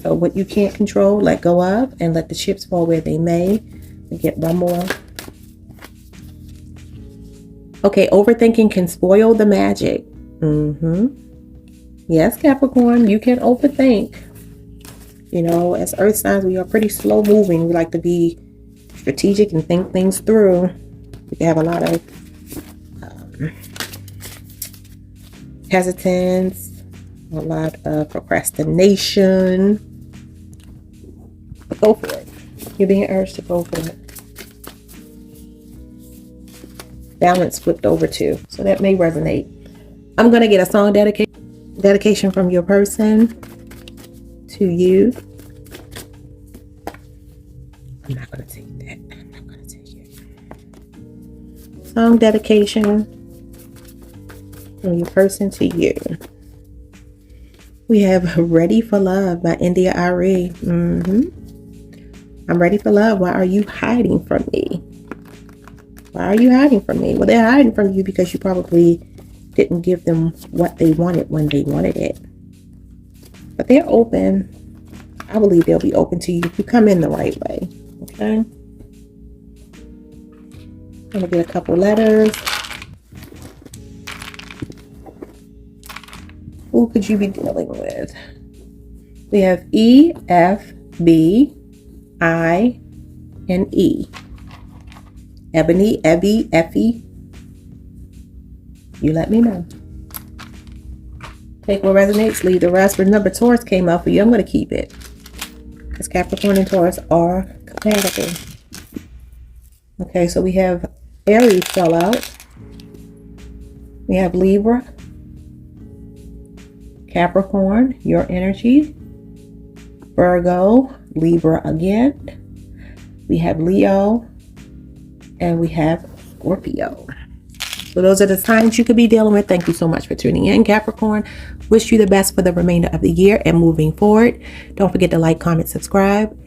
So what you can't control, let go of, and let the chips fall where they may. We get one more. Okay, overthinking can spoil the magic. Yes, Capricorn, you can overthink. You know, as earth signs, we are pretty slow moving. We like to be strategic and think things through. We can have a lot of hesitance, a lot of procrastination. But go for it. You're being urged to go for it. Balance flipped over too, so that may resonate. I'm going to get a song dedication from your person to you. I'm not going to take that. I'm not going to take it. Song dedication from your person to you. We have Ready for Love by India Arie. I'm ready for love. Why are you hiding from me? Why are you hiding from me? Well, they're hiding from you because you probably didn't give them what they wanted when they wanted it. But they're open. I believe they'll be open to you if you come in the right way. Okay? I'm going to get a couple letters. Who could you be dealing with? We have E, F, B, I, and E. Ebony, Ebby, Effie. You let me know. Take what resonates, leave the rest. Remember, Taurus came out for you. I'm going to keep it. Because Capricorn and Taurus are compatible. Okay, so we have Aries fell out. We have Libra. Capricorn, your energy. Virgo, Libra again. We have Leo. And we have Scorpio. So those are the signs you could be dealing with. Thank you so much for tuning in, Capricorn. Wish you the best for the remainder of the year and moving forward. Don't forget to like, comment, subscribe.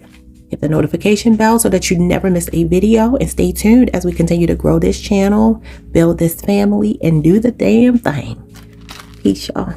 Hit the notification bell so that you never miss a video. And stay tuned as we continue to grow this channel, build this family, and do the damn thing. Peace, y'all.